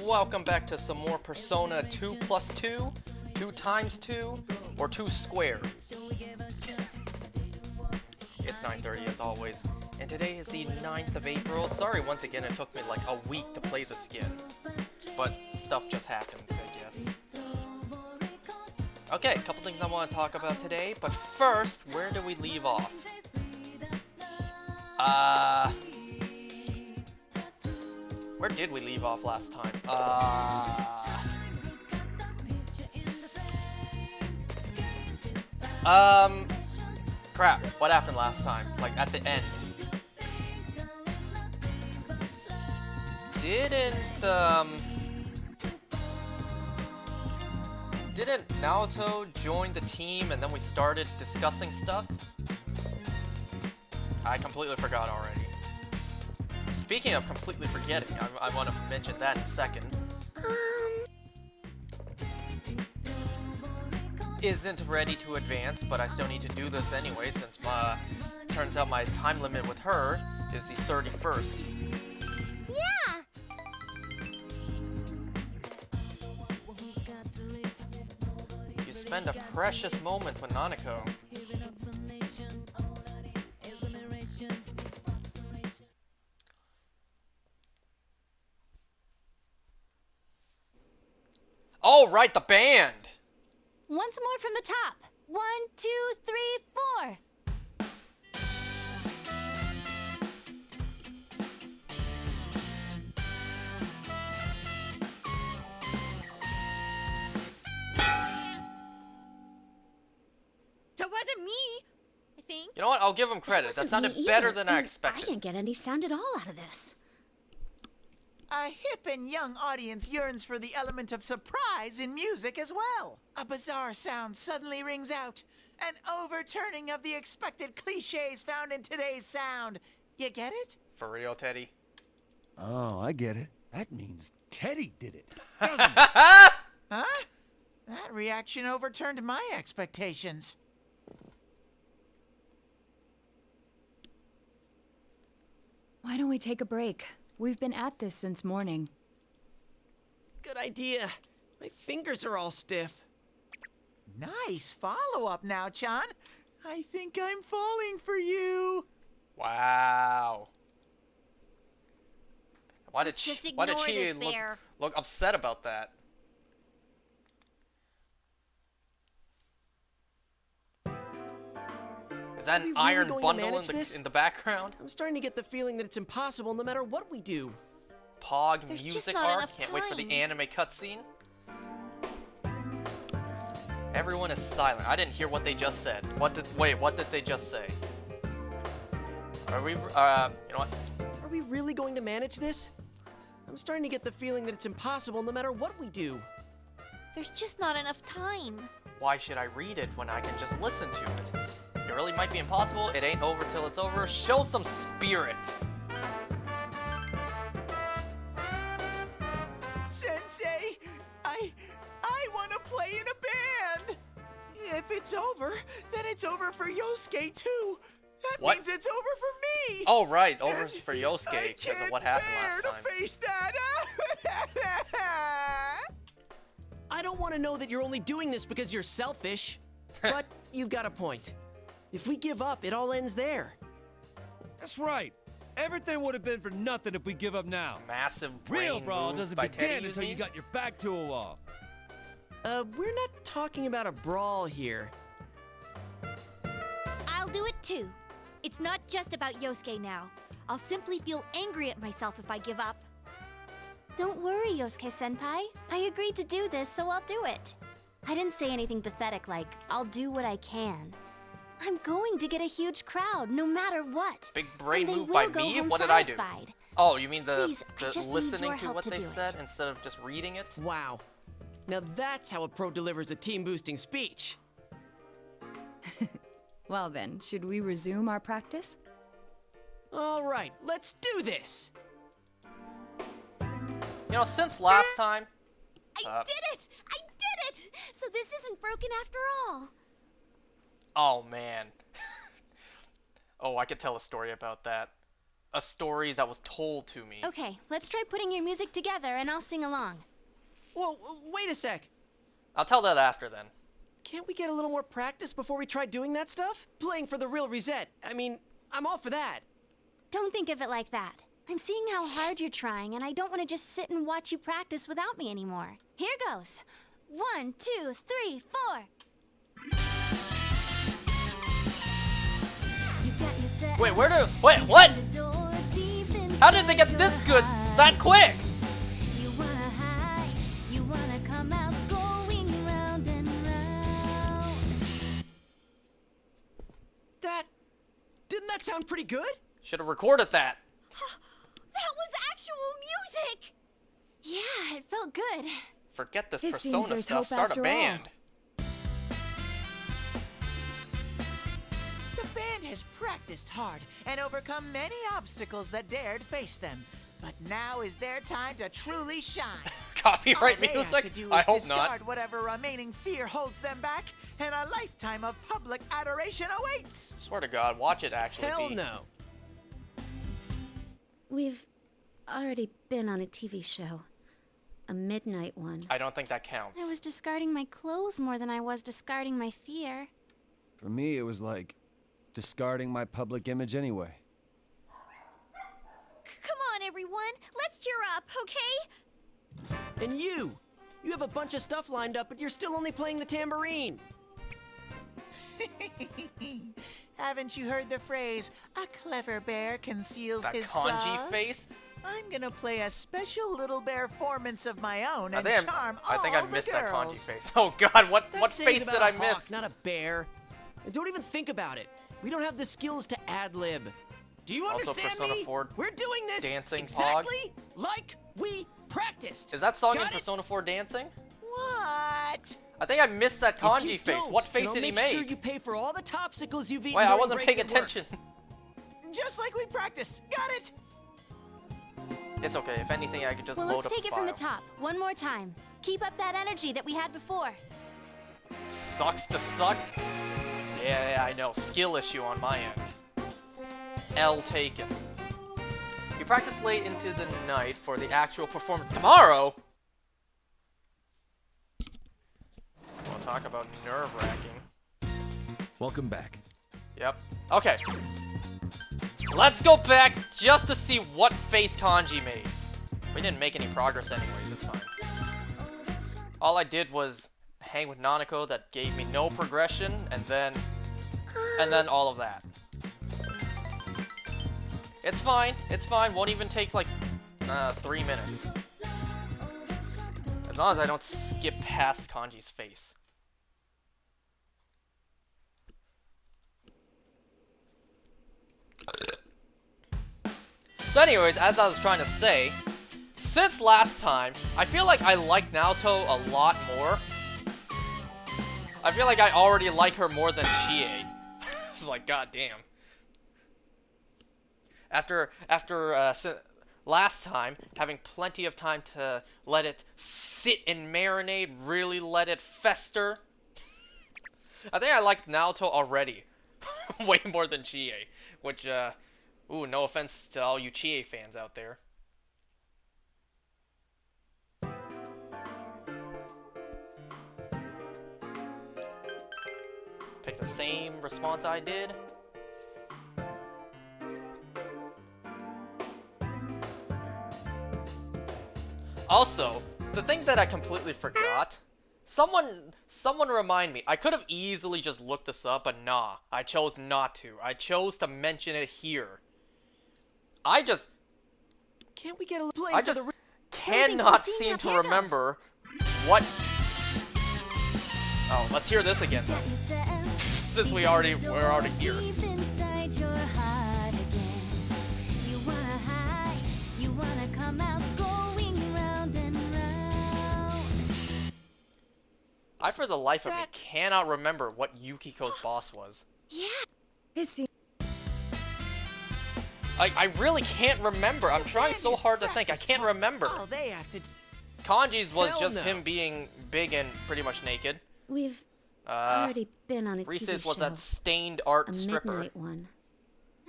welcome back to some more Persona 2 plus 2, 2 times 2, or 2 squared. It's 9:30 as always, and today is the 9th of April. Sorry once again it took me like a week to play this again, but stuff just happens, I guess. Okay, a couple things I want to talk about today, but first, where do we leave off? Where did we leave off last time? Crap, what happened last time? Like, at the end. Didn't Naoto join the team and then we started discussing stuff? I completely forgot already. Speaking of completely forgetting, I want to mention that in a second. Isn't ready to advance, but I still need to do this anyway since turns out my time limit with her is the 31st. Yeah! You spend a precious moment with Nanako. Oh, right, the band! Once more from the top. 1, 2, 3, 4. That wasn't me, I think. You know what? I'll give him credit. That sounded better than I I expected. didn't get any sound at all out of this. A hip and young audience yearns for the element of surprise in music as well. A bizarre sound suddenly rings out, an overturning of the expected cliches found in today's sound. You get it? For real, Teddy? Oh, I get it. That means Teddy did it, doesn't it? Huh? That reaction overturned my expectations. Why don't we take a break? We've been at this since morning. Good idea. My fingers are all stiff. Nice follow-up now, Chan. I think I'm falling for you. Wow. Why did Let's just she ignore this bear. look upset about that? Is that Are we an really iron going to bundle manage this? in the background? I'm starting to get the feeling that it's impossible no matter what we do. Pog There's just music not arc. enough Can't wait for the time. anime cutscene. Everyone is silent. I didn't hear what they just said. What did they just say? Are we? You know what? Are we really going to manage this? I'm starting to get the feeling that it's impossible no matter what we do. There's just not enough time. Why should I read it when I can just listen to it? It really might be impossible. It ain't over till it's over. Show some spirit. Sensei, I want to play in a band. If it's over, then it's over for Yosuke too. That What? means it's over for me. Oh right, over for I Yosuke because can't of what happened bear last to time. face that. I don't want to know that you're only doing this because you're selfish. But you've got a point. If we give up, it all ends there. That's right. Everything would have been for nothing if we give up now. Massive brain Real brawl move doesn't by begin Teddy, until you you mean? got your back to a wall. We're not talking about a brawl here. I'll do it too. It's not just about Yosuke now. I'll simply feel angry at myself if I give up. Don't worry, Yosuke-senpai. I agreed to do this, so I'll do it. I didn't say anything pathetic like, I'll do what I can. I'm going to get a huge crowd, no matter what. Big brain And they move by will go me? home What did I do? satisfied. Oh, you mean Please, I the just need listening your to help what to they do said it. instead of just reading it? Wow. Now that's how a pro delivers a team-boosting speech. Well then, should we resume our practice? All right, let's do this. You know, since last time. I did it! I did it! So this isn't broken after all. Oh man. Oh, I could tell a story about that. a story that was told to me. Okay, let's try putting your music together and I'll sing along. Whoa, wait a sec. I'll tell that after then. Can't we get a little more practice before we try doing that stuff? Playing for the real reset. I mean, I'm all for that. Don't think of it like that. I'm seeing how hard you're trying, and I don't want to just sit and watch you practice without me anymore. Here goes. 1, 2, 3, 4. Wait, wait, what? How did they get this good that quick? You wanna hide, you wanna come out going round and round. Didn't that sound pretty good? Should have recorded that. That was actual music! Yeah, it felt good. Forget this It seems Persona there's stuff. hope Start a after band. The band has practiced hard and overcome many obstacles that dared face them. But now is their time to truly shine. Copyright All they have music? to do I is hope discard not. whatever remaining fear holds them back, and a lifetime of public adoration awaits. Swear to God, watch it actually Hell be. no. We've already been on a TV show. A midnight one. I don't think that counts. I was discarding my clothes more than I was discarding my fear. For me, it was like discarding my public image anyway. Come on, everyone. Let's cheer up, okay? And you have a bunch of stuff lined up, but you're still only playing the tambourine. Haven't you heard the phrase, a clever bear conceals That his kanji claws? face? I'm gonna play a special little bear performance of my own I and think, charm I think I all the missed that kanji girls. face. Oh God, what That face saying's did about I a miss? hawk, not a bear. And don't even think about it. We don't have the skills to ad-lib. Do you Also, understand Persona me? 4 We're doing this dancing exactly like we practiced. Is that song Got in it? Persona 4 dancing? What? I think I missed that If you kanji face. don't, What then face I'll did he make make? sure you pay for all the topsicles you've eaten Wait, I during wasn't breaks paying at work. attention. Just like we practiced. Got it? It's okay. If anything, I could just Well, load let's up take the it from the file. top. One more time. Keep up that energy that we had before. Sucks to suck? Yeah, I know. Skill issue on my end. L taken. You practice late into the night for the actual performance tomorrow? We'll talk about nerve-wracking. Welcome back. Yep. Okay. Let's go back just to see what face kanji made. We didn't make any progress anyways, it's fine. All I did was hang with Nanako that gave me no progression, and then all of that. It's fine, won't even take like 3 minutes. As long as I don't skip past Kanji's face. So anyways, as I was trying to say, since last time, I feel like I like Naoto a lot more. I feel like I already like her more than Chie. It's like, goddamn. After last time, having plenty of time to let it sit and marinate, really let it fester. I think I like Naoto already. Way more than Chie. Which, ooh, no offense to all you Chie fans out there. Pick the same response I did. Also, the thing that I completely forgot, someone remind me. I could have easily just looked this up, but nah, I chose not to. I chose to mention it here. Can't we get a little play I for just the cannot we've seen seem how to here goes. remember what... Oh, let's hear this again then. Since we're already here. Deep inside your heart again. You wanna hide, you wanna come out going round and round. I, for the life of me, cannot remember what Yukiko's boss was. Yeah. It seems I really can't remember. I'm The trying band so is hard to think. I practiced can't hard. remember. All they have to do. Kanji's was Hell just no. him being big and pretty much naked. We've already been on a TV Reese's show. was that stained art a stripper. midnight one.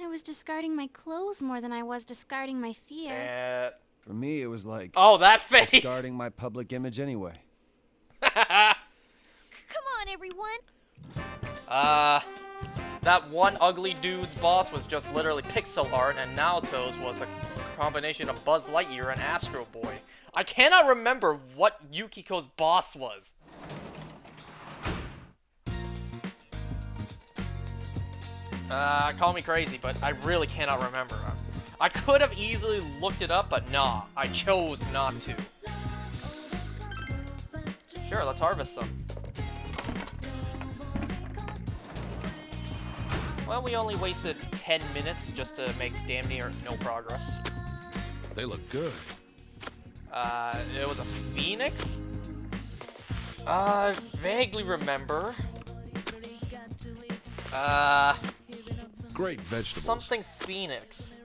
I was discarding my clothes more than I was discarding my fear. For me, it was like Oh, that face! discarding my public image anyway. Come on, everyone! That one ugly dude's boss was just literally pixel art, and Naoto's was a combination of Buzz Lightyear and Astro Boy. I cannot remember what Yukiko's boss was. Call me crazy, but I really cannot remember. I could have easily looked it up, but nah, I chose not to. Sure, let's harvest some. Well, we only wasted 10 minutes just to make damn near no progress. They look good. It was a phoenix? Vaguely remember. Great vegetables. Something phoenix.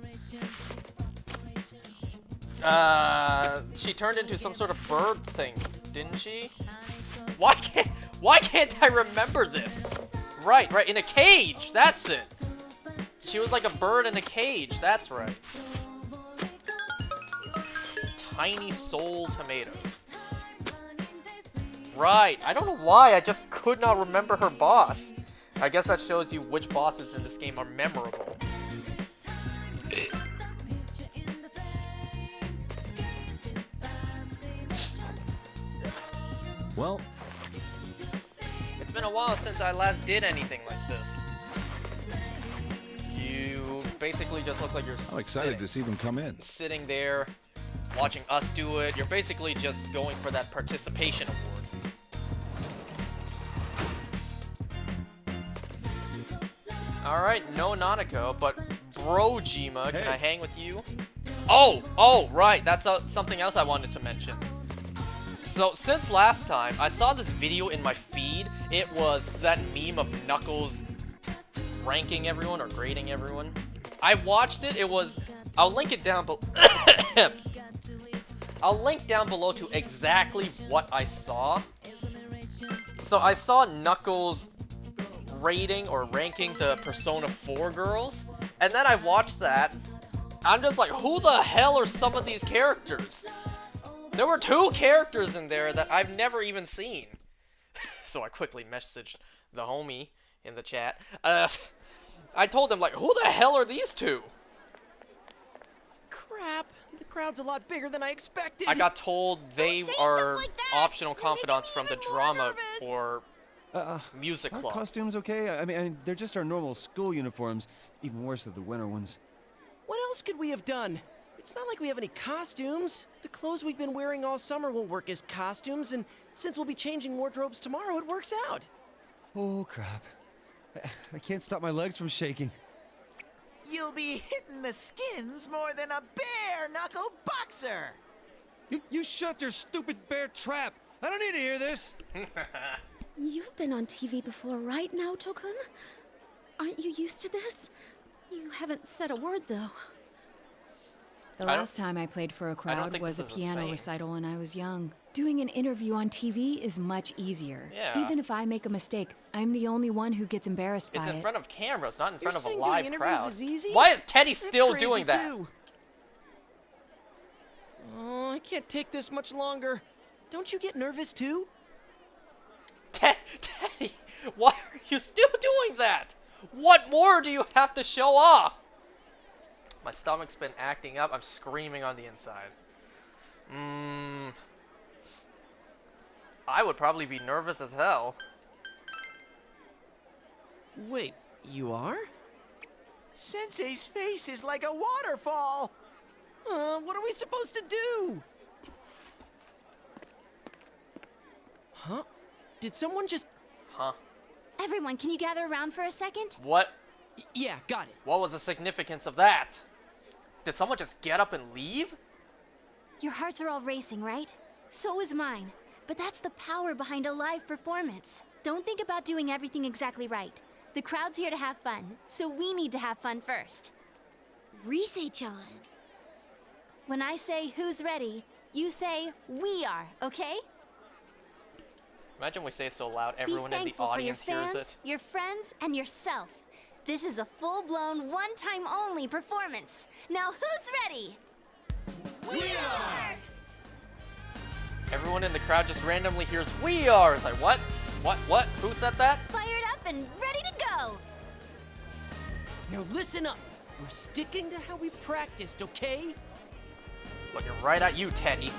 She turned into some sort of bird thing, didn't she? Why can't I remember this? Right, in a cage, that's it. She was like a bird in a cage, that's right. Tiny soul tomatoes. Right, I don't know why, I just could not remember her boss. I guess that shows you which bosses in this game are memorable. Well, It's been a while since I last did anything like this. You basically just look like you're I'm excited to see them come in. sitting there, watching us do it. You're basically just going for that participation award. Alright, no Nanako, but Brojima, can I hang with you? Oh, right, that's something else I wanted to mention. So, since last time, I saw this video in my feed. It was that meme of Knuckles ranking everyone or grading everyone. I watched it, I'll link it down below. I'll link down below to exactly what I saw. So I saw Knuckles rating or ranking the Persona 4 girls, and then I watched that. I'm just like, who the hell are some of these characters? There were 2 characters in there that I've never even seen. So I quickly messaged the homie in the chat. I told him, like, who the hell are these 2? Crap, the crowd's a lot bigger than I expected. I got told they say are stuff like that. optional You're making confidants me from the even more drama nervous. or music Our club. costumes okay? I mean, they're just our normal school uniforms. Even worse than the winter ones. What else could we have done? It's not like we have any costumes. The clothes we've been wearing all summer won't work as costumes, and since we'll be changing wardrobes tomorrow, it works out. Oh, crap. I can't stop my legs from shaking. You'll be hitting the skins more than a bare-knuckle boxer. You shut your stupid bear trap! I don't need to hear this! You've been on TV before, right, Naoto-kun? Aren't you used to this? You haven't said a word, though. The I don't- last time I played for a don't crowd think was a this is the piano same. recital when I was young. Doing an interview on TV is much easier. Yeah. Even if I make a mistake, I'm the only one who gets embarrassed It's by in it. front of cameras, not in You're front of a saying live doing interviews crowd. is easy? Why is Teddy That's still crazy, doing that? too. Oh, I can't take this much longer. Don't you get nervous too? Teddy, why are you still doing that? What more do you have to show off? My stomach's been acting up. I'm screaming on the inside. I would probably be nervous as hell. Wait, you are? Sensei's face is like a waterfall. What are we supposed to do? Huh? Did someone just... Huh? Everyone, can you gather around for a second? What? Yeah, got it. What was the significance of that? Did someone just get up and leave? Your hearts are all racing, right? So is mine. But that's the power behind a live performance. Don't think about doing everything exactly right. The crowd's here to have fun, so we need to have fun first. Rise-chan. When I say who's ready, you say we are, okay? Imagine we say it so loud, Be everyone in the thankful for your audience hears fans, it. your friends, and yourself. This is a full-blown, one-time only performance. Now who's ready? We are! Everyone in the crowd just randomly hears, "We are!" It's like, what? What? Who said that? Fired up and ready to go! Now listen up. We're sticking to how we practiced, okay? Looking right at you, Teddy.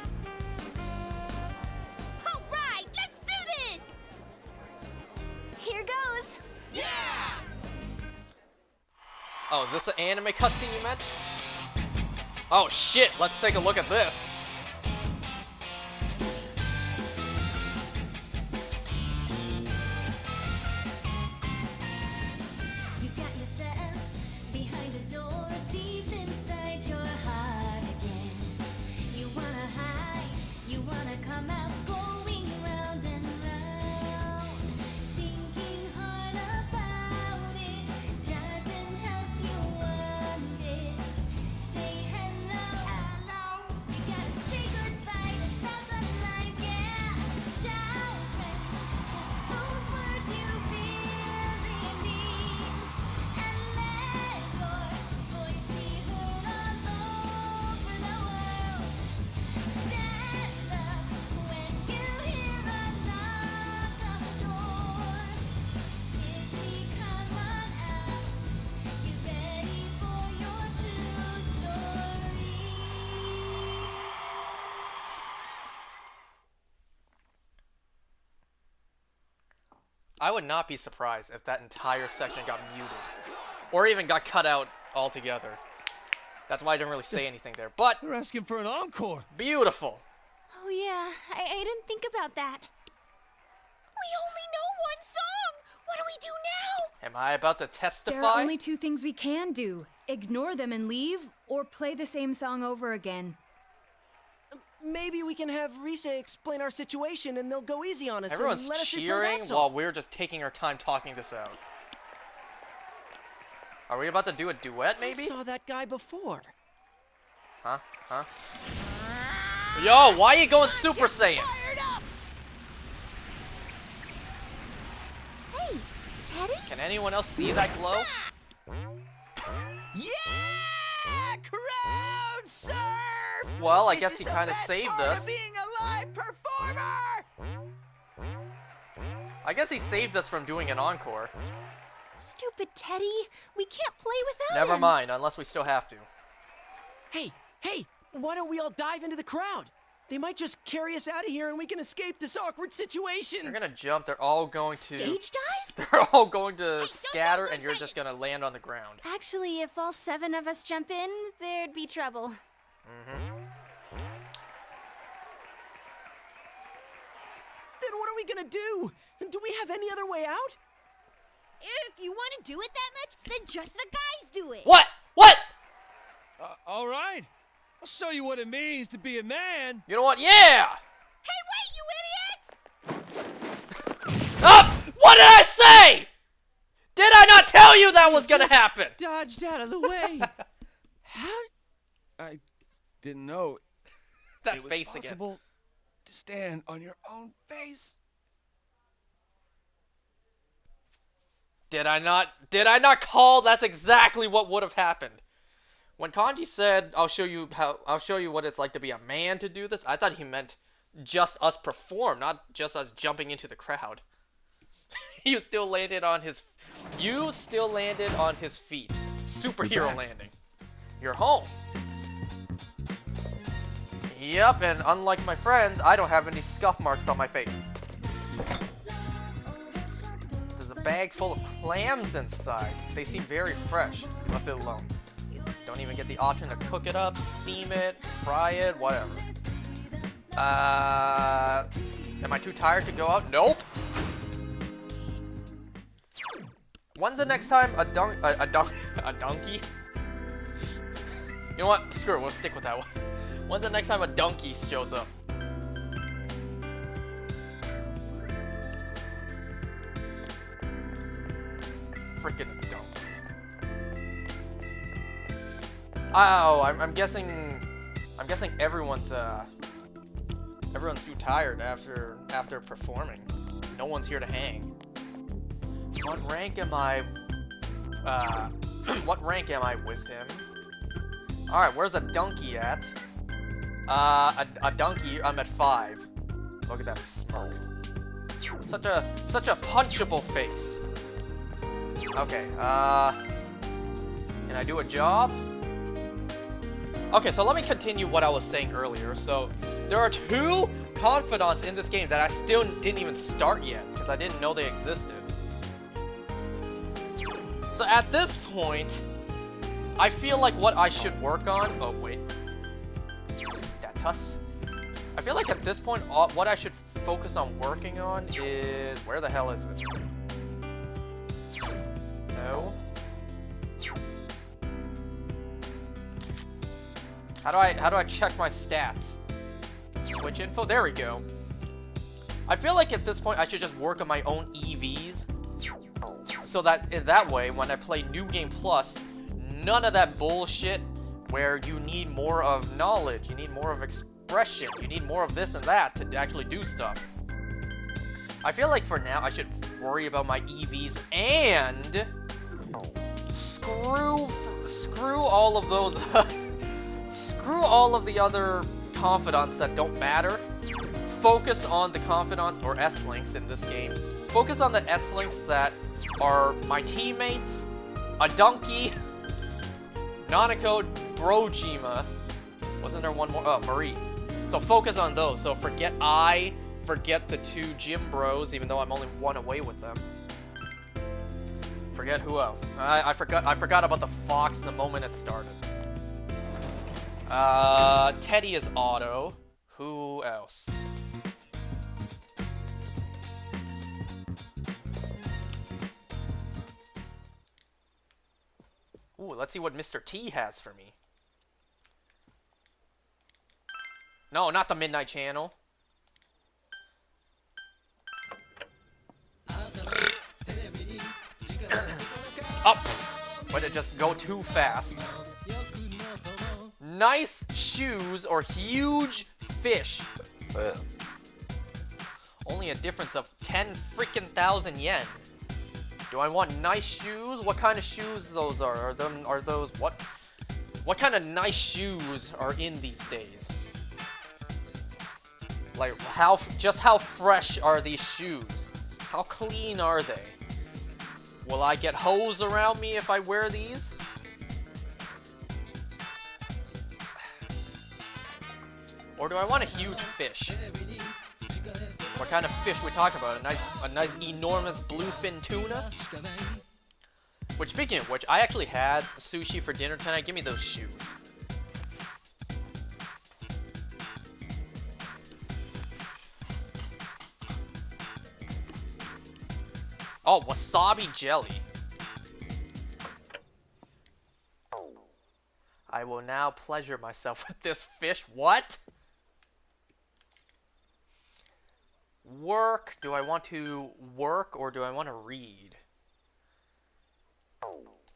All right, let's do this! Here goes. Yeah! Oh, is this the anime cutscene you meant? Oh shit, let's take a look at this. You got yourself behind a door deep inside your heart again. You wanna hide, you wanna come out, going round and round. Thinking hard about it doesn't help you one bit. Say hello, you gotta say goodbye to thousand lies, yeah. Shout praise, just those words you really mean. And let your voice be heard all over the world. Stand up when you hear a knock on the door. It's me, come on out. Get ready for your true story. I would not be surprised if that entire section got muted. Or even got cut out altogether. That's why I didn't really say anything there. But, They're asking for an encore. beautiful. Oh yeah, I didn't think about that. We only know one song! What do we do now? Am I about to testify? There are only two things we can do. Ignore them and leave, or play the same song over again. Maybe we can have Risa explain our situation and they'll go easy on us Everyone's and let us replay cheering that song. while we're just taking our time talking this out. Are we about to do a duet, maybe? I saw that guy before. Huh? Yo, why are you going Super Saiyan? Fired up! Hey, Teddy? Can anyone else see that glow? Yeah! Crowd surf! Well, I This guess is he the kind of best saved part us. of being a live performer! I guess he saved us from doing an encore. Stupid Teddy. We can't play without Never him. mind, unless we still have to. Hey, why don't we all dive into the crowd? They might just carry us out of here and we can escape this awkward situation. They're gonna jump, they're all going to... Stage dive? They're all going to don't scatter sound so and you're excited. just gonna land on the ground. Actually, if all 7 of us jump in, there'd be trouble. Then what are we gonna do? Do we have any other way out? If you want to do it that much, then just the guys do it. What? What? All right. I'll show you what it means to be a man. You know what? Yeah! Hey, wait, you idiot! Up! What did I say? Did I not tell you that was gonna happen? Dodged out of the way. How? I didn't know That it was face again. possible to stand on your own face. Did I not call? That's exactly what would have happened. When Kanji said, I'll show you what it's like to be a man to do this, I thought he meant just us perform, not just us jumping into the crowd. You still landed on his feet. Superhero landing. You're home. Yep, and unlike my friends, I don't have any scuff marks on my face. There's a bag full of clams inside. They seem very fresh. Left it alone. Don't even get the option to cook it up, steam it, fry it, whatever. Am I too tired to go out? Nope. When's the next time a donkey? You know what? Screw it, we'll stick with that one. When's the next time a donkey shows up? Freaking donkey. Oh, I'm guessing everyone's too tired after performing. No one's here to hang. What rank am I? what rank am I with him? Alright, where's Adunky at? Adunky, I'm at 5. Look at that smirk. Such a punchable face. Okay, can I do a job? Okay, so let me continue what I was saying earlier. So, there are 2 confidants in this game that I still didn't even start yet, because I didn't know they existed. So at this point, I feel like what I should work on... Oh, wait. Status. I feel like at this point, what I should focus on working on is... Where the hell is it? No. How do I check my stats? Switch info? There we go. I feel like at this point, I should just work on my own EVs. So that in that way, when I play New Game Plus, none of that bullshit where you need more of knowledge, you need more of expression, you need more of this and that to actually do stuff. I feel like for now, I should worry about my EVs and screw all of those, screw all of the other confidants that don't matter. Focus on the confidants, or S-links in this game. Focus on the S-links that are my teammates, Adunky, Nanako, Brojima. Wasn't there one more? Oh, Marie. So focus on those. So forget the 2 gym bros, even though I'm only 1 away with them. Forget who else. I forgot about the fox the moment it started. Teddy is auto. Who else? Ooh, let's see what Mr. T has for me. No, not the Midnight Channel. Up! Way to just go too fast. Nice shoes or huge fish. Only a difference of 10 freaking thousand yen. Do I want nice shoes? What kind of shoes those are? Are those what kind of nice shoes are in these days? Like how fresh are these shoes? How clean are they? Will I get hoes around me if I wear these? Or do I want a huge fish? What kind of fish we talking about? A nice enormous bluefin tuna? Which, speaking of which, I actually had sushi for dinner tonight. Give me those shoes. Oh, wasabi jelly. I will now pleasure myself with this fish. What? Work. Do I want to work or do I want to read?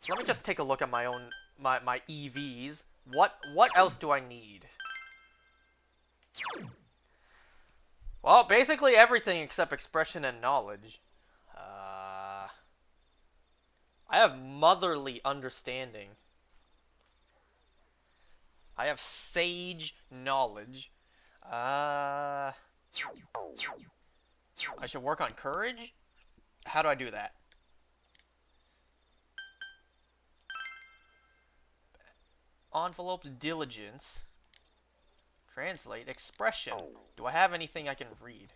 Let me just take a look at my own my EVs. What else do I need? Well, basically everything except expression and knowledge. I have motherly understanding. I have sage knowledge. I should work on courage? How do I do that? Envelopes, diligence. Translate, expression. Do I have anything I can read?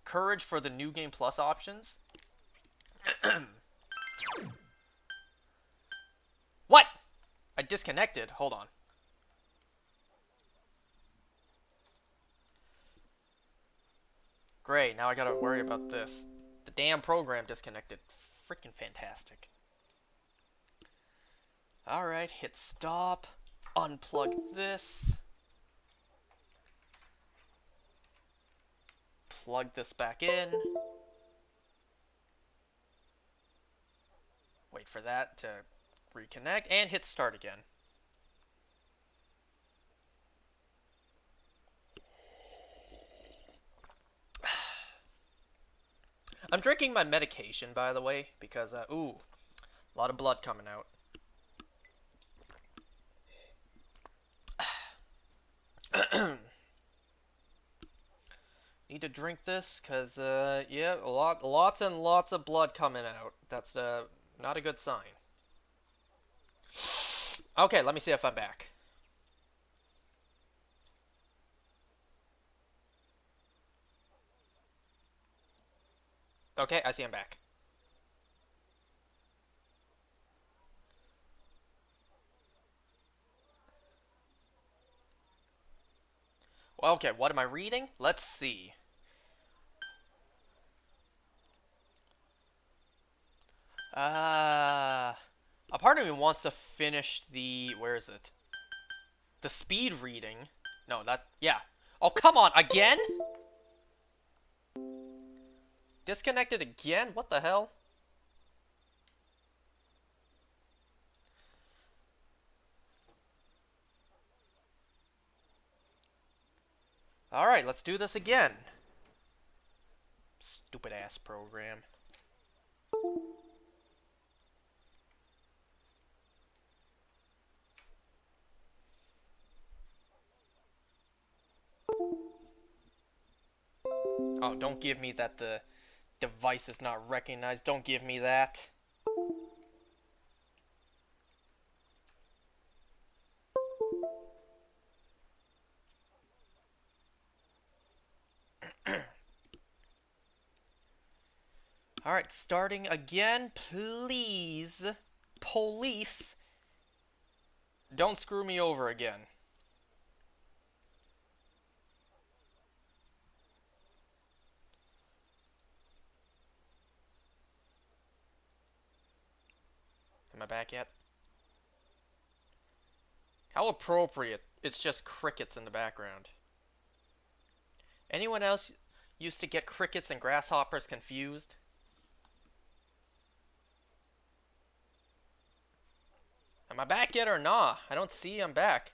Courage for the New Game Plus options? What? I disconnected. Hold on. Great, now I gotta worry about this. The damn program disconnected. Freaking fantastic. Alright, hit stop. Unplug this. Plug this back in. Wait for that to reconnect, and hit start again. I'm drinking my medication, by the way, because, ooh, A lot of blood coming out. Need to drink this, cause yeah, lots and lots of blood coming out. That's not a good sign. Okay, let me see if I'm back. Okay, I see I'm back. Well, okay, what am I reading? Let's see. A part of me wants to finish the... Where is it? The speed reading. No, that... Yeah. Oh, come on, again? Disconnected again? What the hell? Alright, let's do this again. Stupid ass program. Oh, don't give me that the device is not recognized. Don't give me that. Alright, starting again, please. Police. Don't screw me over again. Am I back yet? How appropriate. It's just crickets in the background. Anyone else used to get crickets and grasshoppers confused? Am I back yet or not? I don't see I'm back.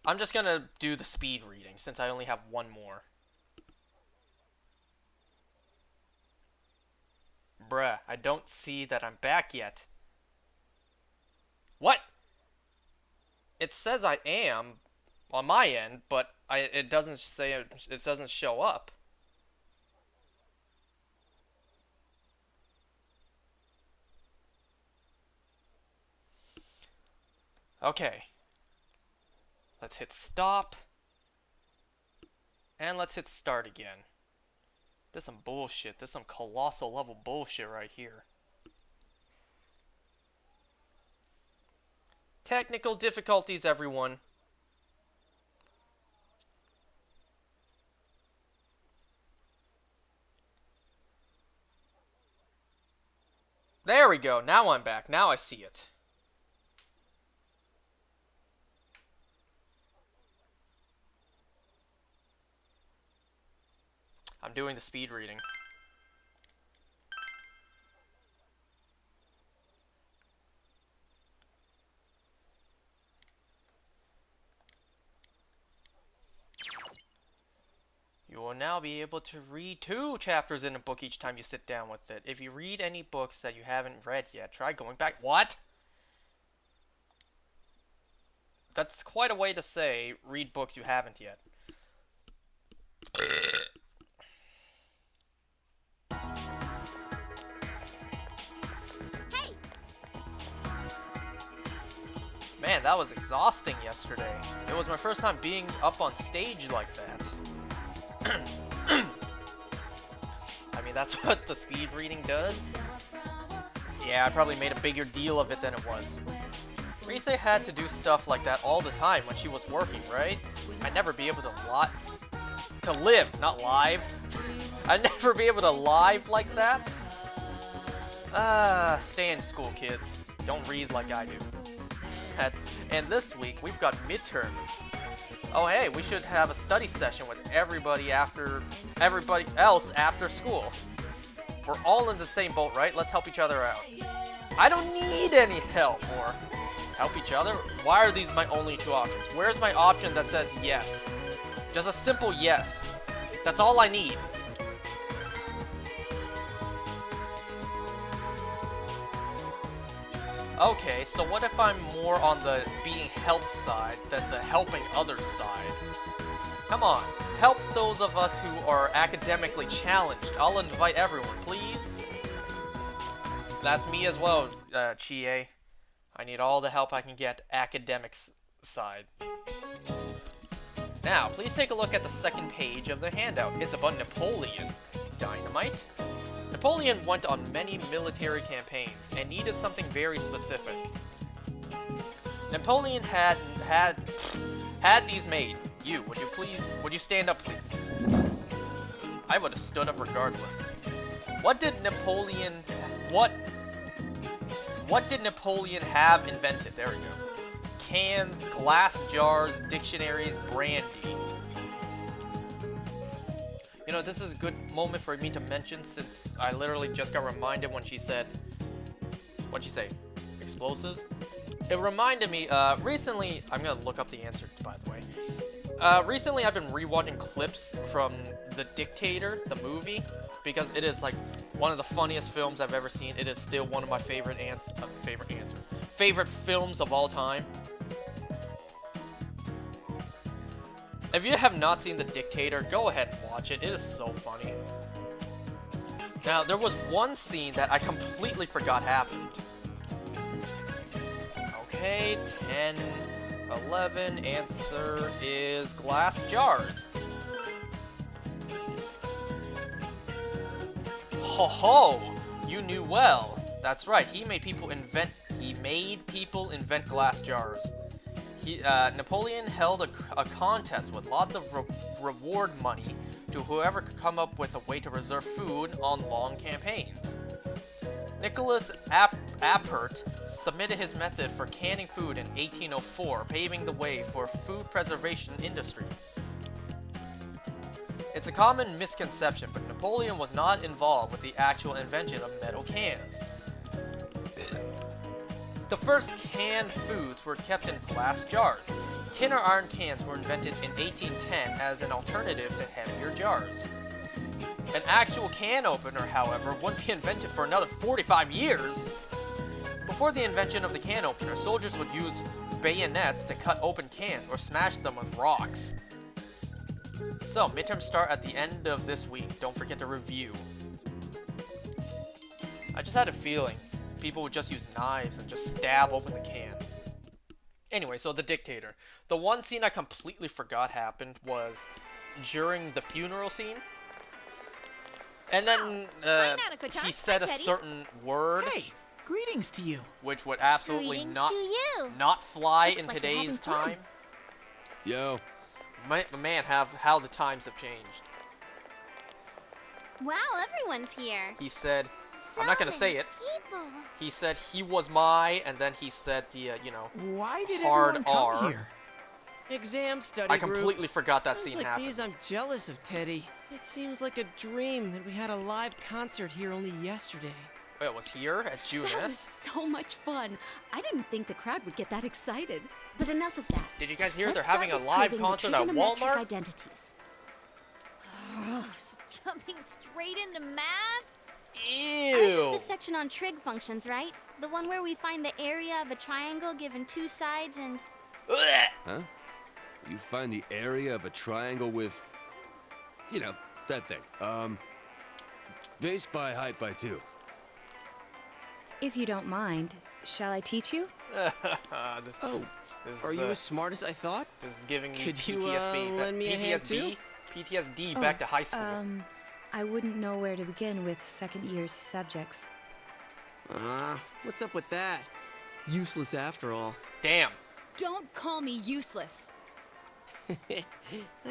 I'm just gonna do the speed reading since I only have one more. Bruh, I don't see that I'm back yet. What? It says I am on my end, but it doesn't say it doesn't show up. Okay. Let's hit stop. And let's hit start again. This is some bullshit. This is some colossal level bullshit right here. Technical difficulties, everyone. There we go. Now I'm back. Now I see it. I'm doing the speed reading. You will now be able to read 2 chapters in a book each time you sit down with it. If you read any books that you haven't read yet, try going back. What? That's quite a way to say, read books you haven't yet. Man, that was exhausting yesterday. It was my first time being up on stage like that. I mean, that's what the speed reading does. Yeah, I probably made a bigger deal of it than it was. Rise had to do stuff like that all the time when she was working, right? I'd never be able to live, not live. I'd never be able to live like that. Stay in school, kids. Don't read like I do. And this week, we've got midterms. Oh hey, we should have a study session with everybody else after school. We're all in the same boat, right? Let's help each other out. I don't need any help or help each other. Why are these my only 2 options? Where's my option that says yes? Just a simple yes. That's all I need. Okay, so what if I'm more on the being helped side than the helping others side? Come on, help those of us who are academically challenged. I'll invite everyone, please. That's me as well, Chie. I need all the help I can get academics side. Now, please take a look at the second page of the handout. It's about Napoleon Dynamite. Napoleon went on many military campaigns and needed something very specific. Napoleon had these made. Would you stand up, please? I would have stood up regardless. What did Napoleon have invented? There we go. Cans, glass jars, dictionaries, brandy. You know, this is a good moment for me to mention since I literally just got reminded when she said, what'd she say? Explosives? It reminded me, recently, I'm gonna look up the answer, by the way. Recently I've been rewatching clips from The Dictator, the movie, because it is like one of the funniest films I've ever seen. It is still one of my favorite films of all time. If you have not seen The Dictator, go ahead and watch it. It is so funny. Now, there was one scene that I completely forgot happened. Okay, 10, 11, answer is glass jars. Ho ho! You knew well. That's right, he made people invent glass jars. Napoleon held a contest with lots of reward money to whoever could come up with a way to reserve food on long campaigns. Nicholas Appert submitted his method for canning food in 1804, paving the way for food preservation industry. It's a common misconception, but Napoleon was not involved with the actual invention of metal cans. The first canned foods were kept in glass jars. Tin or iron cans were invented in 1810 as an alternative to heavier jars. An actual can opener, however, wouldn't be invented for another 45 years. Before the invention of the can opener, soldiers would use bayonets to cut open cans or smash them with rocks. So, midterms start at the end of this week. Don't forget to review. I just had a feeling people would just use knives and just stab open the can. Anyway, so The Dictator. The one scene I completely forgot happened was during the funeral scene. And then he said a certain word. Hey, greetings to you. Which would absolutely Greetings to you. not fly Looks in like you're today's having fun. time. Yo. Man, how the times have changed. Wow, everyone's here. He said, So I'm not gonna say many it. people. He said he was my, and then he said the, Why did hard everyone come R. here? Exam study I group. completely forgot that Times scene like happened. these, I'm jealous of Teddy. It seems like a dream that we had a live concert here only yesterday. It was here at That was Junus. so much fun. I didn't think the crowd would get that excited. But enough of that. Did you guys hear Let's they're start having a with live proving the concert at trigonometric Walmart? identities. Jumping straight into math? Ew. Ours is the section on trig functions, right? The one where we find the area of a triangle given two sides and... Blech. Huh? You find the area of a triangle with, you know, that thing. Base by height by 2. If you don't mind, shall I teach you? This- Oh, this is are you the- as smart as I thought? This is giving me Could you, PTSD. lend me a hand, too? PTSD back to high school. I wouldn't know where to begin with second year's subjects. What's up with that? Useless after all. Damn. Don't call me useless. I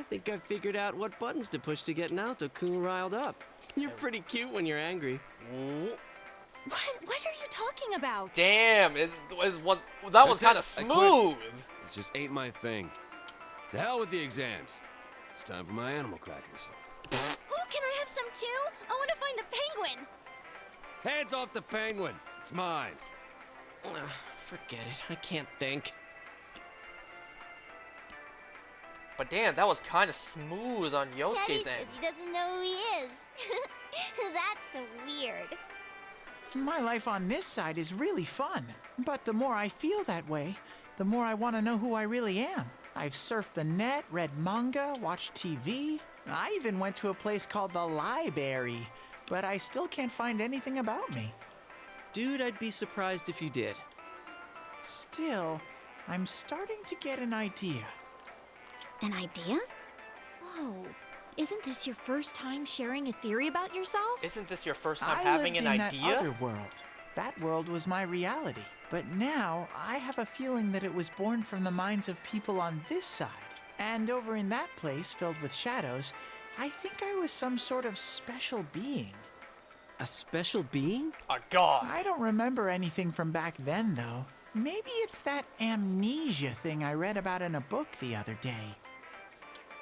think I figured out what buttons to push to get Naoto-kun riled up. You're pretty cute when you're angry. Ooh. What are you talking about? Damn. That was That's kind it. of I quit. smooth. It just ain't my thing. The hell with the exams. It's time for my animal crackers. Ooh, can I have some too? I want to find the penguin. Hands off the penguin. It's mine. Forget it. I can't think. But damn, that was kind of smooth on Teddy Yosuke's says end. he doesn't know who he is. That's so weird. My life on this side is really fun. But the more I feel that way, the more I want to know who I really am. I've surfed the net, read manga, watched TV. I even went to a place called the Library. But I still can't find anything about me. Dude, I'd be surprised if you did. Still, I'm starting to get an idea. An idea? Whoa. Isn't this your first time sharing a theory about yourself? Isn't this your first time I having lived an in idea? that other world. That world was my reality. But now, I have a feeling that it was born from the minds of people on this side. And over in that place, filled with shadows, I think I was some sort of special being. A special being? A god. I don't remember anything from back then, though. Maybe it's that amnesia thing I read about in a book the other day.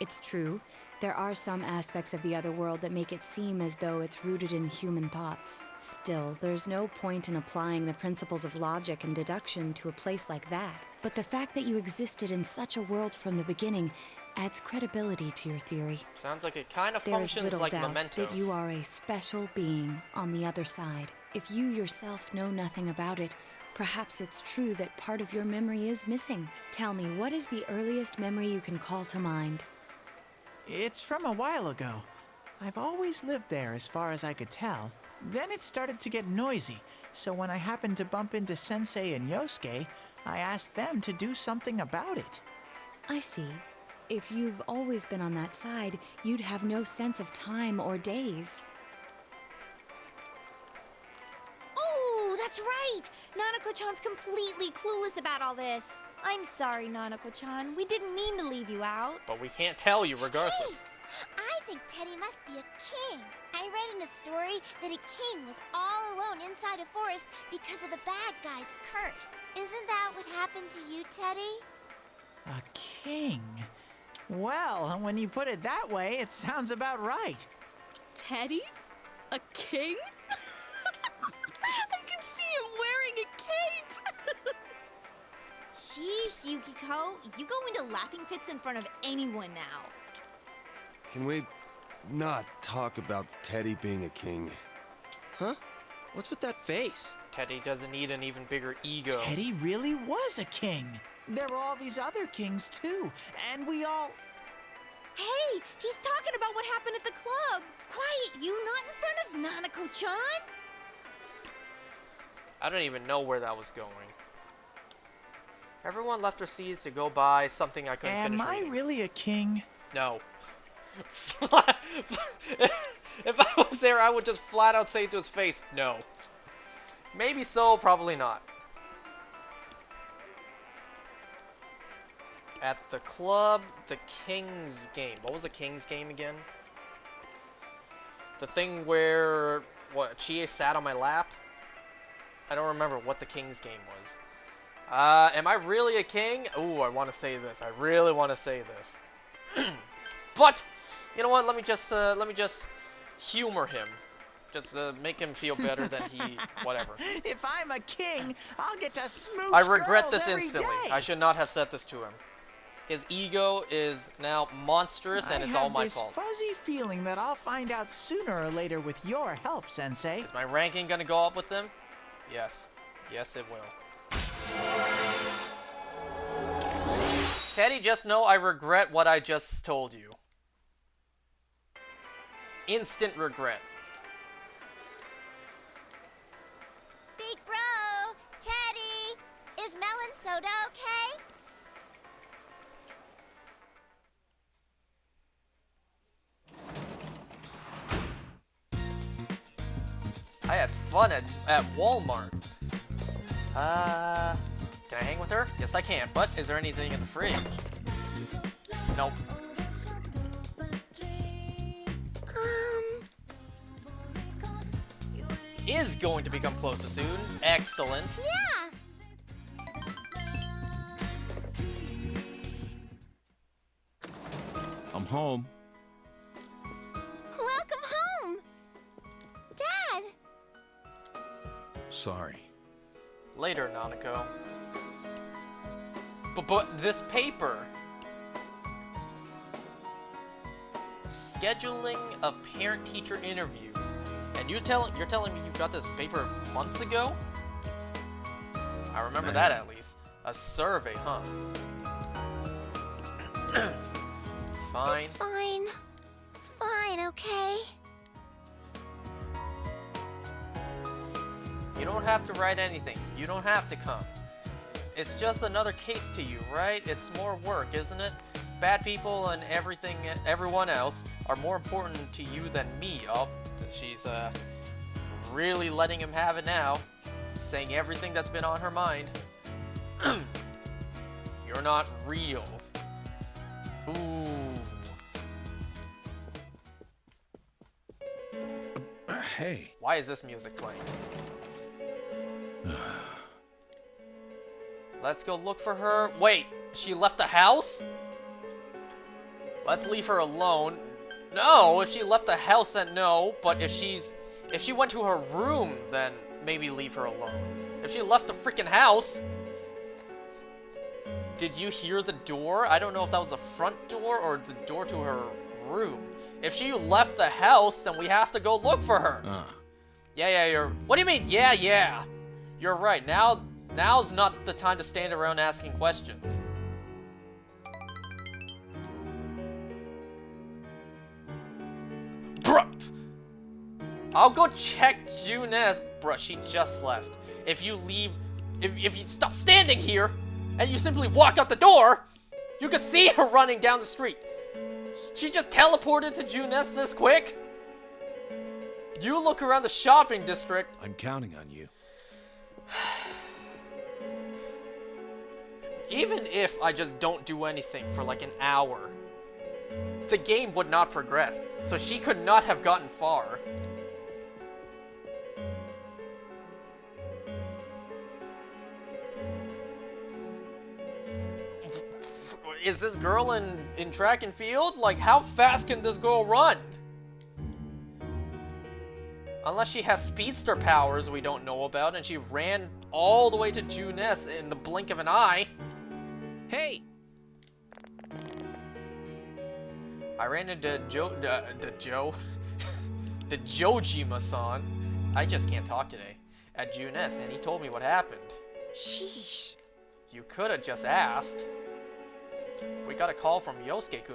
It's true. There are some aspects of the other world that make it seem as though it's rooted in human thoughts. Still, there's no point in applying the principles of logic and deduction to a place like that. But the fact that you existed in such a world from the beginning adds credibility to your theory. Sounds like it kind of There is functions little like doubt Mementos. that you are a special being on the other side. If you yourself know nothing about it, perhaps it's true that part of your memory is missing. Tell me, what is the earliest memory you can call to mind? It's from a while ago. I've always lived there as far as I could tell. Then it started to get noisy, so when I happened to bump into Sensei and Yosuke, I asked them to do something about it. I see. If you've always been on that side, you'd have no sense of time or days. Oh, that's right! Nanako-chan's completely clueless about all this. I'm sorry, Nanako-chan. We didn't mean to leave you out. But we can't tell you regardless. Hey, I think Teddy must be a king. I read in a story that a king was all alone inside a forest because of a bad guy's curse. Isn't that what happened to you, Teddy? A king? Well, when you put it that way, it sounds about right. Teddy? A king? I can see him wearing a cape! Sheesh, Yukiko. You go into laughing fits in front of anyone now. Can we not talk about Teddy being a king? Huh? What's with that face? Teddy doesn't need an even bigger ego. Teddy really was a king. There were all these other kings, too, and we all... Hey, he's talking about what happened at the club. Quiet, you, not in front of Nanako-chan. I don't even know where that was going. Everyone left their seats to go buy something I couldn't finish Am I reading. really a king? No. If I was there, I would just flat out say to his face, no. Maybe so, probably not. At the club, the King's game. What was the King's game again? The thing where, what, Chie sat on my lap? I don't remember what the King's game was. Am I really a king? Ooh, I want to say this. I really want to say this. But, you know what? Let me just humor him. Just make him feel better than he, whatever. If I'm a king, I'll get to smooch I regret girls this every instantly. day. I should not have said this to him. His ego is now monstrous, and it's all my fault. I have this fuzzy feeling that I'll find out sooner or later with your help, Sensei. Is my ranking gonna go up with him? Yes. Yes, it will. Teddy, just know I regret what I just told you. Instant regret. Big bro, Teddy, is melon soda okay? I had fun at Walmart. Can I hang with her? Yes, I can. But is there anything in the fridge? Nope. Is going to become closer soon. Excellent. Yeah. I'm home. Welcome home. Dad. Sorry. Later, Nanako. But this paper. scheduling of parent-teacher interviews. And you're telling me you got this paper months ago? I remember that at least. A survey, huh? Fine. It's fine. It's fine, okay? You don't have to write anything. You don't have to come. It's just another case to you, right? It's more work, isn't it? Bad people and everyone else are more important to you than me. Oh, she's really letting him have it now. Saying everything that's been on her mind. You're not real. Ooh. Hey. Why is this music playing? Let's go look for her. Wait, she left the house? Let's leave her alone. No, if she left the house, then no. But if she went to her room, then maybe leave her alone. If she left the freaking house... Did you hear the door? I don't know if that was the front door or the door to her room. If she left the house, then we have to go look for her. Yeah, you're... What do you mean, yeah? You're right. Now's not the time to stand around asking questions. Bruh! I'll go check Junes. Bruh, she just left. If you stop standing here, and you simply walk out the door, you could see her running down the street. She just teleported to Junes this quick? You look around the shopping district. I'm counting on you. Even if I just don't do anything for like an hour, the game would not progress, so she could not have gotten far. Is this girl in track and field? Like, how fast can this girl run? Unless she has speedster powers we don't know about, and she ran all the way to Junes in the blink of an eye. Hey! I ran into the Jojima-san. I just can't talk today. At Junes, and he told me what happened. Sheesh. You could have just asked. We got a call from Yosuke-kun.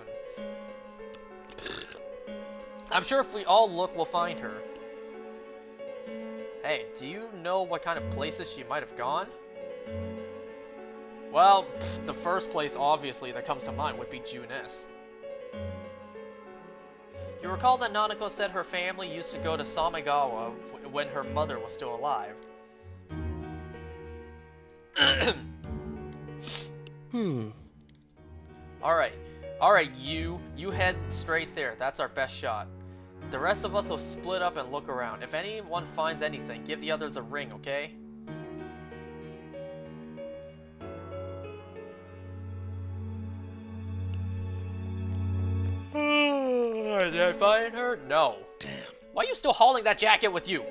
I'm sure if we all look, we'll find her. Hey, do you know what kind of places she might have gone? Well, the first place, obviously, that comes to mind would be Junes. You recall that Nanako said her family used to go to Samegawa when her mother was still alive. Alright, you head straight there. That's our best shot. The rest of us will split up and look around. If anyone finds anything, give the others a ring, okay? Did I find her? No. Damn. Why are you still hauling that jacket with you?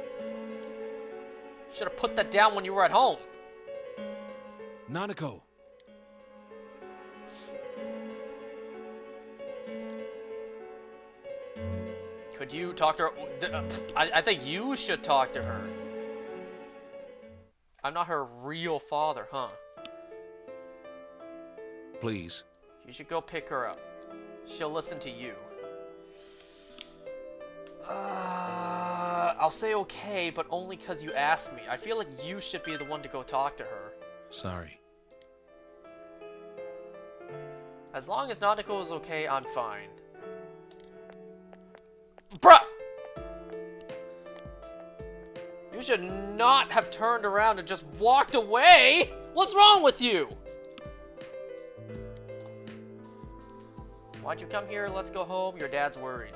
Should have put that down when you were at home. Nanako. Could you talk to her? I think you should talk to her. I'm not her real father, huh? Please. You should go pick her up. She'll listen to you. I'll say okay, but only because you asked me. I feel like you should be the one to go talk to her. Sorry. As long as Nanako is okay, I'm fine. Bruh! You should not have turned around and just walked away! What's wrong with you? Why'd you come here? Let's go home. Your dad's worried.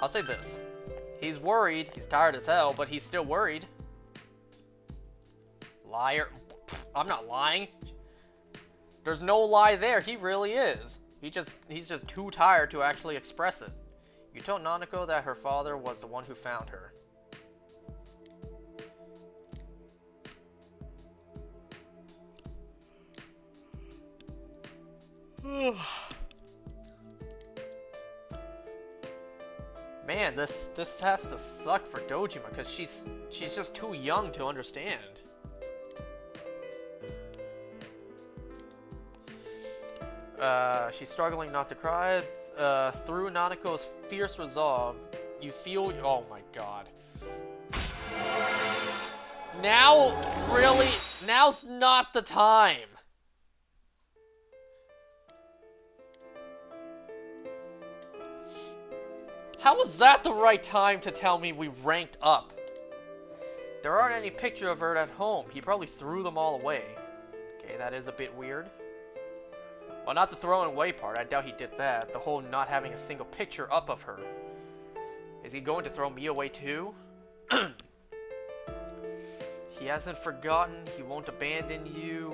I'll say this. He's worried. He's tired as hell, but he's still worried. Liar. I'm not lying. There's no lie there. He really is. He's just too tired to actually express it. You told Nanako that her father was the one who found her. Man, this has to suck for Dojima because she's just too young to understand. She's struggling not to cry. Through Nanako's fierce resolve, you feel. Oh my god. Now, really? Now's not the time. How was that the right time to tell me we ranked up? There aren't any picture of her at home. He probably threw them all away. Okay, that is a bit weird. Well, not the throwing away part. I doubt he did that. The whole not having a single picture up of her. Is he going to throw me away too? He hasn't forgotten. He won't abandon you.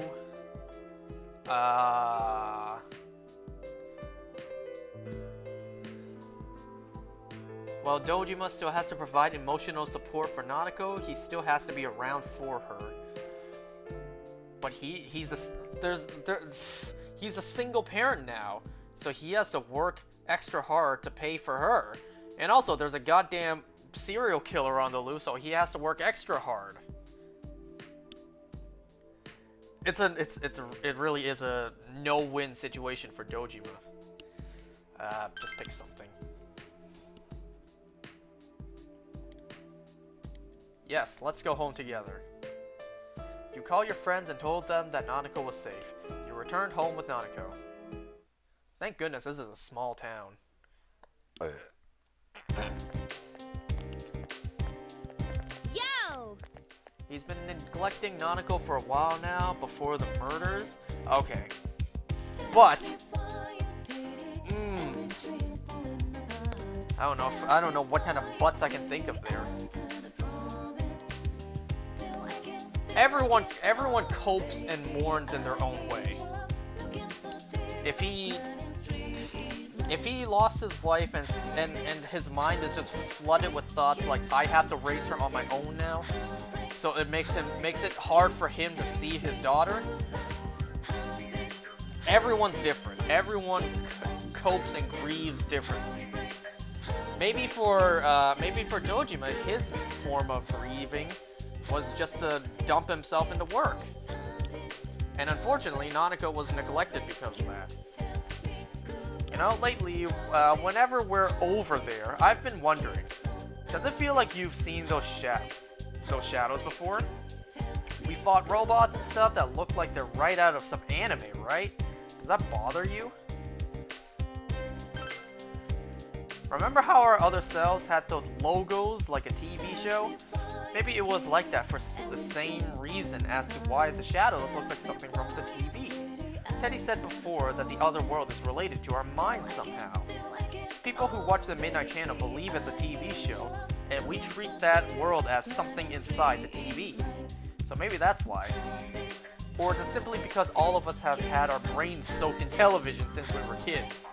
Well, Dojima still has to provide emotional support for Nanako. He still has to be around for her. But he's a single parent now, so he has to work extra hard to pay for her. And also, there's a goddamn serial killer on the loose, so he has to work extra hard. It really is a no-win situation for Dojima. Just pick something. Yes, let's go home together. You called your friends and told them that Nanako was safe. You returned home with Nanako. Thank goodness this is a small town. Yo! He's been neglecting Nanako for a while now, before the murders. Okay. But... I don't know what kind of butts I can think of there. Everyone copes and mourns in their own way. If he lost his wife and his mind is just flooded with thoughts like I have to raise her on my own now, so it makes it hard for him to see his daughter. Everyone's different. Everyone copes and grieves differently. Maybe for Dojima, his form of grieving was just to dump himself into work. And unfortunately, Nanako was neglected because of that. You know, lately, whenever we're over there, I've been wondering, does it feel like you've seen those shadows before? We fought robots and stuff that look like they're right out of some anime, right? Does that bother you? Remember how our other selves had those logos like a TV show? Maybe it was like that for the same reason as to why the shadows look like something from the TV. Teddy said before that the other world is related to our minds somehow. People who watch the Midnight Channel believe it's a TV show, and we treat that world as something inside the TV. So maybe that's why. Or is it simply because all of us have had our brains soaked in television since we were kids?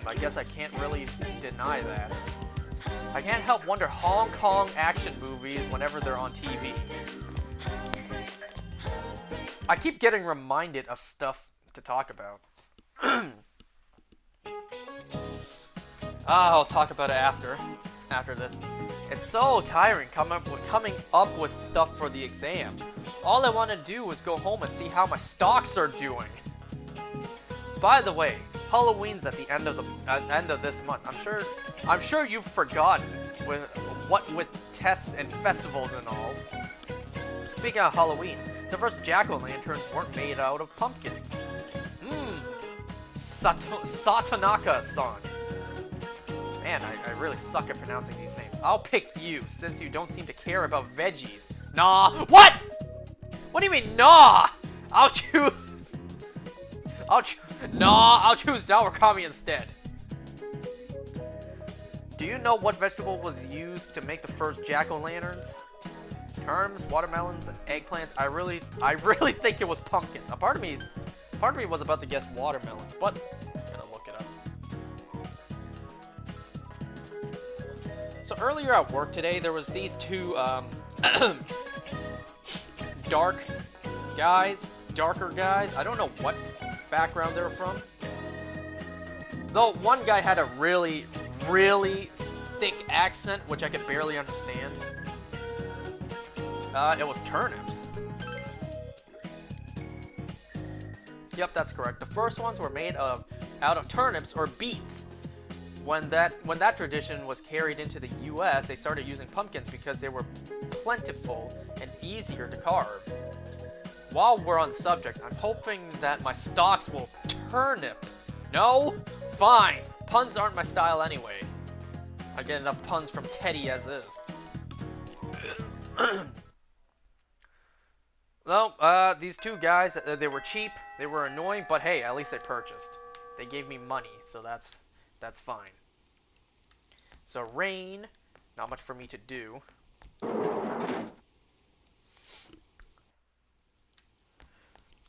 I guess I can't really deny that. I can't help wonder Hong Kong action movies whenever they're on TV. I keep getting reminded of stuff to talk about. I'll talk about it after this. It's so tiring coming up with stuff for the exams. All I want to do is go home and see how my stocks are doing. By the way, Halloween's at the end of this month. I'm sure you've forgotten with tests and festivals and all. Speaking of Halloween, the first jack-o'-lanterns weren't made out of pumpkins. Satonaka-san. Man, I really suck at pronouncing these names. I'll pick you, since you don't seem to care about veggies. Nah. What? What do you mean, nah? I'll choose Naokami instead. Do you know what vegetable was used to make the first jack-o'-lanterns? Terms, watermelons, and eggplants. I really think it was pumpkins. A part of me was about to guess watermelons, but I'm gonna look it up. So earlier at work today, there was these two darker guys. I don't know background they were from. Though one guy had a really, really thick accent, which I could barely understand. It was turnips. Yep, that's correct. The first ones were made out of turnips or beets. When that tradition was carried into the U.S., they started using pumpkins because they were plentiful and easier to carve. While we're on the subject, I'm hoping that my stocks will turnip. No? Fine. Puns aren't my style anyway. I get enough puns from Teddy as is. Well, these two guys, they were cheap, they were annoying, but hey, at least they purchased. They gave me money, so that's fine. So rain, not much for me to do.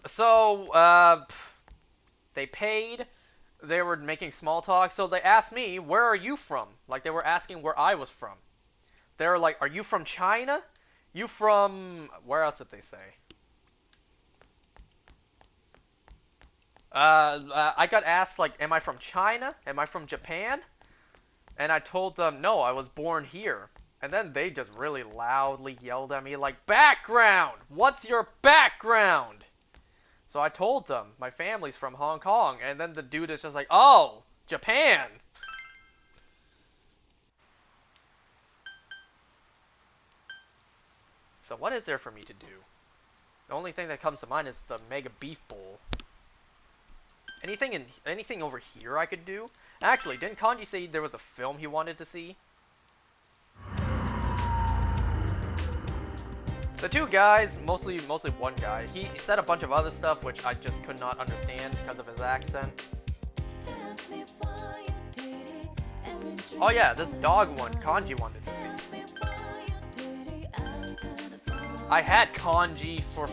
So, they paid, they were making small talk, so they asked me, where are you from? Like, they were asking where I was from. They were like, are you from China? You from... where else did they say? I got asked, like, am I from China? Am I from Japan? And I told them, no, I was born here. And then they just really loudly yelled at me, like, background! What's your background? So I told them, my family's from Hong Kong. And then the dude is just like, oh, Japan! So what is there for me to do? The only thing that comes to mind is the Mega Beef Bowl. Anything over here I could do? Actually, didn't Kanji say there was a film he wanted to see? The two guys, mostly one guy, he said a bunch of other stuff which I just could not understand because of his accent. Oh yeah, this dog one, Kanji wanted to see. I had kanji for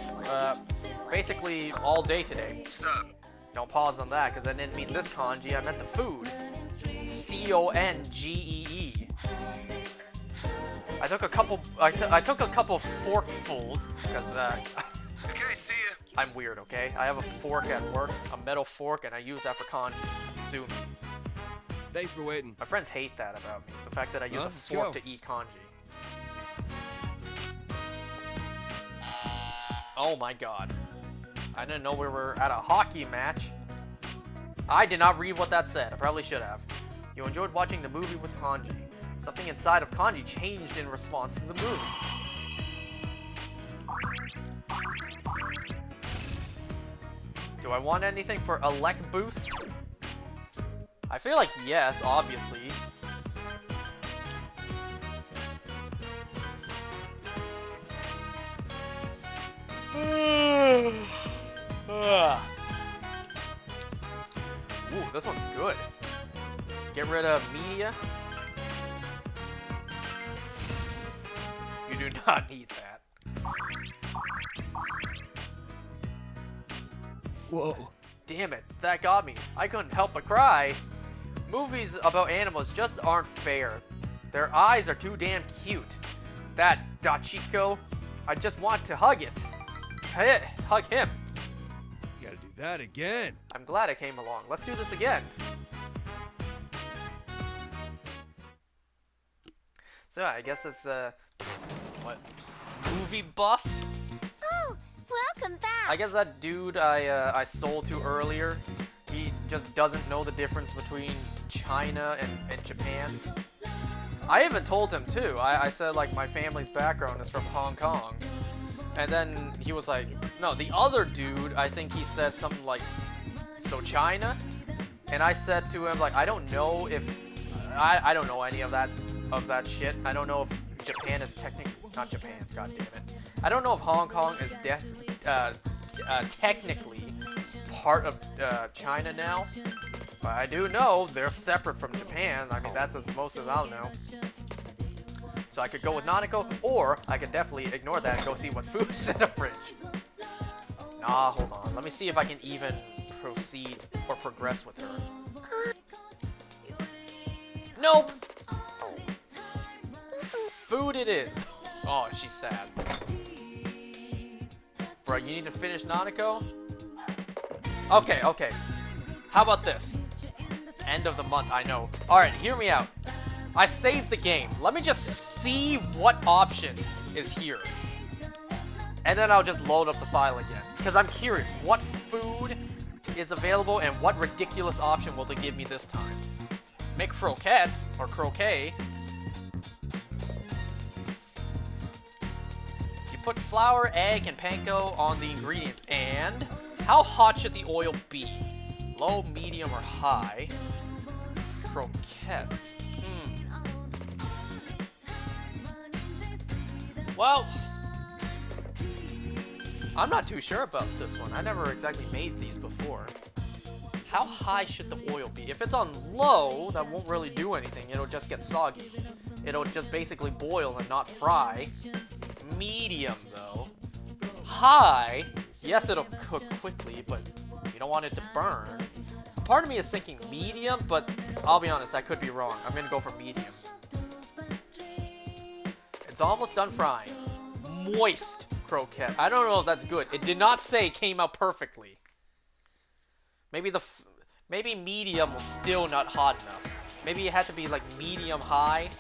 basically all day today. Sup? Don't pause on that, because I didn't mean this kanji, I meant the food. C-O-N-G-E-E. I took a couple forkfuls, because, Okay, see ya. I'm weird, okay? I have a fork at work, a metal fork, and I use that for kanji. Sue me. Thanks for waiting. My friends hate that about me, the fact that I use a Let's fork go. to eat kanji. Oh my god. I didn't know we were at a hockey match. I did not read what that said. I probably should have. You enjoyed watching the movie with Kanji. Something inside of Kanji changed in response to the movie. Do I want anything for Elect Boost? I feel like yes, obviously. Ooh, this one's good. Get rid of media. You do not need that. Whoa. Damn it, that got me. I couldn't help but cry. Movies about animals just aren't fair. Their eyes are too damn cute. That Dachiko, I just want to hug it. Hey, hug him. You gotta do that again. I'm glad I came along. Let's do this again. So I guess it's what? Movie buff? Oh, welcome back. I guess that dude I sold to earlier, he just doesn't know the difference between China and Japan. I even told him too. I said like my family's background is from Hong Kong. And then he was like, no, the other dude, I think he said something like, so China? And I said to him like, I don't know if, I don't know any of that shit. I don't know if Japan is technically, not Japan, god damn it. I don't know if Hong Kong is technically part of China now. But I do know they're separate from Japan. I mean, that's as most as I'll know. So I could go with Nanako, or I could definitely ignore that and go see what food is in the fridge. Nah, hold on. Let me see if I can even proceed or progress with her. Nope! Food it is. Oh, she's sad. Bro, you need to finish Nanako? Okay, okay. How about this? End of the month, I know. Alright, hear me out. I saved the game. Let me just see what option is here. And then I'll just load up the file again. Because I'm curious, what food is available and what ridiculous option will they give me this time? Make croquettes, or croquet. You put flour, egg, and panko on the ingredients. And how hot should the oil be? Low, medium, or high? Croquettes. Well, I'm not too sure about this one. I never exactly made these before. How high should the oil be? If it's on low, that won't really do anything. It'll just get soggy. It'll just basically boil and not fry. Medium, though. High, yes, it'll cook quickly, but you don't want it to burn. Part of me is thinking medium, but I'll be honest, I could be wrong. I'm gonna go for medium. It's almost done frying. Moist croquette. I don't know if that's good. It did not say it came out perfectly. Maybe maybe medium was still not hot enough. Maybe it had to be like medium high.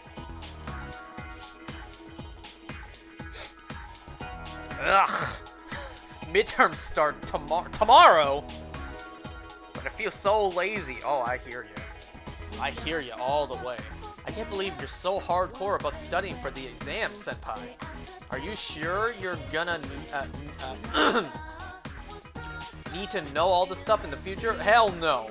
Ugh. Midterms start tomorrow. But I feel so lazy. Oh, I hear you. I hear you all the way. I can't believe you're so hardcore about studying for the exam, Senpai. Are you sure you're gonna need to know all this stuff in the future? Hell no.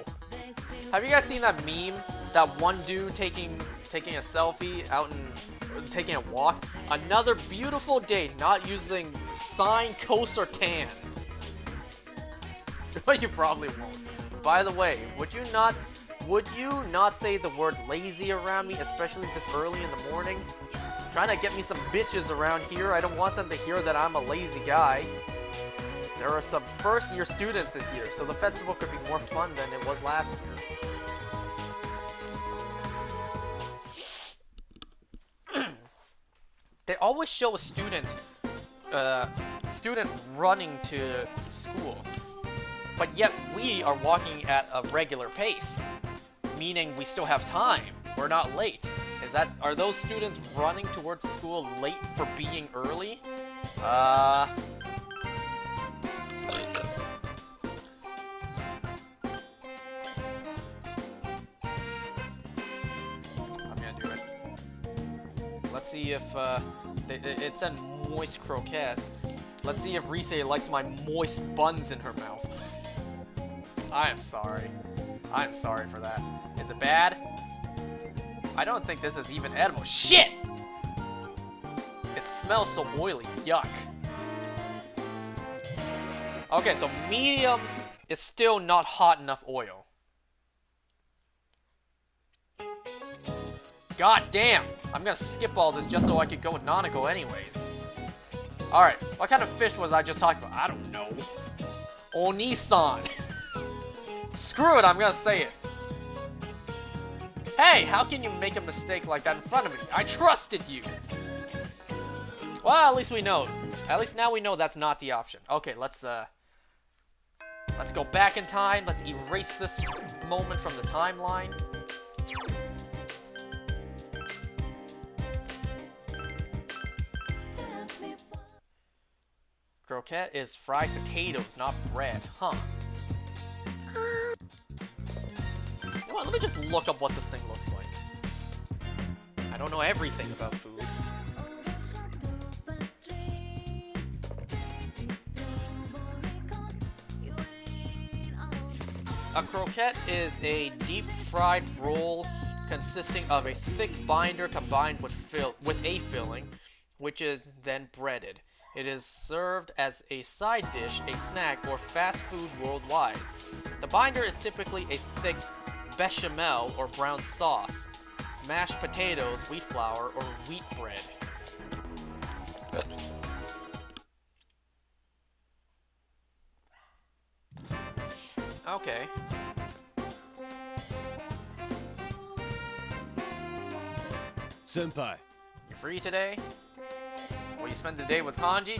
Have you guys seen that meme? That one dude taking a selfie out and taking a walk? Another beautiful day, not using sine, cos, or tan. But you probably won't. By the way, would you not say the word lazy around me, especially this early in the morning? Trying to get me some bitches around here. I don't want them to hear that I'm a lazy guy. There are some first-year students this year, so the festival could be more fun than it was last year. They always show a student running to school, but yet we are walking at a regular pace, meaning we still have time. We're not late. Are those students running towards school late for being early? I'm gonna do it. Let's see if it said moist croquette. Let's see if Rise likes my moist buns in her mouth. I am sorry. I'm sorry for that. Is it bad? I don't think this is even edible. Shit! It smells so oily. Yuck. Okay, so medium is still not hot enough oil. God damn! I'm gonna skip all this just so I could go with Nanako anyways. Alright, what kind of fish was I just talking about? I don't know. Onisan. Screw it, I'm gonna say it. Hey, how can you make a mistake like that in front of me? I trusted you! Well, at least we know. At least now we know that's not the option. Okay, let's go back in time. Let's erase this moment from the timeline. Croquette is fried potatoes, not bread. Huh. You know what, let me just look up what this thing looks like. I don't know everything about food. A croquette is a deep-fried roll consisting of a thick binder combined with a filling, which is then breaded. It is served as a side dish, a snack, or fast food worldwide. The binder is typically a thick bechamel or brown sauce, mashed potatoes, wheat flour, or wheat bread. Okay. Senpai. You free today? Will you spend the day with Kanji?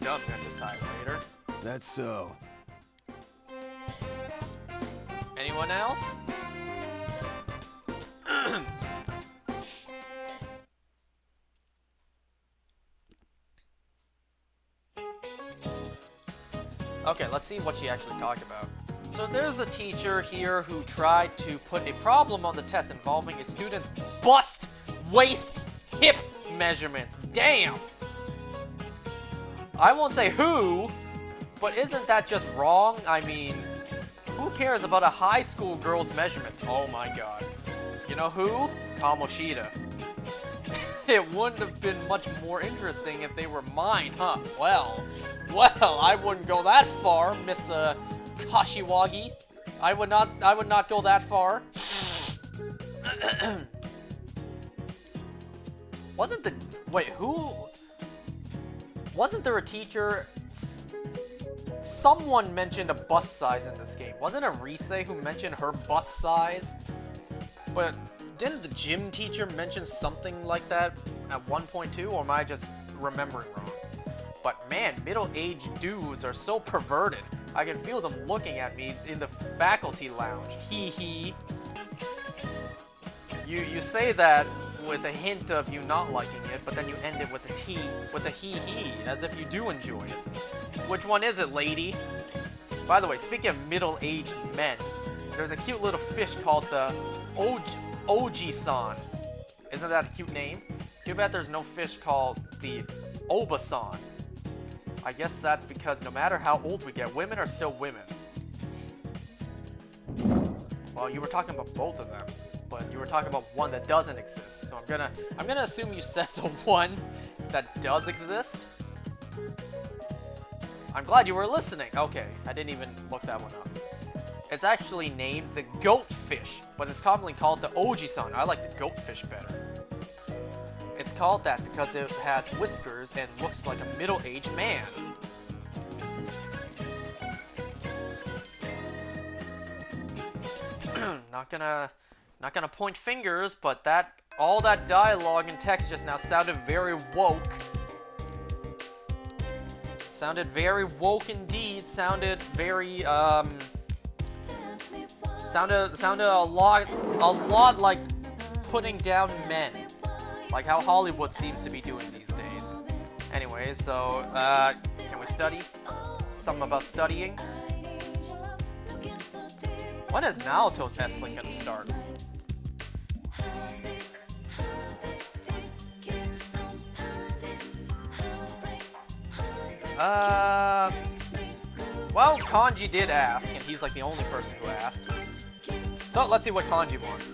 I'm gonna decide later. That's so. Anyone else? Okay, let's see what she actually talked about. So there's a teacher here who tried to put a problem on the test involving a student's bust, waist, hip measurements. Damn! I won't say who, but isn't that just wrong? I mean, who cares about a high school girl's measurements? Oh my god. You know who? Kamoshida. It wouldn't have been much more interesting if they were mine, huh? Well, I wouldn't go that far, Miss Kashiwagi. I would not go that far. Wasn't there a teacher? Someone mentioned a bust size in this game. Wasn't it Rise who mentioned her bust size? But didn't the gym teacher mention something like that at 1.2, or am I just remembering wrong? But man, middle-aged dudes are so perverted. I can feel them looking at me in the faculty lounge. Hee hee. You say that with a hint of you not liking it, but then you end it with a hee hee, as if you do enjoy it. Which one is it, lady? By the way, speaking of middle-aged men, there's a cute little fish called the Oji-san. Isn't that a cute name? Too bad there's no fish called the Oba-san. I guess that's because no matter how old we get, women are still women. Well, you were talking about both of them, but you were talking about one that doesn't exist. So I'm gonna assume you said the one that does exist. I'm glad you were listening. Okay, I didn't even look that one up. It's actually named the goatfish, but it's commonly called the Oji-san. I like the goatfish better. It's called that because it has whiskers and looks like a middle-aged man. Not gonna point fingers, but all that dialogue and text just now sounded very woke. Sounded very woke indeed. Sounded very sounded a lot like putting down men. Like how Hollywood seems to be doing these days. Anyway, so, can we study? Something about studying? When is Naoto's S-Link gonna start? Well, Kanji did ask, and he's like the only person who asked. So, let's see what Kanji wants.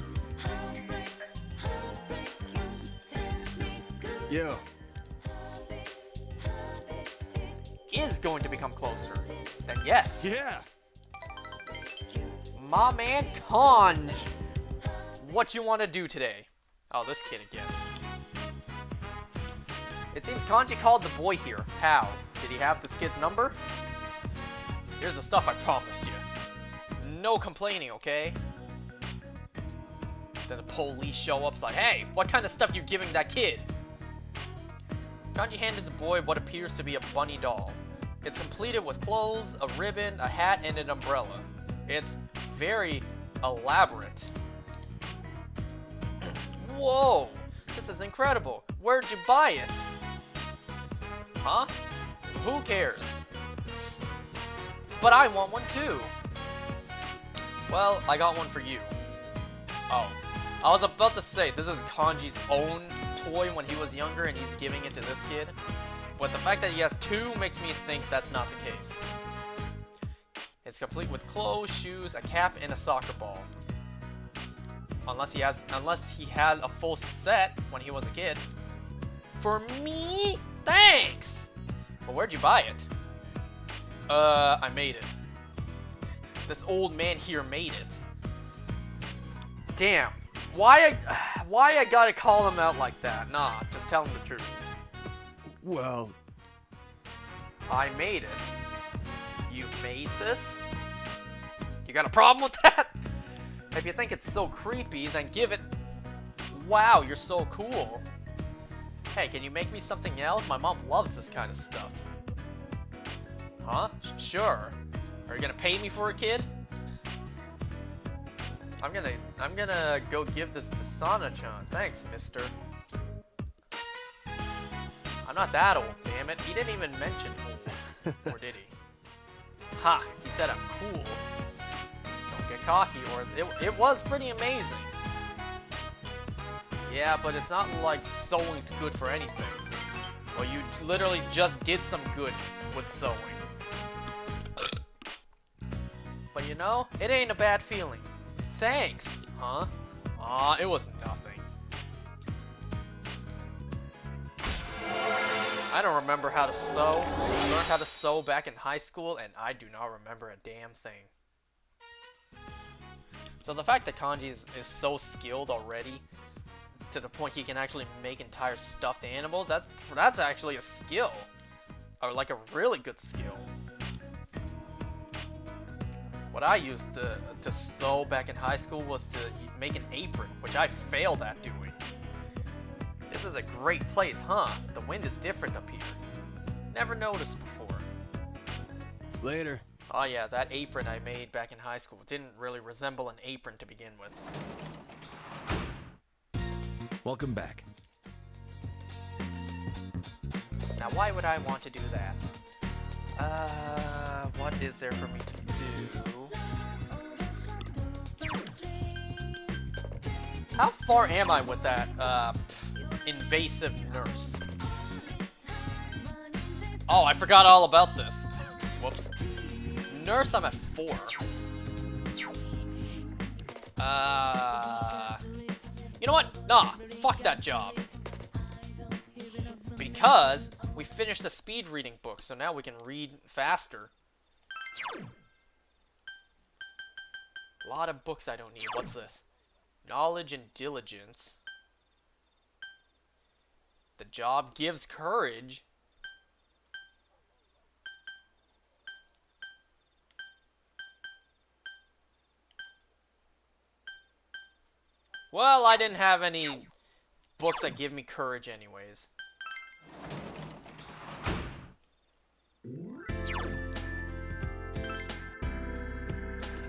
Yo. Is going to become closer. Then yes. Yeah. My man Kanj. What you want to do today? Oh, this kid again. It seems Kanji called the boy here. How? Did he have this kid's number? Here's the stuff I promised you. No complaining, okay? Then the police show up. It's like, hey, what kind of stuff you giving that kid? Kanji handed the boy what appears to be a bunny doll. It's completed with clothes, a ribbon, a hat, and an umbrella. It's very elaborate. Whoa! This is incredible. Where'd you buy it? Huh? Who cares? But I want one too. Well, I got one for you. Oh. I was about to say, this is Kanji's own toy when he was younger and he's giving it to this kid. But the fact that he has two makes me think that's not the case. It's complete with clothes, shoes, a cap, and a soccer ball. Unless he had a full set when he was a kid. For me? Thanks! But where'd you buy it? I made it. This old man here made it. Damn. Why I gotta call him out like that? Nah, just tell him the truth. Well, I made it. You made this? You got a problem with that? If you think it's so creepy, then give it... Wow, you're so cool. Hey, can you make me something else? My mom loves this kind of stuff. Huh? Sure. Are you gonna pay me for a kid? I'm gonna go give this to Sana-chan. Thanks, mister. I'm not that old, damn it. He didn't even mention old. Or did he? Ha! He said I'm cool. Don't get cocky, or it was pretty amazing. Yeah, but it's not like sewing's good for anything. Well, you literally just did some good with sewing. But you know, it ain't a bad feeling. Thanks, huh? Aw, it was nothing. I don't remember how to sew. I learned how to sew back in high school, and I do not remember a damn thing. So the fact that Kanji is so skilled already, to the point he can actually make entire stuffed animals, that's actually a skill. Or like a really good skill. What I used to sew back in high school was to make an apron, which I failed at doing. This is a great place, huh? The wind is different up here. Never noticed before. Later. Oh yeah, that apron I made back in high school didn't really resemble an apron to begin with. Welcome back. Now why would I want to do that? What is there for me to do? How far am I with that, invasive nurse? Oh, I forgot all about this. Whoops. Nurse, I'm at 4. You know what? Nah, fuck that job. Because we finished the speed reading book, so now we can read faster. A lot of books I don't need. What's this? Knowledge and diligence. The job gives courage. Well, I didn't have any books that give me courage anyways.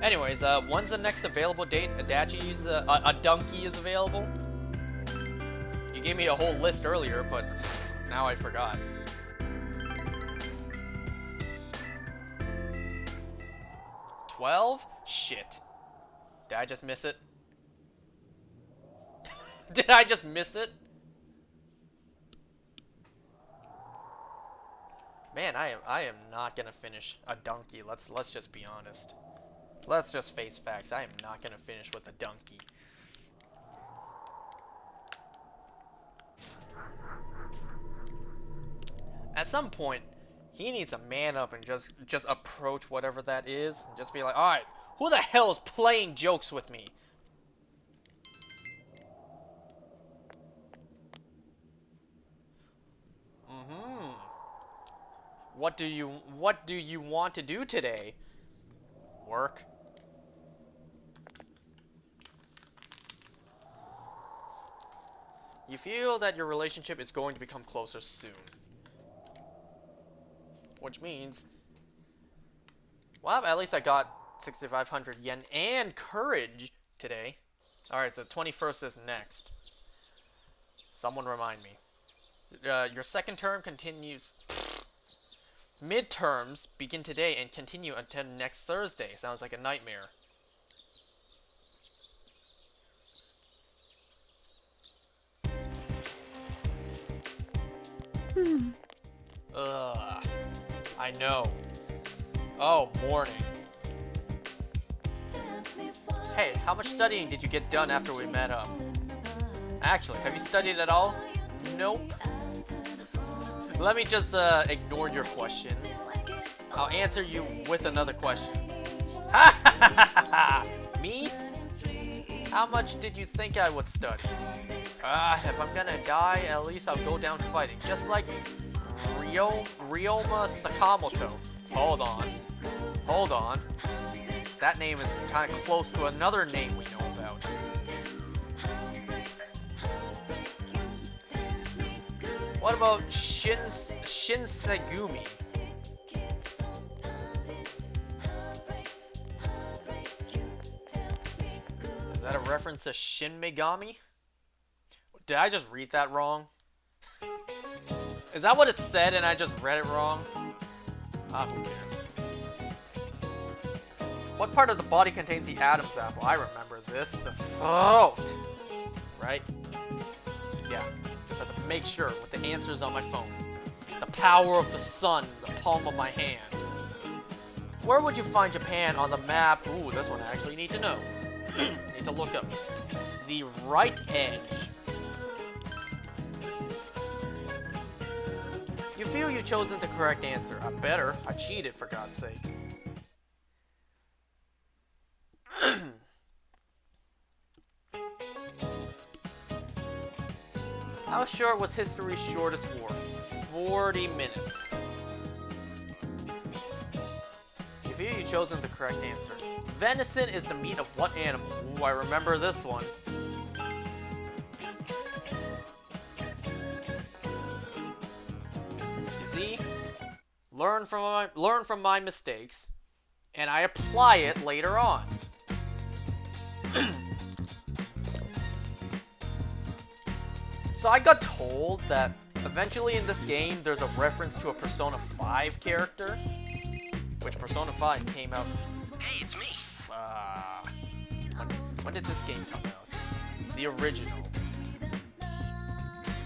Anyways, when's the next available date Adunky is available? You gave me a whole list earlier, but now I forgot. $12? Shit. Did I just miss it? Did I just miss it? Man, I am not gonna finish Adunky. Let's just be honest. Let's just face facts. I am not gonna finish with Adunky. At some point, he needs to man up and just approach whatever that is. And just be like, alright, who the hell is playing jokes with me? What do you want to do today? Work. You feel that your relationship is going to become closer soon. Which means, well, at least I got 6,500 yen and courage today. Alright, the 21st is next. Someone remind me. Your second term continues. Midterms begin today and continue until next Thursday. Sounds like a nightmare. Ugh. I know. Oh, morning. Hey, how much studying did you get done after we met up? Actually, have you studied at all? Nope. Let me just ignore your question. I'll answer you with another question. Ha ha ha ha! Me? How much did you think I would study? If I'm gonna die, at least I'll go down fighting. Just like Ryoma Sakamoto. Hold on. Hold on. That name is kind of close to another name we know about. What about Shinsegumi? that a reference to Shin Megami? Did I just read that wrong? Is that what it said and I just read it wrong? Ah, who cares? What part of the body contains the Adam's apple? I remember this. The throat! Right? Yeah. Just have to make sure with the answers on my phone. The power of the sun in the palm of my hand. Where would you find Japan on the map? Ooh, this one I actually need to know. Need to look up. The right edge. You feel you've chosen the correct answer. I better. I cheated, for God's sake. How short was history's shortest war? 40 minutes. You feel you've chosen the correct answer. Venison is the meat of what animal? Ooh, I remember this one. You see? Learn from my mistakes, and I apply it later on. So I got told that eventually in this game there's a reference to a Persona 5 character, which Persona 5 came out. Hey, it's me. When did this game come out? The original.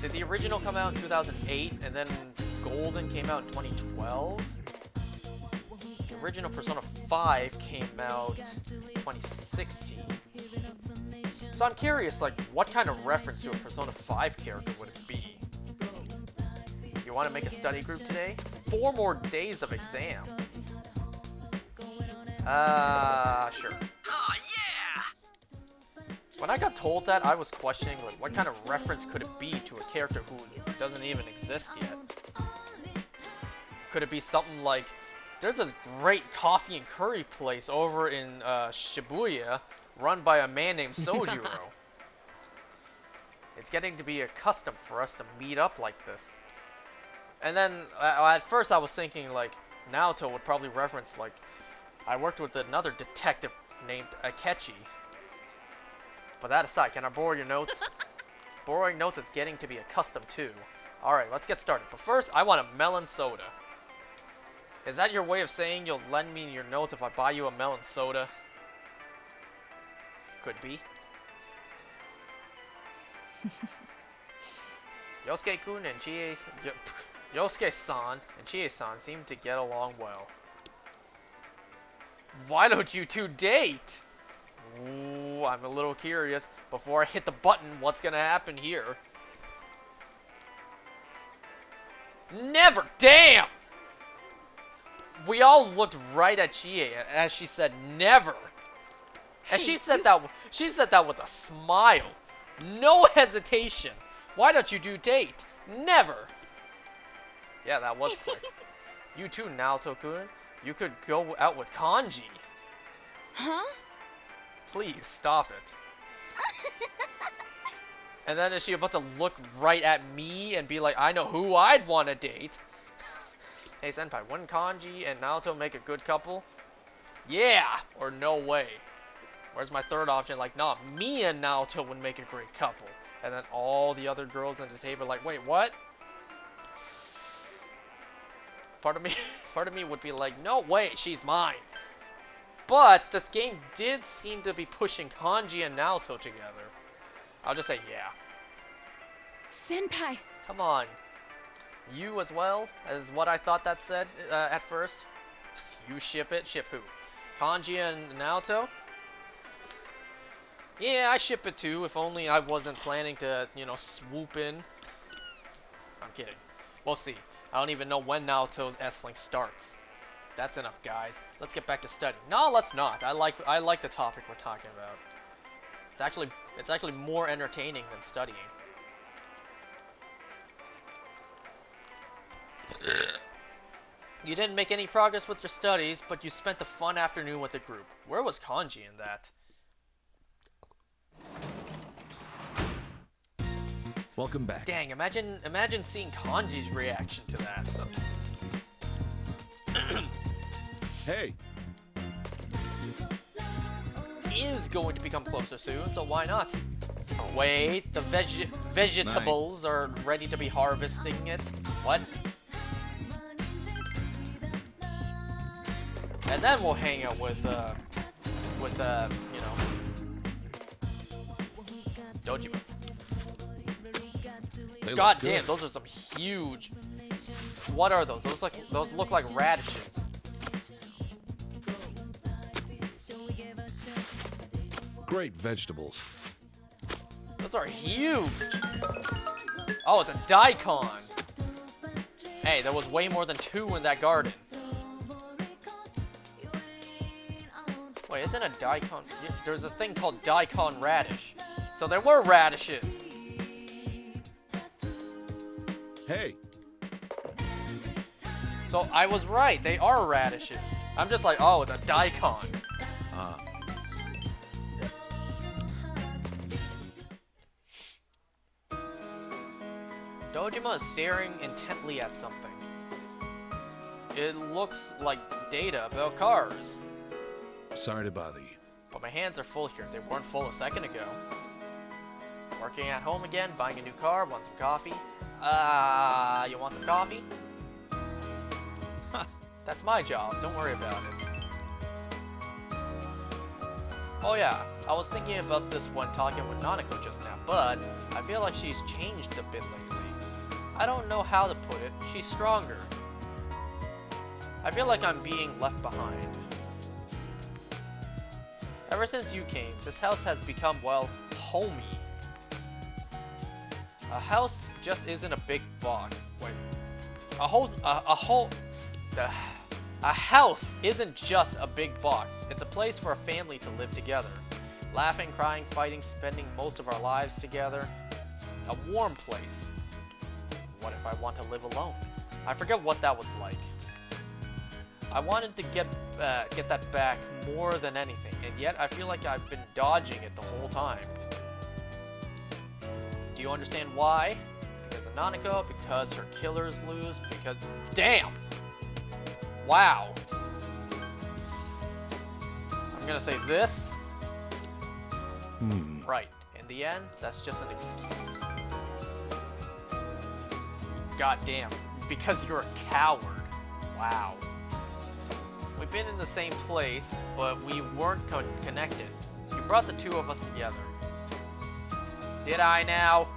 Did the original come out in 2008 and then Golden came out in 2012? The original Persona 5 came out in 2016. So I'm curious, like, what kind of reference to a Persona 5 character would it be? You want to make a study group today? 4 more days of exam. Sure. Oh, yeah! When I got told that, I was questioning, like, what kind of reference could it be to a character who doesn't even exist yet? Could it be something like, there's this great coffee and curry place over in Shibuya, run by a man named Sojiro. It's getting to be a custom for us to meet up like this. And then, at first I was thinking, like, Naoto would probably reference, like, I worked with another detective named Akechi. But that aside, can I borrow your notes? Borrowing notes is getting to be a custom too. Alright, let's get started. But first, I want a melon soda. Is that your way of saying you'll lend me your notes if I buy you a melon soda? Could be. Yosuke-kun and Yosuke-san and Chie-san seem to get along well. Why don't you two date? Ooh, I'm a little curious. Before I hit the button, what's gonna happen here? Never! Damn! We all looked right at Chie as she said never. And she said that with a smile. No hesitation. Why don't you do date? Never. Yeah, that was quick. You too, Naoto-kun. You could go out with Kanji. Huh? Please, stop it. And then is she about to look right at me and be like, I know who I'd want to date? Hey, Senpai, wouldn't Kanji and Naoto make a good couple? Yeah! Or no way. Where's my third option? Like, nah, me and Naoto would make a great couple. And then all the other girls at the table are like, wait, what? Part of me would be like, no way, she's mine. But this game did seem to be pushing Kanji and Naoto together. I'll just say yeah. Senpai! Come on. You as well, as what I thought that said at first. You ship it? Ship who? Kanji and Naoto? Yeah, I ship it too, if only I wasn't planning to, you know, swoop in. I'm kidding. We'll see. I don't even know when Naoto's S-Link starts. That's enough, guys. Let's get back to studying. No, let's not. I like the topic we're talking about. It's actually more entertaining than studying. You didn't make any progress with your studies, but you spent a fun afternoon with the group. Where was Kanji in that? Welcome back. Dang, imagine seeing Kanji's reaction to that. Hey, Is going to become closer soon, so why not? Wait, the vegetables are ready to be harvesting it. What? And then we'll hang out with you know, Dojima. They God look good. damn, those are some huge. What are those? Those look like radishes. Great vegetables. Those are huge. Oh, it's a daikon. Hey, there was way more than 2 in that garden. Wait, isn't a daikon? There's a thing called daikon radish. So there were radishes. Hey, So I was right. They are radishes. I'm just like, oh, it's a daikon. Dojima is staring intently at something. It looks like data about cars. sorry to bother you. But my hands are full here. They weren't full a second ago. Working at home again, buying a new car, want some coffee. You want some coffee? That's my job. Don't worry about it. Oh yeah, I was thinking about this when talking with Nanako just now, but I feel like she's changed a bit lately. I don't know how to put it. She's stronger. I feel like I'm being left behind. Ever since you came, this house has become, well, homey. A house just isn't a big box. Wait. A house isn't just a big box. It's a place for a family to live together. Laughing, crying, fighting, spending most of our lives together. A warm place. What if I want to live alone? I forget what that was like. I wanted to get that back more than anything, and yet I feel like I've been dodging it the whole time. Do you understand why? Because of Nanako, because her killers lose, because... Damn! Wow. I'm gonna say this. Right. In the end, that's just an excuse. God damn. Because you're a coward. Wow. We've been in the same place, but we weren't connected. You brought the two of us together. Did I now?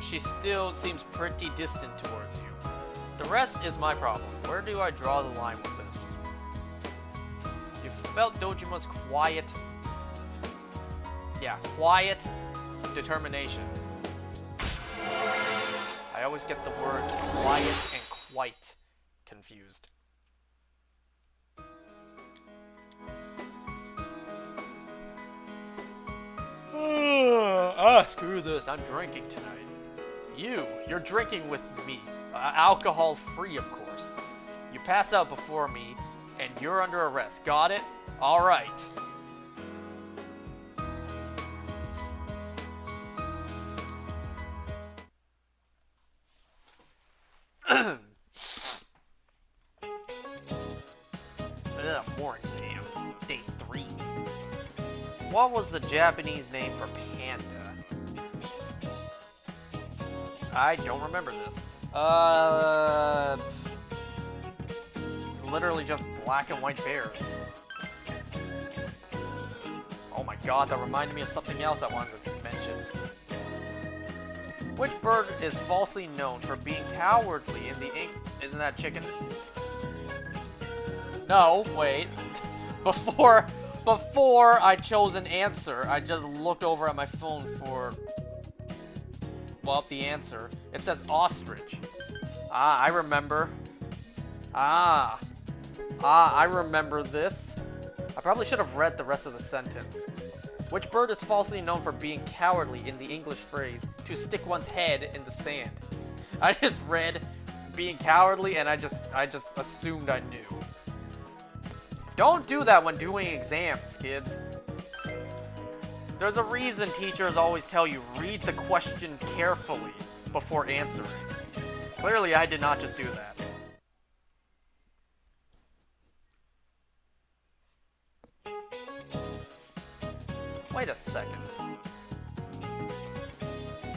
She still seems pretty distant towards you. The rest is my problem. Where do I draw the line with this? You felt Dojima's quiet... Yeah, quiet determination. I always get the words quiet and quite confused. Screw this. I'm drinking tonight. You're drinking with me. Alcohol free, of course. You pass out before me, and you're under arrest. Got it? All right. More exams. Day 3. What was the Japanese name for panda? I don't remember this. Literally just black and white bears. Oh my god, that reminded me of something else I wanted to mention. Which bird is falsely known for being cowardly in the Isn't that chicken? No, wait. Before I chose an answer, I just looked over at my phone for... Well, the answer. It says ostrich. Ah, I remember. I remember this. I probably should have read the rest of the sentence. Which bird is falsely known for being cowardly in the English phrase, to stick one's head in the sand? I just read being cowardly and I just assumed I knew. Don't do that when doing exams, kids. There's a reason teachers always tell you read the question carefully before answering. Clearly, I did not just do that.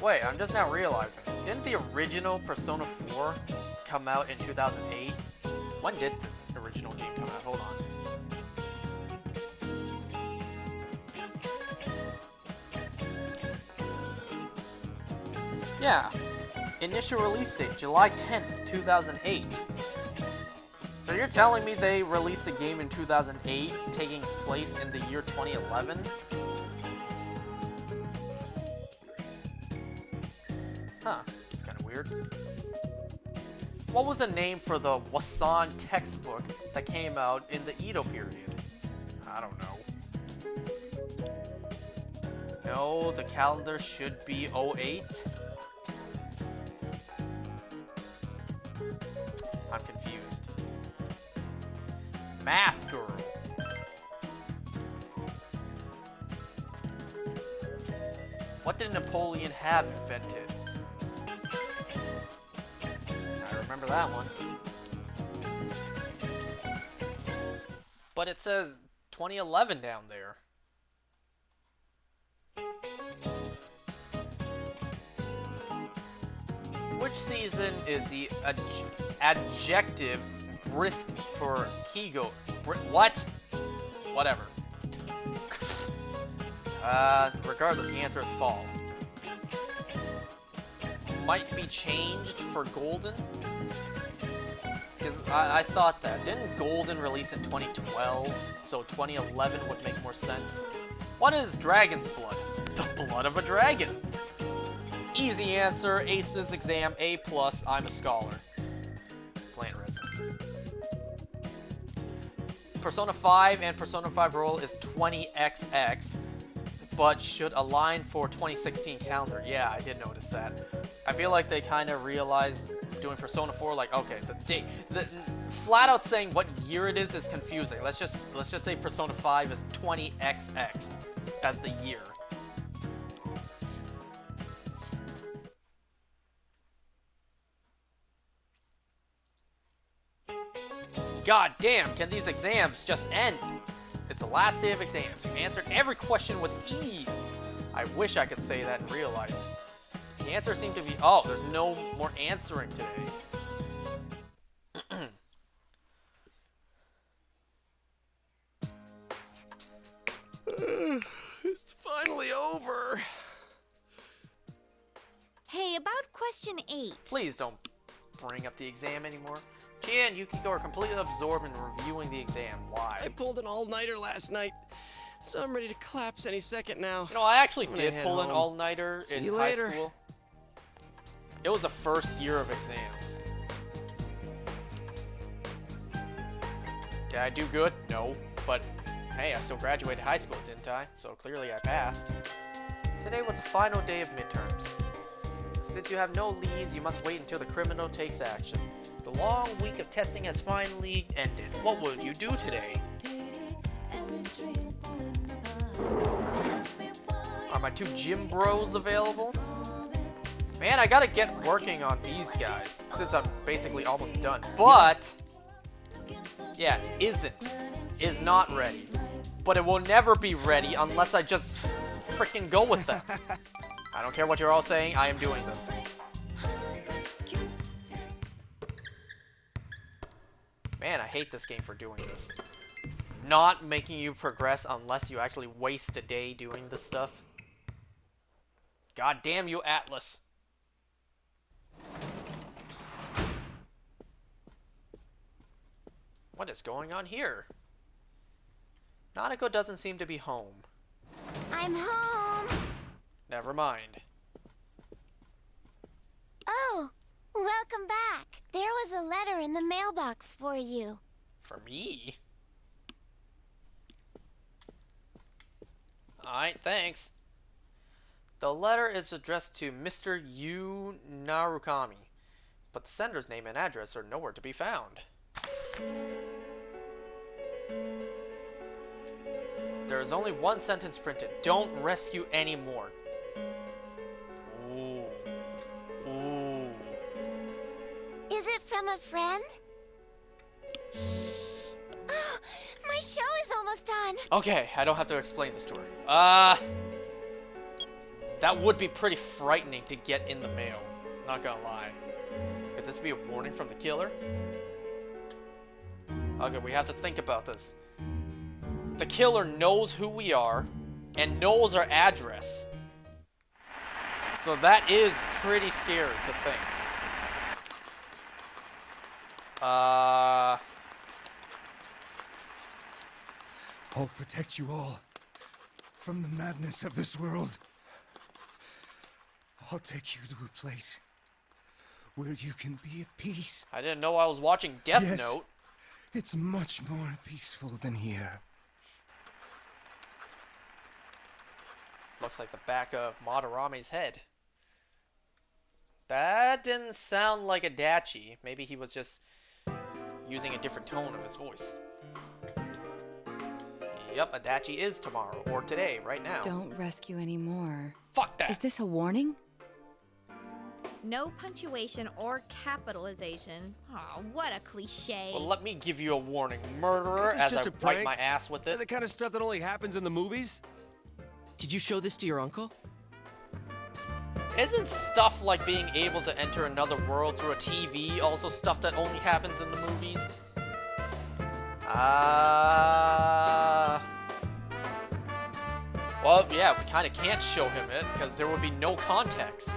Wait, I'm just now realizing. Didn't the original Persona 4 come out in 2008? When did the original game come out? Hold on. Yeah. Initial release date, July 10th, 2008. So you're telling me they released a game in 2008 taking place in the year 2011? Huh, it's kind of weird. What was the name for the Wasan textbook that came out in the Edo period? I don't know. No, the calendar should be 08. I'm confused. Math Girl. What did Napoleon have invented? I remember that one. But it says 2011 down there. Which season is the adjective brisk for Kigo? What? Whatever. Regardless, the answer is fall. Might be changed for Golden? Because I thought that. Didn't Golden release in 2012? So 2011 would make more sense. What is dragon's blood? The blood of a dragon. Easy answer, Aces exam, A+, I'm a scholar. Plant resin. Persona 5 and Persona 5 roll is 20XX, but should align for 2016 calendar. Yeah, I did notice that. I feel like they kind of realized doing Persona 4, like, okay, the date, flat out saying what year it is confusing. Let's just say Persona 5 is 20XX as the year. God damn, can these exams just end? It's the last day of exams. You answered every question with ease. I wish I could say that in real life. The answer seemed to be, oh, there's no more answering today. It's finally over. Hey, about question 8. Please don't bring up the exam anymore. Chia and Yukiko are completely absorbed in reviewing the exam. Why? I pulled an all-nighter last night, so I'm ready to collapse any second now. You know, I actually I'm gonna did head pull an home. all-nighter See in you high later. school. It was the first year of exams. Did I do good? No. But, hey, I still graduated high school, didn't I? So clearly I passed. Today was the final day of midterms. Since you have no leads, you must wait until the criminal takes action. The long week of testing has finally ended. What will you do today? Are my 2 gym bros available? Man, I gotta get working on these guys, since I'm basically almost done. But, yeah, is not ready. But it will never be ready unless I just freaking go with them. I don't care what you're all saying, I am doing this. Man, I hate this game for doing this. Not making you progress unless you actually waste a day doing this stuff. God damn you, Atlas. What is going on here? Nanako doesn't seem to be home. I'm home. Never mind. Oh, welcome back. There was a letter in the mailbox for you. For me? Alright, thanks. The letter is addressed to Mr. Yu Narukami, but the sender's name and address are nowhere to be found. There is only one sentence printed. Don't rescue anymore. Ooh. Ooh. Is it from a friend? Oh, my show is almost done. Okay, I don't have to explain this to her. That would be pretty frightening to get in the mail. Not gonna lie. Could this be a warning from the killer? Okay, we have to think about this. The killer knows who we are and knows our address. So that is pretty scary to think. I'll protect you all from the madness of this world. I'll take you to a place where you can be at peace. I didn't know I was watching Death Yes. Note. It's much more peaceful than here. Looks like the back of Madarame's head. That didn't sound like Adachi. Maybe he was just using a different tone of his voice. Yep, Adachi is tomorrow, or today, right now. Don't rescue anymore. Fuck that! Is this a warning? No punctuation or capitalization. Oh, what a cliche. Well, let me give you a warning, murderer, It's as just I a wipe prank. my ass with it. The kind of stuff that only happens in the movies. Did you show this to your uncle? Isn't stuff like being able to enter another world through a TV also stuff that only happens in the movies? Well, yeah, we kind of can't show him it because there would be no context.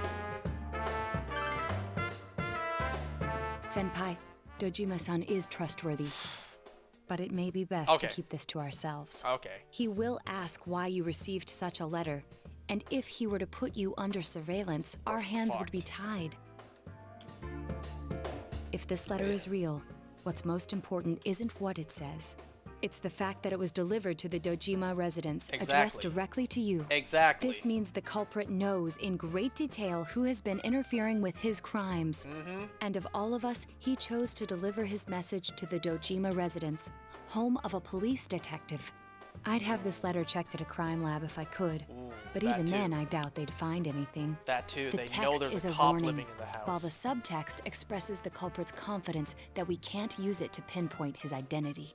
Senpai, Dojima-san is trustworthy. But it may be best Okay. to keep this to ourselves. Okay. He will ask why you received such a letter, and if he were to put you under surveillance, our hands would be tied. If this letter is real, what's most important isn't what it says. It's the fact that it was delivered to the Dojima residence, addressed Exactly. directly to you. Exactly. This means the culprit knows in great detail who has been interfering with his crimes. And of all of us, he chose to deliver his message to the Dojima residence, home of a police detective. I'd have this letter checked at a crime lab if I could, but that even too. then I doubt they'd find anything. That too. The They know text there's is a a cop warning, living in the house. while the subtext expresses the culprit's confidence that we can't use it to pinpoint his identity.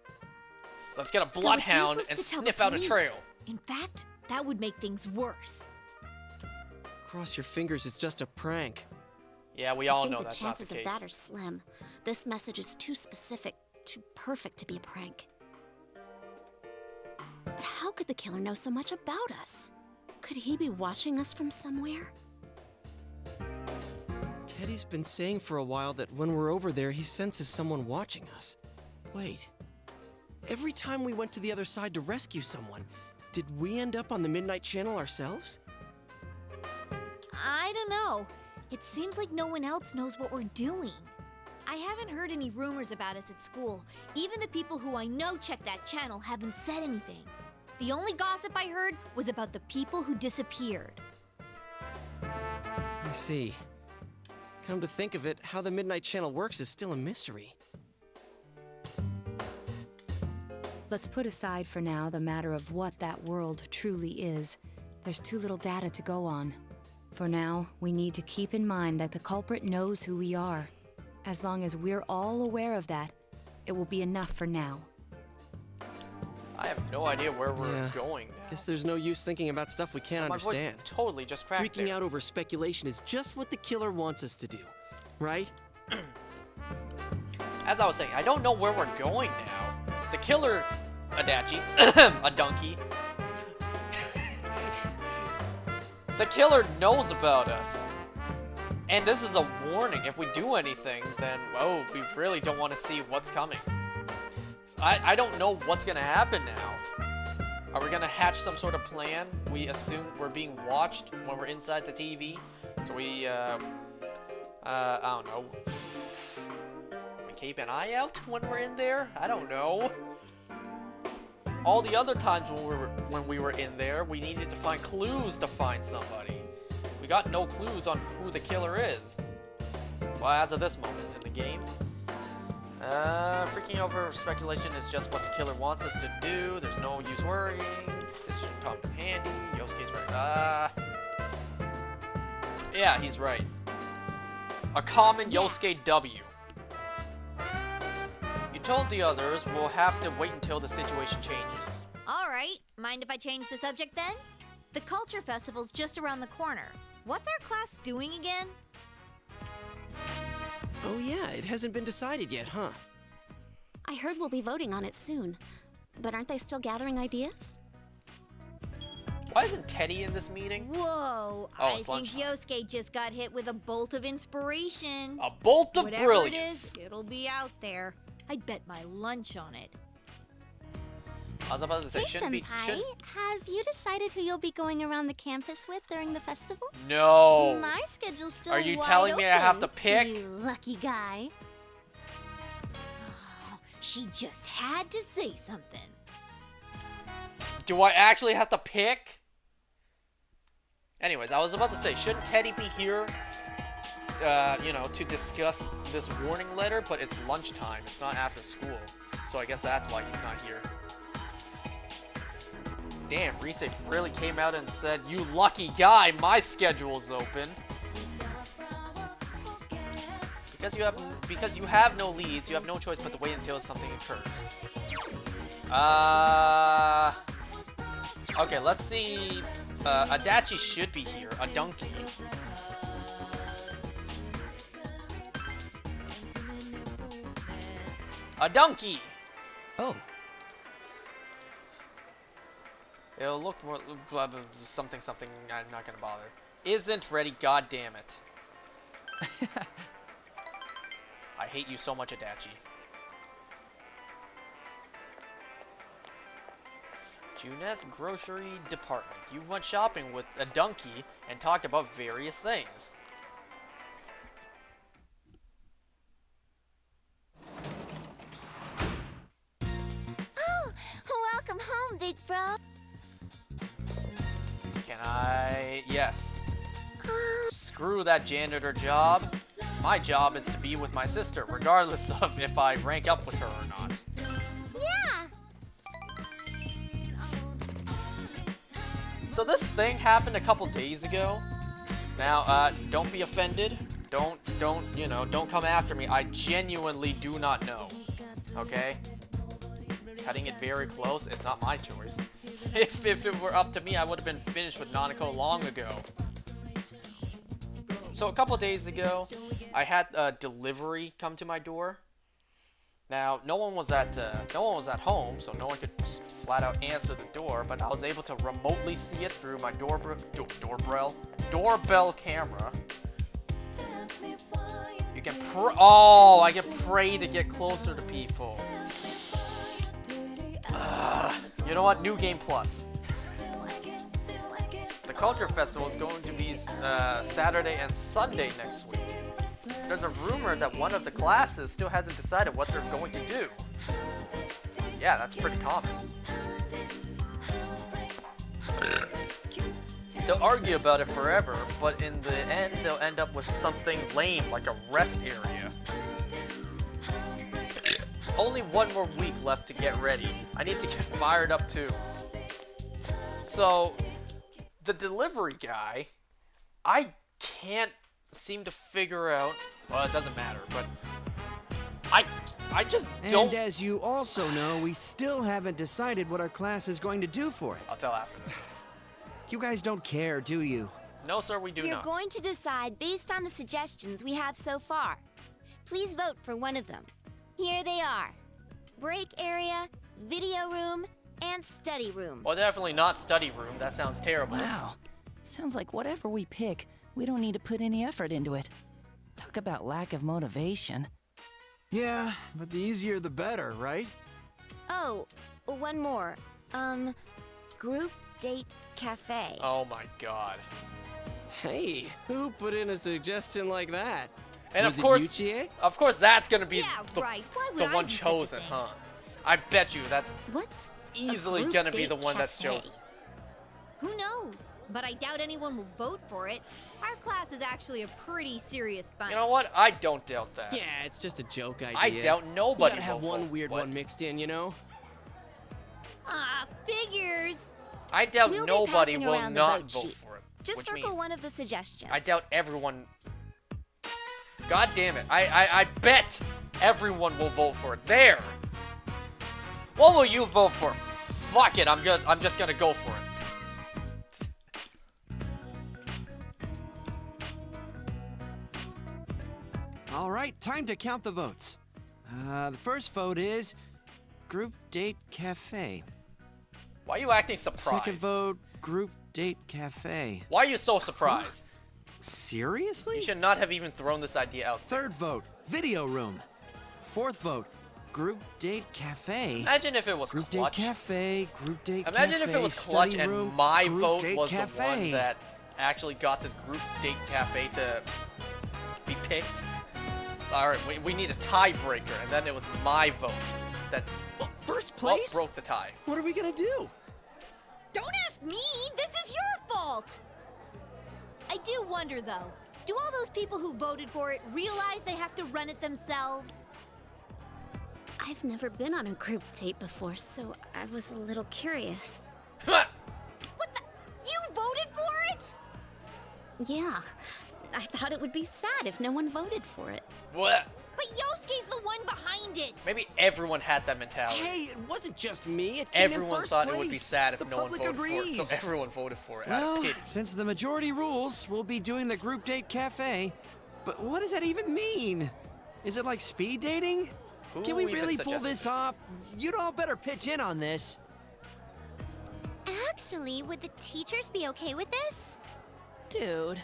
Let's get a So it's bloodhound useless and to tell the sniff out a police. trail. In fact, that would make things worse. Cross your fingers, it's just a prank. Yeah, we I all think know the that's not the chances of case. that are slim. This message is too specific, too perfect to be a prank. But how could the killer know so much about us? Could he be watching us from somewhere? Teddy's been saying for a while that when we're over there, he senses someone watching us. Wait. Every time we went to the other side to rescue someone, did we end up on the Midnight Channel ourselves? I don't know. It seems like no one else knows what we're doing. I haven't heard any rumors about us at school. Even the people who I know check that channel haven't said anything. The only gossip I heard was about the people who disappeared. I see. Come to think of it, how the Midnight Channel works is still a mystery. Let's put aside for now the matter of what that world truly is. There's too little data to go on. For now, we need to keep in mind that the culprit knows who we are. As long as we're all aware of that, it will be enough for now. I have no idea where we're Yeah. going now. Guess there's no use thinking about stuff we can't My voice understand. totally just cracked Freaking there. out over speculation is just what the killer wants us to do, right? As I was saying, I don't know where we're going now. The killer, Adachi, Adunky. The killer knows about us. And this is a warning. If we do anything, then, whoa, we really don't want to see what's coming. I don't know what's going to happen now. Are we going to hatch some sort of plan? We assume we're being watched when we're inside the TV. So we, I don't know. We keep an eye out when we're in there? I don't know. All the other times when we were in there, we needed to find clues to find somebody. We got no clues on who the killer is. Well, as of this moment in the game. Freaking over speculation is just what the killer wants us to do. There's no use worrying. This should come in handy. Yosuke's right. Yeah, he's right. A common Yosuke W. You told the others we'll have to wait until the situation changes. All right. Mind if I change the subject then? The Culture Festival's just around the corner. What's our class doing again? Oh yeah, it hasn't been decided yet, huh? I heard we'll be voting on it soon. But aren't they still gathering ideas? Why isn't Teddy in this meeting? Whoa, Oh, I it's think lunchtime. Yosuke just got hit with a bolt of inspiration. A bolt of Whatever brilliance. it is, it'll be out there. I'd bet my lunch on it. I was about to say, Hey, shouldn't be. Senpai, Should, have you decided who you'll be going around the campus with during the festival? no. My schedule's still Are you wide telling me I have to open, pick? You lucky guy. Oh, she just had to say something. Do I actually have to pick? Anyways, I was about to say, shouldn't Teddy be here, you know, to discuss this warning letter? But it's lunchtime. It's not after school. So I guess that's why he's not here. Damn, Rise really came out and said, "You lucky guy, my schedule's open." Because you have no leads, you have no choice but to wait until something occurs. Okay, let's see. Adachi should be here. Adunky. Adunky! Oh, It'll look more blah, blah, something. I'm not gonna bother. Isn't ready. God damn it! I hate you so much, Adachi. Junette's grocery department. You went shopping with Adunky and talked about various things. Oh, welcome home, big bro. Can I? Yes. Screw that janitor job. My job is to be with my sister, regardless of if I rank up with her or not. Yeah. So this thing happened a couple days ago. Now, don't be offended. Don't come after me. I genuinely do not know. Okay? Cutting it very close, it's not my choice. If it were up to me, I would have been finished with Nanako long ago. So a couple days ago, I had a delivery come to my door. Now, no one was at home, so no one could flat out answer the door. But I was able to remotely see it through my doorbell camera. You can I can pray to get closer to people. You know what? New Game Plus. The Culture Festival is going to be Saturday and Sunday next week. There's a rumor that one of the classes still hasn't decided what they're going to do. Yeah, that's pretty common. They'll argue about it forever, but in the end, they'll end up with something lame like a rest area. Only one more week left to get ready. I need to get fired up too. So, the delivery guy, I can't seem to figure out. Well, it doesn't matter, but I just don't. And as you also know, we still haven't decided what our class is going to do for it. I'll tell after this. You guys don't care, do you? No, sir, we do We're not. going to decide based on the suggestions we have so far. Please vote for one of them. Here they are. Break area, video room, and study room. Well, definitely not study room. That sounds terrible. Wow. Sounds like whatever we pick, we don't need to put any effort into it. Talk about lack of motivation. Yeah, but the easier the better, right? Oh, one more. Group date cafe. Oh my god. hey, who put in a suggestion like that? And Was of course, it Yuchie? of course, that's gonna be Yeah, the, right. Why would the I one do such a chosen, thing? huh? I bet you that's What's easily group gonna be date the one that's cafe? chosen. Who knows? But I doubt anyone will vote for it. Our class is actually a pretty serious bunch. You know what? I don't doubt that. Yeah, it's just a joke idea. I doubt You nobody gotta have will one vote. weird What? one mixed in, you know? Ah, figures. I doubt We'll be nobody passing will around the not vote vote sheet. for it. Just which circle means one of the suggestions. I doubt everyone. God damn it! I bet everyone will vote for it. There. What will you vote for? Fuck it! I'm just gonna go for it. All right, time to count the votes. The first vote is Group Date Cafe. Why are you acting surprised? Second vote, Group Date Cafe. Why are you so surprised? Seriously? You should not have even thrown this idea out there. Third vote, Video Room. Fourth vote, Group Date Cafe. Imagine if it was Group Clutch. Date Cafe, Group Date Imagine Cafe, if it was Clutch study and room, my Group vote Date was Cafe. the one that actually got this Group Date Cafe to be picked. Alright, we need a tiebreaker, and then it was my vote that First place? broke the tie. What are we gonna do? Don't ask me! This is your fault! I do wonder, though. Do all those people who voted for it realize they have to run it themselves? I've never been on a group date before, so I was a little curious. What the? You voted for it? Yeah, I thought it would be sad if no one voted for it. What? But Yosuke's the one behind it! Maybe everyone had that mentality. Hey, it wasn't just me. It came in Everyone first thought place. it would be sad if The no one public voted for agrees. it, so everyone voted for it out Well, of pity. since the majority rules, we'll be doing the Group Date Cafe. But what does that even mean? Is it like speed dating? Who Can we even really pull suggested this it? off? You'd all better pitch in on this. Actually, would the teachers be okay with this? Dude,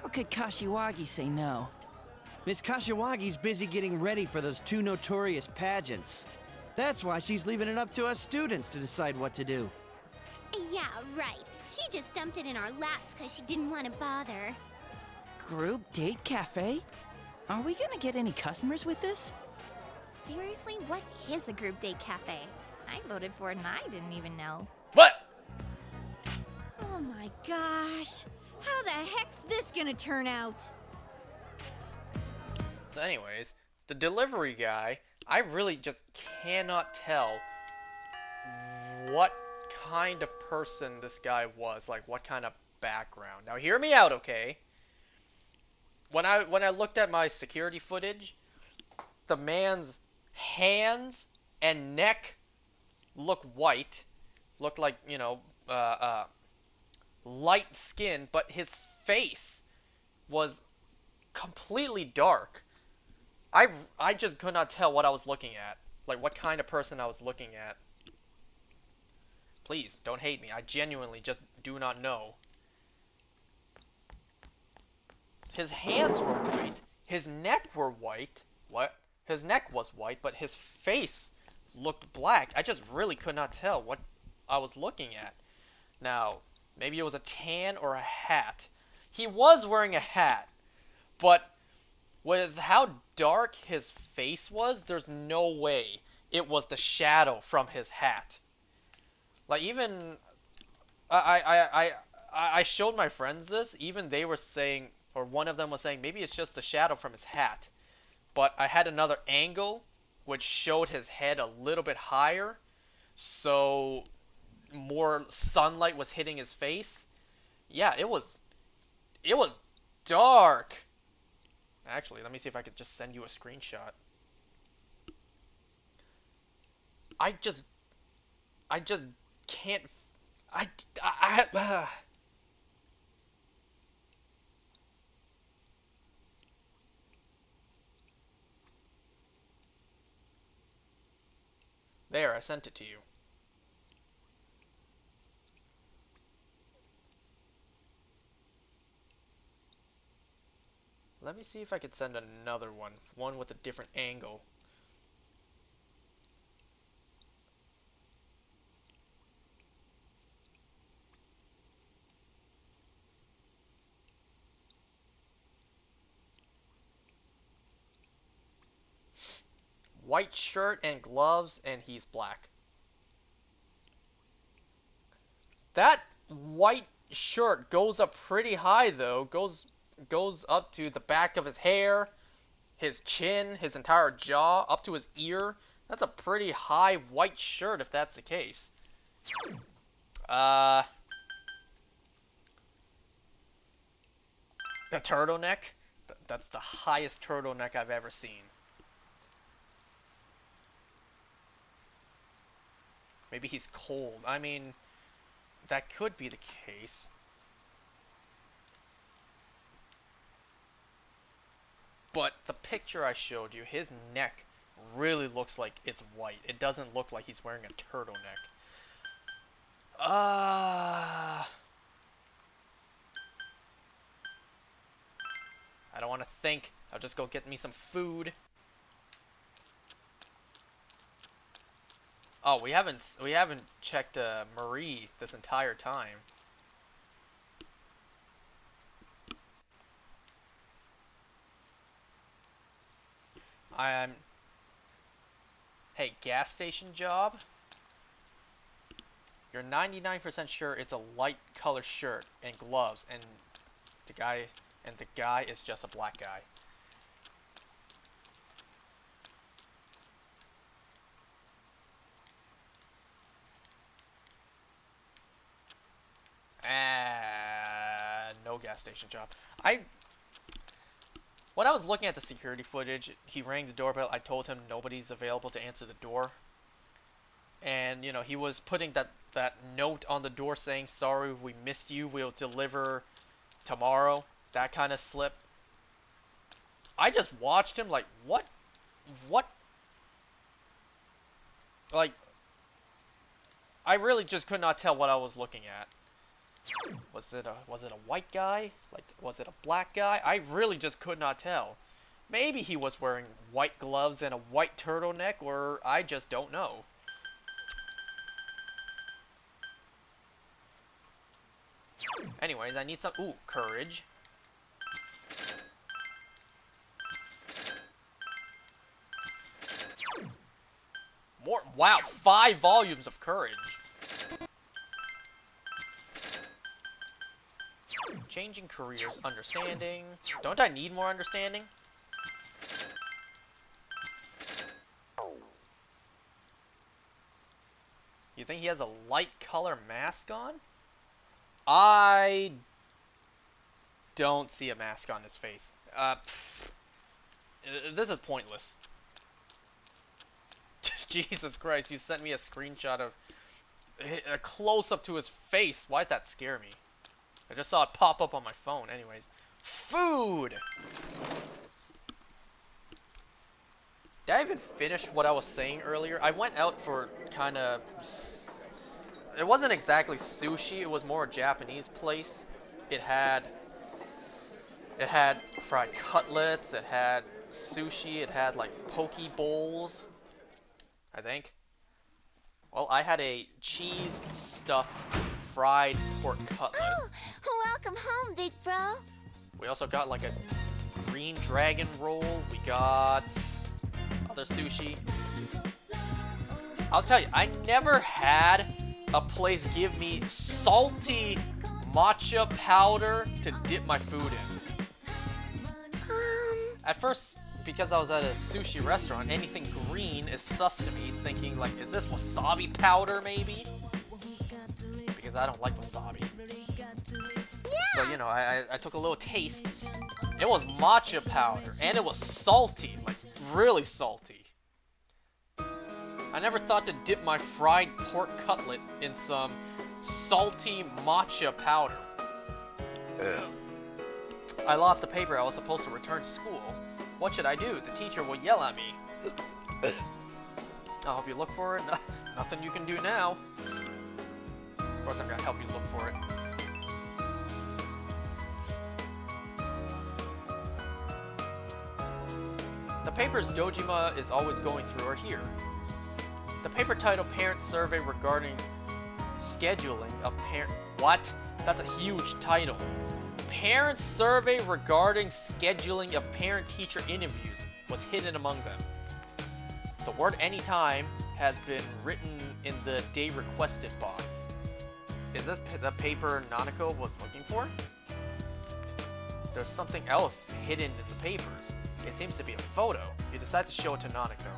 how could Kashiwagi say no? Miss Kashiwagi's busy getting ready for those two notorious pageants. That's why she's leaving it up to us students to decide what to do. Yeah, right. She just dumped it in our laps because she didn't want to bother. Group Date Cafe? Are we gonna get any customers with this? Seriously, what is a group date cafe? I voted for it and I didn't even know. What? Oh my gosh. How the heck's this gonna turn out? So anyways, the delivery guy, I really just cannot tell what kind of person this guy was, like what kind of background. Now hear me out, okay? When I looked at my security footage, the man's hands and neck look white, look like, you know, light skin, but his face was completely dark. I just could not tell what I was looking at, like what kind of person I was looking at. Please, don't hate me. I genuinely just do not know. His hands were white. His neck were white. What? His neck was white, but his face looked black. I just really could not tell what I was looking at. Now, maybe it was a tan or a hat. He was wearing a hat, but with how dark his face was, there's no way it was the shadow from his hat. Like, even I showed my friends this. Even they were saying, or one of them was saying, maybe it's just the shadow from his hat. But I had another angle which showed his head a little bit higher, so more sunlight was hitting his face. Yeah, it was dark. Actually, let me see if I could just send you a screenshot. I just can't. There, I sent it to you. Let me see if I could send another one with a different angle. White shirt and gloves, and he's black. That white shirt goes up pretty high, though. Goes up to the back of his hair, his chin, his entire jaw, up to his ear. That's a pretty high white shirt if that's the case. A turtleneck? That's the highest turtleneck I've ever seen. Maybe he's cold. I mean, that could be the case. But the picture I showed you, his neck really looks like it's white. It doesn't look like he's wearing a turtleneck. I don't want to think. I'll just go get me some food. Oh, we haven't checked Marie this entire time. Hey, gas station job? You're 99% sure it's a light color shirt and gloves, and the guy is just a black guy. No gas station job. When I was looking at the security footage, he rang the doorbell. I told him nobody's available to answer the door. And, you know, he was putting that note on the door saying, sorry, we missed you, we'll deliver tomorrow. That kind of slip. I just watched him like, what? Like, I really just could not tell what I was looking at. Was it a white guy? Like, was it a black guy? I really just could not tell. Maybe he was wearing white gloves and a white turtleneck, or I just don't know. Anyways, I need some... Ooh, courage. More... Wow, 5 volumes of courage. Changing careers, understanding. Don't I need more understanding? You think he has a light color mask on? I don't see a mask on his face. This is pointless. Jesus Christ, you sent me a screenshot of a close-up to his face. Why'd that scare me? I just saw it pop up on my phone. Anyways. Food! Did I even finish what I was saying earlier? I went out for kind of... It wasn't exactly sushi. It was more a Japanese place. It had fried cutlets. It had sushi. It had, like, poke bowls, I think. Well, I had a cheese-stuffed fried pork cutlet. Oh, welcome home, big bro. We also got like a green dragon roll. We got other sushi. I'll tell you, I never had a place give me salty matcha powder to dip my food in. At first, because I was at a sushi restaurant, anything green is sus to me, thinking like, is this wasabi powder maybe? Because I don't like wasabi. So, you know, I took a little taste. It was matcha powder, and it was salty, like really salty. I never thought to dip my fried pork cutlet in some salty matcha powder. I lost the paper I was supposed to return to school. What should I do? The teacher will yell at me. I'll help you look for it. Nothing you can do now. Of course I'm gonna help you look for it. The papers Dojima is always going through are here. The paper titled Parent Survey Regarding Scheduling of Parent... What? That's a huge title. Parent Survey Regarding Scheduling of Parent-Teacher Interviews was hidden among them. The word anytime has been written in the day requested box. Is this the paper Nanako was looking for? There's something else hidden in the papers. It seems to be a photo. You decide to show it to Nanako.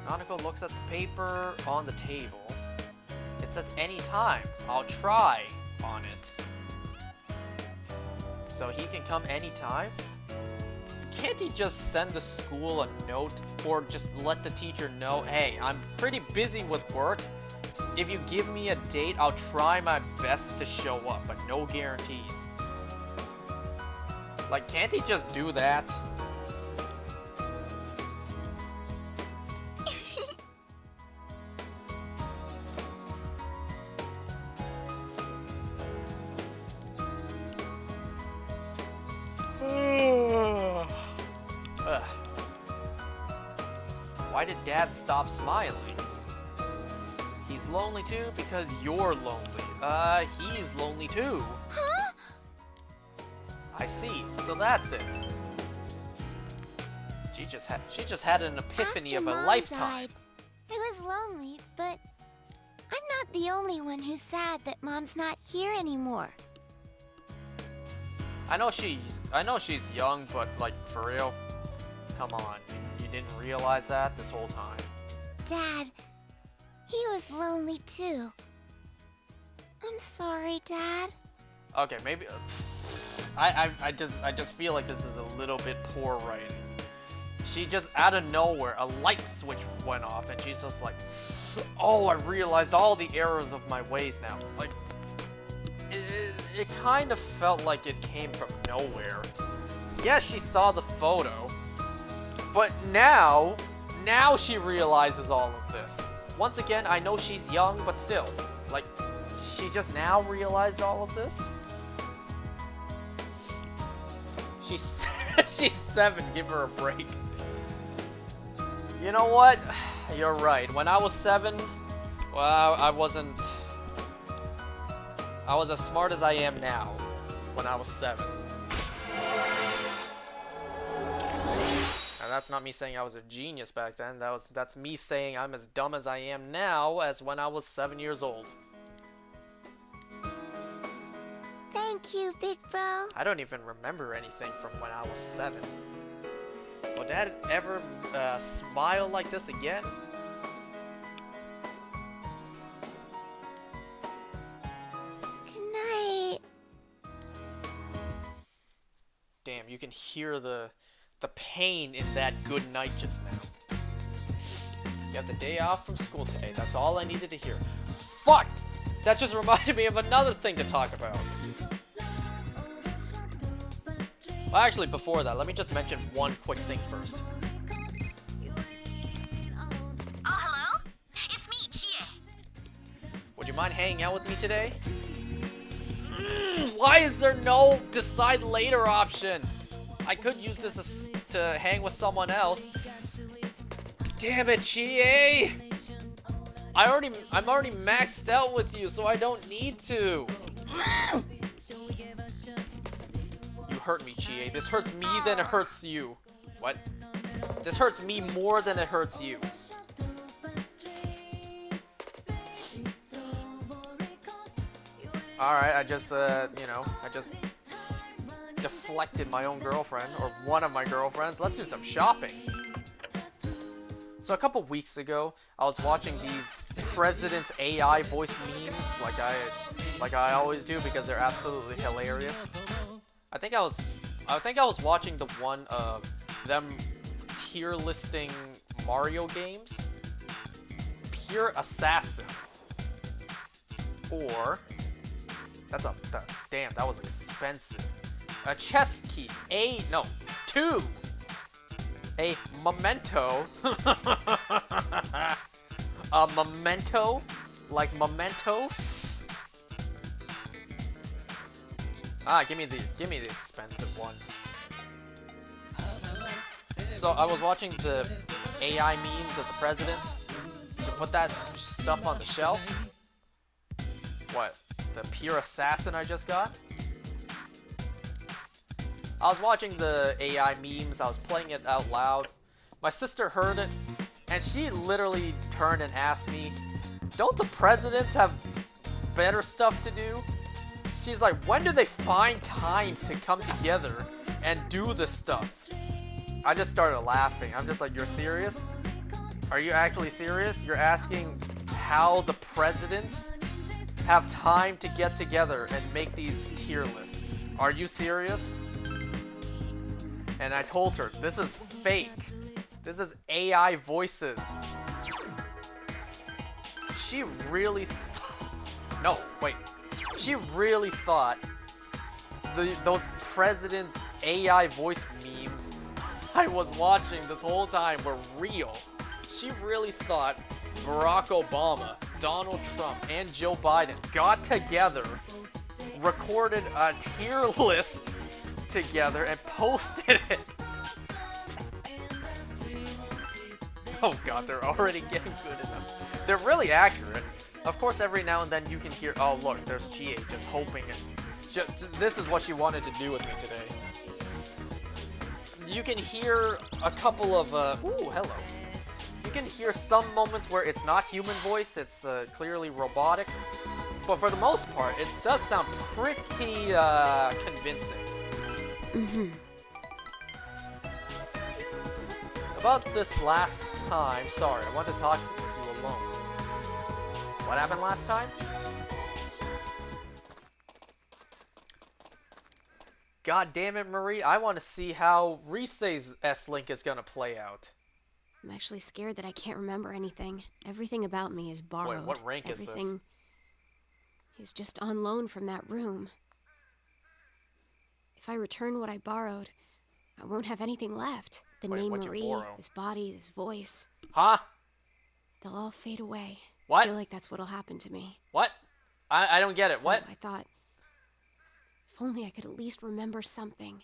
Nanako looks at the paper on the table. It says anytime. I'll try on it. So he can come anytime? Can't he just send the school a note or just let the teacher know, hey, I'm pretty busy with work. If you give me a date, I'll try my best to show up, but no guarantees. Like, can't he just do that? Ugh. Why did Dad stop smiling? He's lonely too because you're lonely. He's lonely too. Huh? I see. So that's it. She just had an epiphany After of a Mom lifetime. died, I was lonely, but I'm not the only one who's sad that Mom's not here anymore. I know she's young, but like for real, come on, you didn't realize that this whole time. Dad, he was lonely too. I'm sorry, Dad. Okay, maybe I just feel like this is a little bit poor writing. She just out of nowhere, a light switch went off, and she's just like, "Oh, I realized all the errors of my ways now." Like, it kind of felt like it came from nowhere. Yes, she saw the photo, but now she realizes all of this. Once again, I know she's young, but still, like, she just now realized all of this? She's 7, give her a break. You know what? You're right. When I was 7, well, I wasn't as smart as I am now when I was 7. And that's not me saying I was a genius back then. That's me saying I'm as dumb as I am now as when I was 7 years old. Thank you, Big Bro. I don't even remember anything from when I was 7. Will Dad ever smile like this again? Good night. Damn, you can hear the pain in that good night just now. You have the day off from school today. That's all I needed to hear. Fuck! That just reminded me of another thing to talk about. Well, actually, before that, let me just mention one quick thing first. Oh, hello? It's me, Chie. Would you mind hanging out with me today? Why is there no decide later option? I could use this to hang with someone else. Damn it, Chie! I'm already maxed out with you, so I don't need to. You hurt me, Chie. This hurts me than it hurts you. What? This hurts me more than it hurts you. Alright, I just deflected my own girlfriend, or one of my girlfriends. Let's do some shopping. So a couple weeks ago, I was watching these President's AI voice memes, like I always do, because they're absolutely hilarious. I think I was watching the one of them tier listing Mario games. Pure Assassin. Or damn, that was expensive. A chess key. 2. A memento. A memento, like mementos. Give me the expensive one. So I was watching the AI memes of the presidents. To put that stuff on the shelf. What? The pure assassin I just got? I was watching the AI memes, I was playing it out loud. My sister heard it, and she literally turned and asked me, "Don't the presidents have better stuff to do?" She's like, "When do they find time to come together and do this stuff?" I just started laughing. I'm just like, "You're serious? Are you actually serious? You're asking how the presidents have time to get together and make these tier lists? Are you serious?" And I told her, this is fake. This is AI voices. She really she really thought those presidents AI voice memes I was watching this whole time were real. She really thought Barack Obama, Donald Trump, and Joe Biden got together, recorded a tier list together, and posted it. Oh god, they're already getting good enough. They're really accurate. Of course, every now and then you can hear, oh look, there's Chie just hoping it. This is what she wanted to do with me today. You can hear a couple of, ooh, hello. You can hear some moments where it's not human voice, it's clearly robotic. But for the most part, it does sound pretty convincing. Mm-hmm. About this last time, sorry, I want to talk with you alone. What happened last time? God damn it, Marie, I want to see how Rise's S-Link is gonna play out. I'm actually scared that I can't remember anything. Everything about me is borrowed. Wait, what rank is this? Everything is just on loan from that room. If I return what I borrowed, I won't have anything left. The Wait, name what'd you Marie, borrow? this body, this voice. Huh? They'll all fade away. What? I feel like that's what'll happen to me. What? I don't get it. So What? I thought, if only I could at least remember something.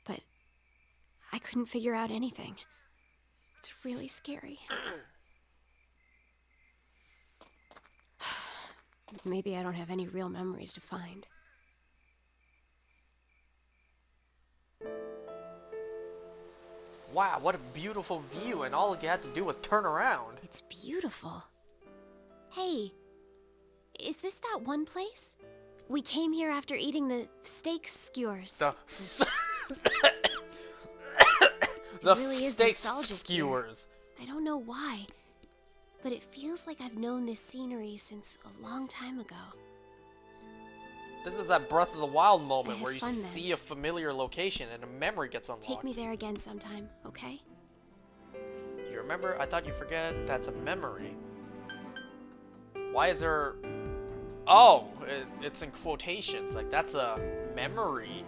But I couldn't figure out anything. It's really scary. Maybe I don't have any real memories to find. Wow, what a beautiful view, and all you had to do was turn around. It's beautiful. Hey, is this that one place? We came here after eating the steak skewers. The really is steak nostalgic skewers. Here. I don't know why, but it feels like I've known this scenery since a long time ago. This is that Breath of the Wild moment I had where you fun then. see a familiar location and a memory gets unlocked. Take me there again sometime, okay? You remember? I thought you forget that's a memory. Why is there... Oh, it's in quotations. Like, that's a memory.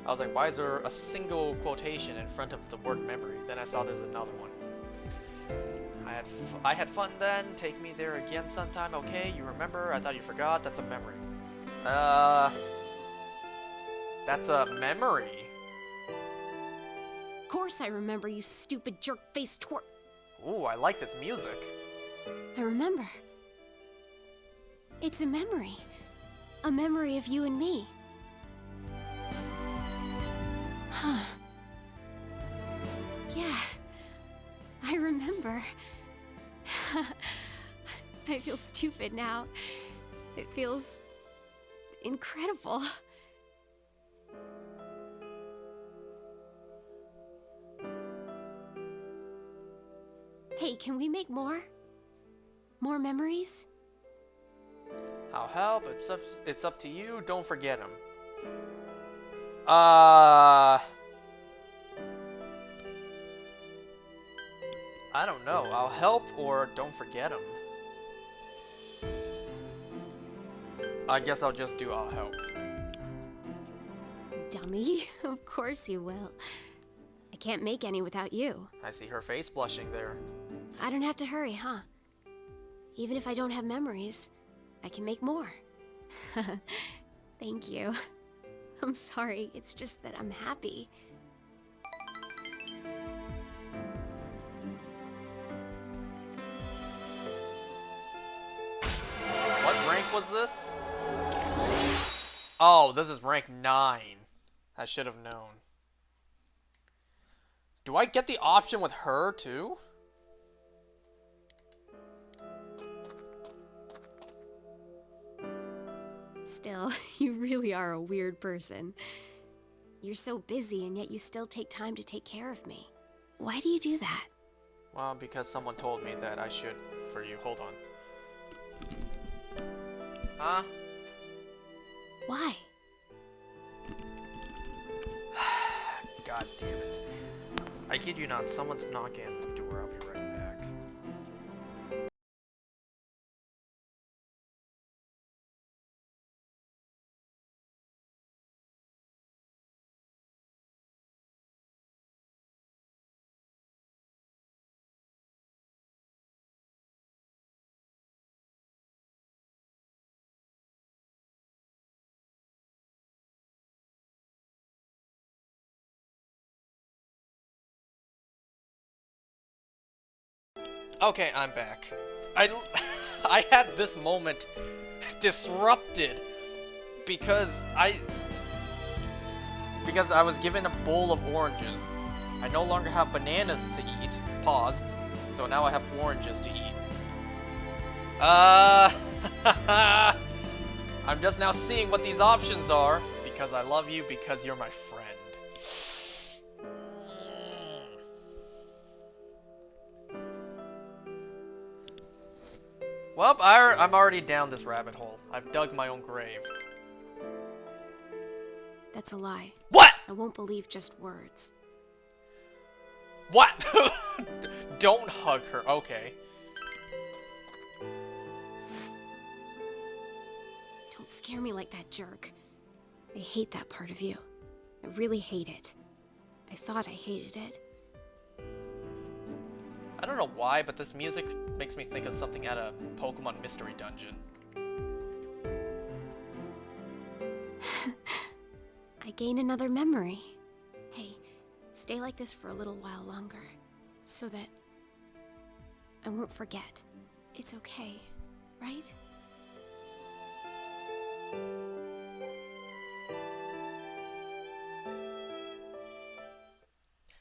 I was like, why is there a single quotation in front of the word memory? Then I saw there's another one. I had fun then. Take me there again sometime. Okay, you remember? I thought you forgot. That's a memory. That's a memory. Of course I remember, you stupid jerk-faced twerp. Ooh, I like this music. I remember. It's a memory. A memory of you and me. Huh. Yeah. I remember. I feel stupid now. It feels incredible. Hey, can we make more? More memories? I'll help. It's up to you. Don't forget him. I don't know. I'll help or don't forget him. I guess I'll just do I'll help. Dummy. Of course you will. I can't make any without you. I see her face blushing there. I don't have to hurry, huh? Even if I don't have memories, I can make more. Thank you. I'm sorry, it's just that I'm happy. What rank was this? Oh, this is rank 9. I should have known. Do I get the option with her too? Still, you really are a weird person. You're so busy and yet you still take time to take care of me. Why do you do that? Well, because someone told me that I should for you. Hold on. Huh? Why? God damn it. I kid you not, someone's knocking at the door. I'll be right back. Okay, I'm back. I had this moment disrupted because I was given a bowl of oranges. I no longer have bananas to eat. Pause. So now I have oranges to eat. I'm just now seeing what these options are because I love you, because you're my friend. Well, I'm already down this rabbit hole. I've dug my own grave. That's a lie. What? I won't believe just words. What? Don't hug her. Okay. Don't scare me like that, jerk. I hate that part of you. I really hate it. I thought I hated it. I don't know why, but this music makes me think of something out of Pokemon Mystery Dungeon. I gain another memory. Hey, stay like this for a little while longer, so that I won't forget. It's okay, right?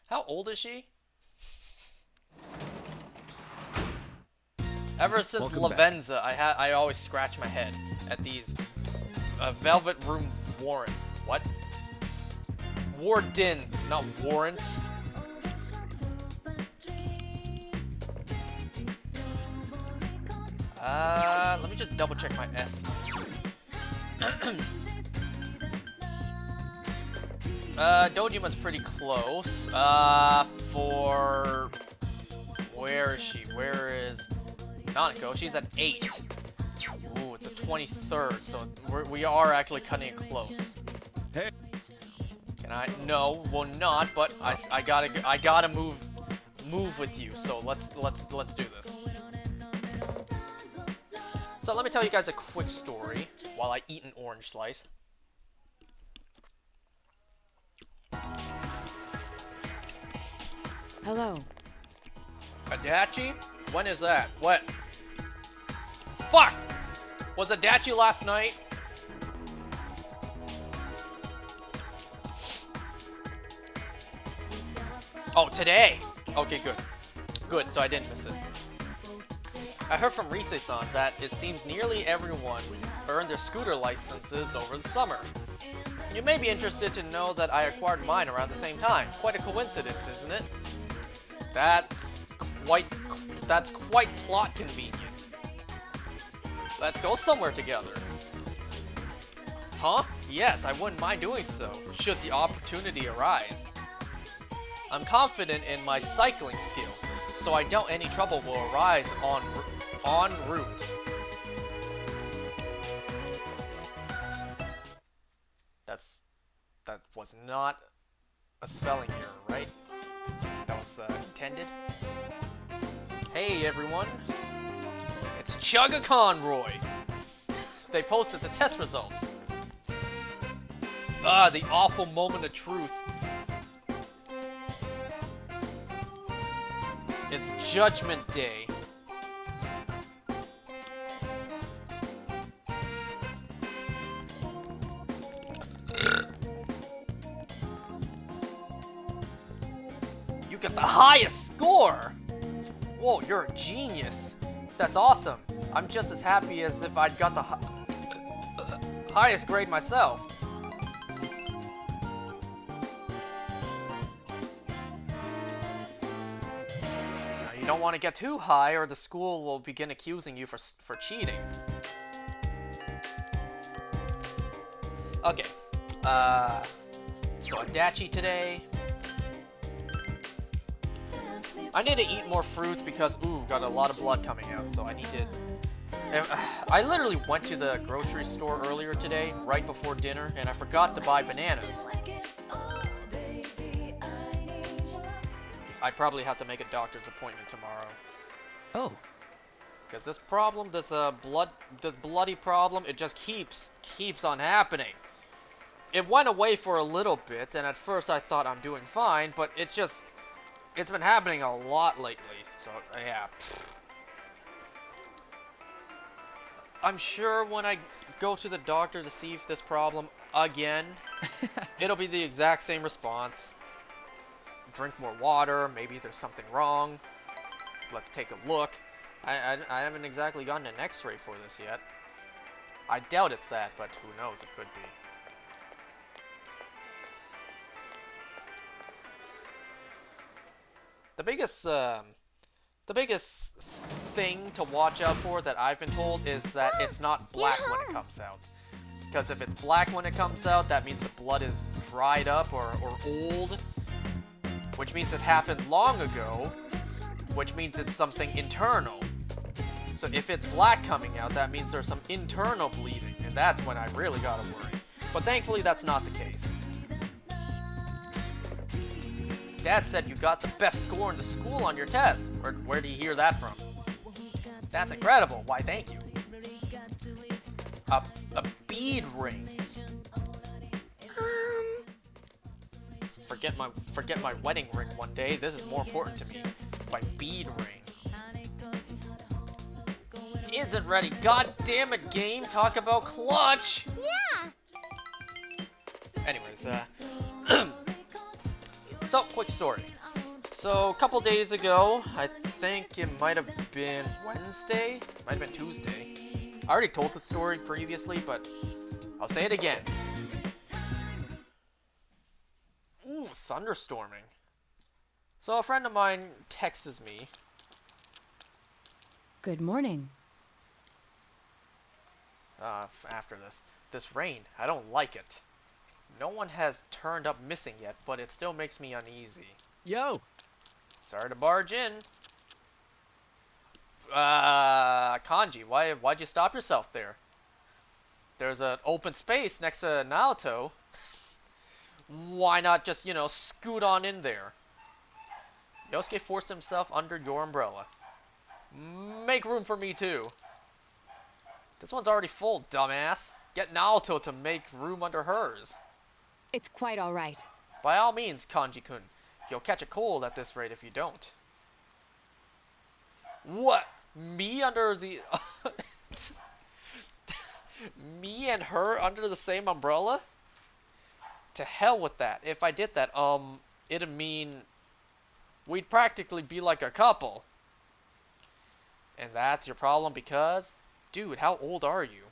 How old is she? Ever since Lavenza, I always scratch my head at these Velvet Room warrants. What? Wardens, not warrants. Let me just double check my S. Dojima's pretty close. For... Where is she? Where is... Nanako? She's at 8. Ooh, it's the 23rd, so we are actually cutting it close. Hey. Can I? No, well not, but I gotta move with you, so let's do this. So let me tell you guys a quick story while I eat an orange slice. Hello. Adachi? When is that? What? Fuck! Was Adachi last night? Oh, today! Okay, good. Good, so I didn't miss it. I heard from Rise-san that it seems nearly everyone earned their scooter licenses over the summer. You may be interested to know that I acquired mine around the same time. Quite a coincidence, isn't it? That's quite plot convenient. Let's go somewhere together. Huh? Yes, I wouldn't mind doing so, should the opportunity arise. I'm confident in my cycling skills, so I doubt any trouble will arise en route. That was not a spelling error, right? That was intended. Hey everyone, it's Chugga Conroy. They posted the test results. Ah, the awful moment of truth. It's Judgment Day. You get the highest score! Whoa, you're a genius. That's awesome. I'm just as happy as if I'd got the highest grade myself. Now, you don't want to get too high or the school will begin accusing you for cheating. Okay. So Adachi today. I need to eat more fruit because, ooh, got a lot of blood coming out, so I need to... I literally went to the grocery store earlier today, right before dinner, and I forgot to buy bananas. I probably have to make a doctor's appointment tomorrow. Oh. Because this problem, this bloody problem, it just keeps on happening. It went away for a little bit, and at first I thought I'm doing fine, but it just... It's been happening a lot lately, so yeah. I'm sure when I go to the doctor to see if this problem again, it'll be the exact same response. Drink more water, maybe there's something wrong. Let's take a look. I haven't exactly gotten an x-ray for this yet. I doubt it's that, but who knows, it could be. The biggest thing to watch out for that I've been told is that it's not black when it comes out. Because if it's black when it comes out, that means the blood is dried up or old, which means it happened long ago, which means it's something internal. So if it's black coming out, that means there's some internal bleeding, and that's when I really gotta worry. But thankfully, that's not the case. Dad said you got the best score in the school on your test. Where do you hear that from? That's incredible. Why, thank you. A bead ring. Forget my wedding ring one day. This is more important to me. My bead ring. Isn't ready. God damn it, game. Talk about clutch. Yeah. Anyways, so, quick story. So, a couple days ago, I think it might have been Wednesday, might have been Tuesday. I already told the story previously, but I'll say it again. Ooh, thunderstorming. So, a friend of mine texts me. Good morning. After this rain, I don't like it. No one has turned up missing yet, but it still makes me uneasy. Yo! Sorry to barge in. Kanji, why'd you stop yourself there? There's an open space next to Naoto. Why not just, scoot on in there? Yosuke forced himself under your umbrella. Make room for me, too. This one's already full, dumbass. Get Naoto to make room under hers. It's quite all right. By all means, Kanji-kun. You'll catch a cold at this rate if you don't. What? Me under the... Me and her under the same umbrella? To hell with that. If I did that, it'd mean... we'd practically be like a couple. And that's your problem because... Dude, how old are you?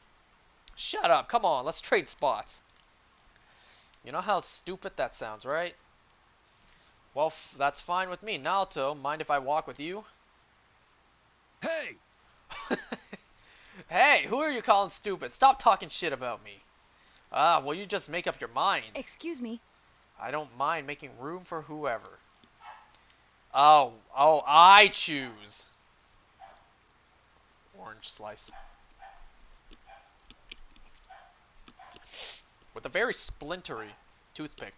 Shut up, come on, let's trade spots. You know how stupid that sounds, right? Well, that's fine with me. Naoto, mind if I walk with you? Hey! Hey, who are you calling stupid? Stop talking shit about me. Well, you just make up your mind. Excuse me. I don't mind making room for whoever. Oh, I choose. Orange slice. With a very splintery toothpick.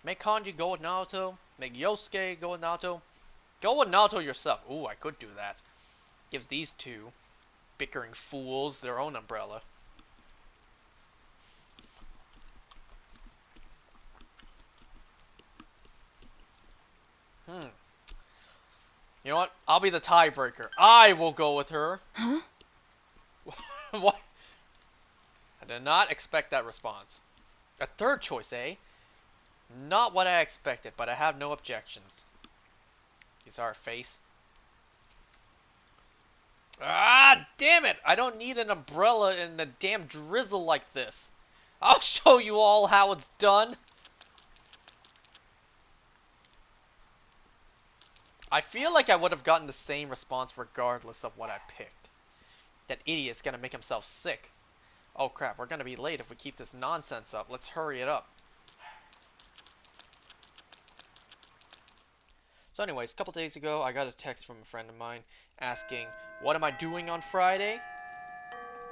Make Kanji go with Naoto. Make Yosuke go with Naoto. Go with Naoto yourself. Ooh, I could do that. Gives these two bickering fools their own umbrella. You know what? I'll be the tiebreaker. I will go with her. Huh? What? I did not expect that response. A third choice, eh? Not what I expected, but I have no objections. You saw her face? Ah, damn it! I don't need an umbrella in a damn drizzle like this. I'll show you all how it's done. I feel like I would have gotten the same response regardless of what I picked. That idiot's gonna make himself sick. Oh crap, we're gonna be late if we keep this nonsense up. Let's hurry it up. So anyways, a couple days ago, I got a text from a friend of mine asking, what am I doing on Friday?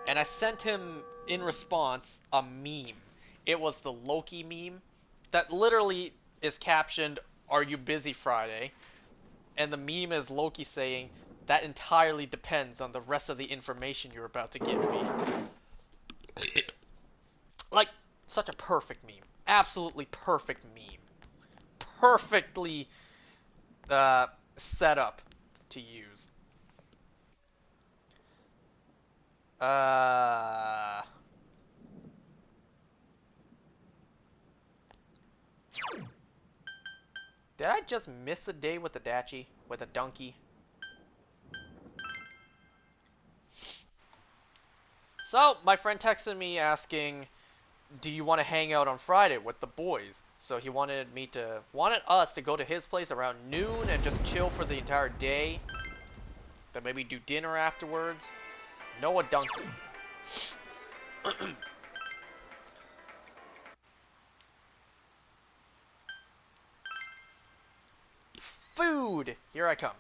And I sent him, in response, a meme. It was the Loki meme that literally is captioned, "Are you busy Friday?" And the meme is Loki saying, "That entirely depends on the rest of the information you're about to give me." Like, such a perfect meme. Absolutely perfect meme. Perfectly setup to use. Did I just miss a day with the Dachi? With a Adunky? So, my friend texted me asking, do you want to hang out on Friday with the boys? So he wanted us to go to his place around noon and just chill for the entire day. Then maybe do dinner afterwards. No Adunky. Food! Here I come.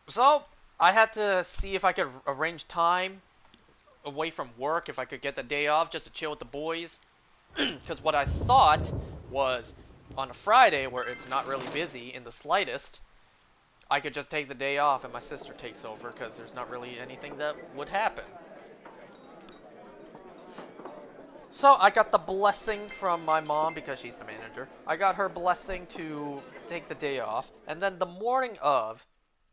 So, I had to see if I could arrange time away from work, if I could get the day off just to chill with the boys. Because what I thought was, on a Friday where it's not really busy in the slightest, I could just take the day off and my sister takes over because there's not really anything that would happen. So I got the blessing from my mom because she's the manager. I got her blessing to take the day off. And then the morning of,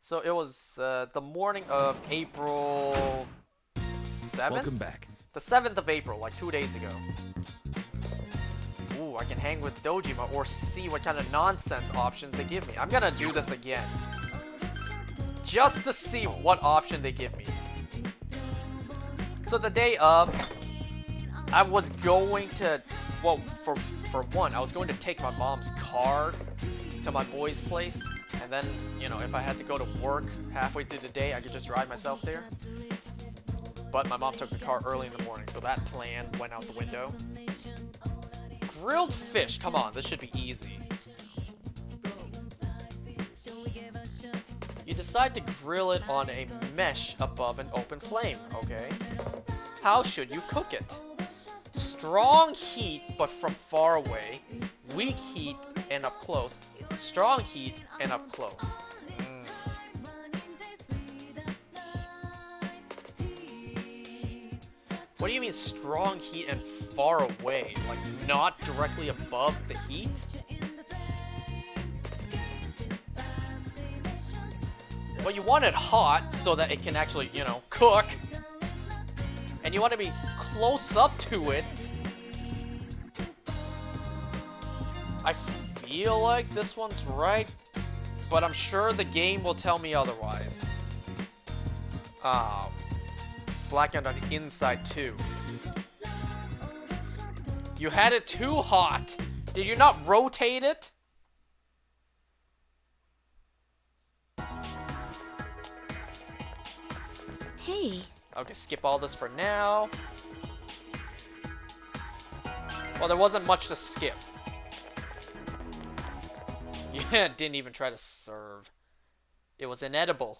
so it was the morning of April 7th? Welcome back. The 7th of April, like 2 days ago. Ooh, I can hang with Dojima or see what kind of nonsense options they give me. I'm gonna do this again. Just to see what option they give me. So the day of, I was going to, well, for one, I was going to take my mom's car to my boy's place. And then, you know, if I had to go to work halfway through the day, I could just drive myself there. But my mom took the car early in the morning, so that plan went out the window. Grilled fish, come on, this should be easy. You decide to grill it on a mesh above an open flame, okay? How should you cook it? Strong heat, but from far away. Weak heat and up close. Strong heat and up close. What do you mean strong heat and far away? Like not directly above the heat? Well, you want it hot so that it can actually, you know, cook. And you want to be close up to it. I feel like this one's right, but I'm sure the game will tell me otherwise. Blackened on the inside too. You had it too hot. Did you not rotate it? Hey. Okay, skip all this for now. Well, there wasn't much to skip. Yeah, didn't even try to serve. It was inedible.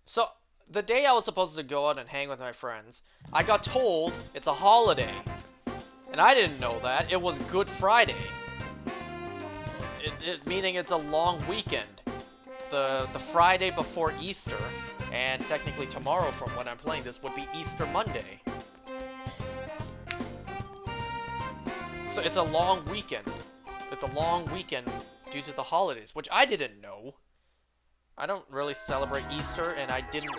So, the day I was supposed to go out and hang with my friends, I got told it's a holiday. And I didn't know that. It was Good Friday. Meaning it's a long weekend. The Friday before Easter. And technically tomorrow, from when I'm playing this, would be Easter Monday. So it's a long weekend. It's a long weekend due to the holidays, which I didn't know. I don't really celebrate Easter, and I didn't...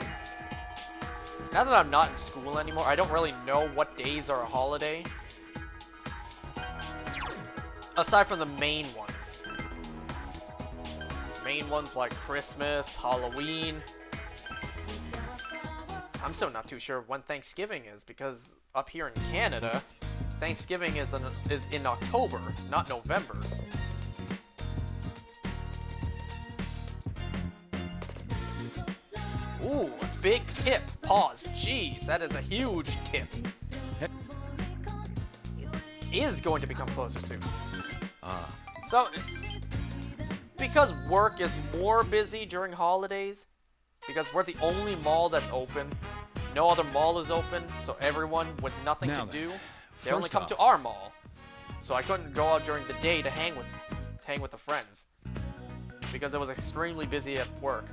Now that I'm not in school anymore, I don't really know what days are a holiday. Aside from the main ones. Main ones like Christmas, Halloween. I'm still not too sure when Thanksgiving is, because up here in Canada, Thanksgiving is in October, not November. Ooh, big tip. Pause. Jeez, that is a huge tip. Is going to become closer soon. So, because work is more busy during holidays, because we're the only mall that's open, no other mall is open, so everyone with nothing to do, they only come to our mall. So I couldn't go out during the day to hang with hang with the friends. Because I was extremely busy at work.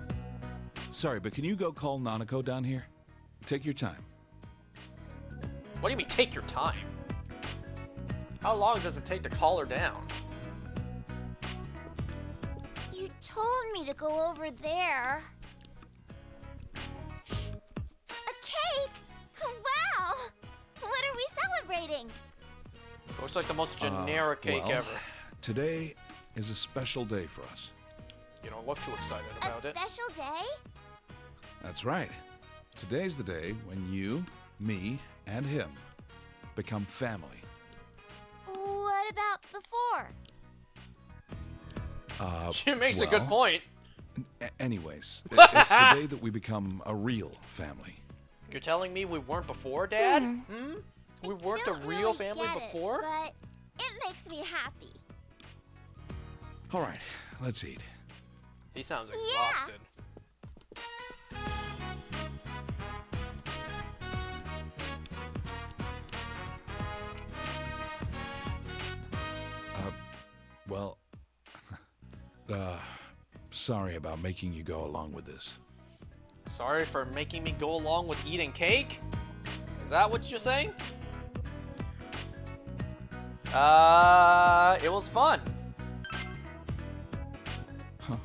Sorry, but can you go call Nanako down here? Take your time. What do you mean, take your time? How long does it take to call her down? You told me to go over there. A cake? Wow! What are we celebrating? Looks like the most generic cake well, ever. Today is a special day for us. You don't look too excited about it. A special day? That's right. Today's the day when you, me, and him become family. What about before? She makes a good point. Anyways, it's the day that we become a real family. You're telling me we weren't before, Dad? Hmm? We weren't a real family before? But it makes me happy. All right, let's eat. He sounds exhausted. Well, sorry about making you go along with this. Sorry for making me go along with eating cake? Is that what you're saying? It was fun. Huh.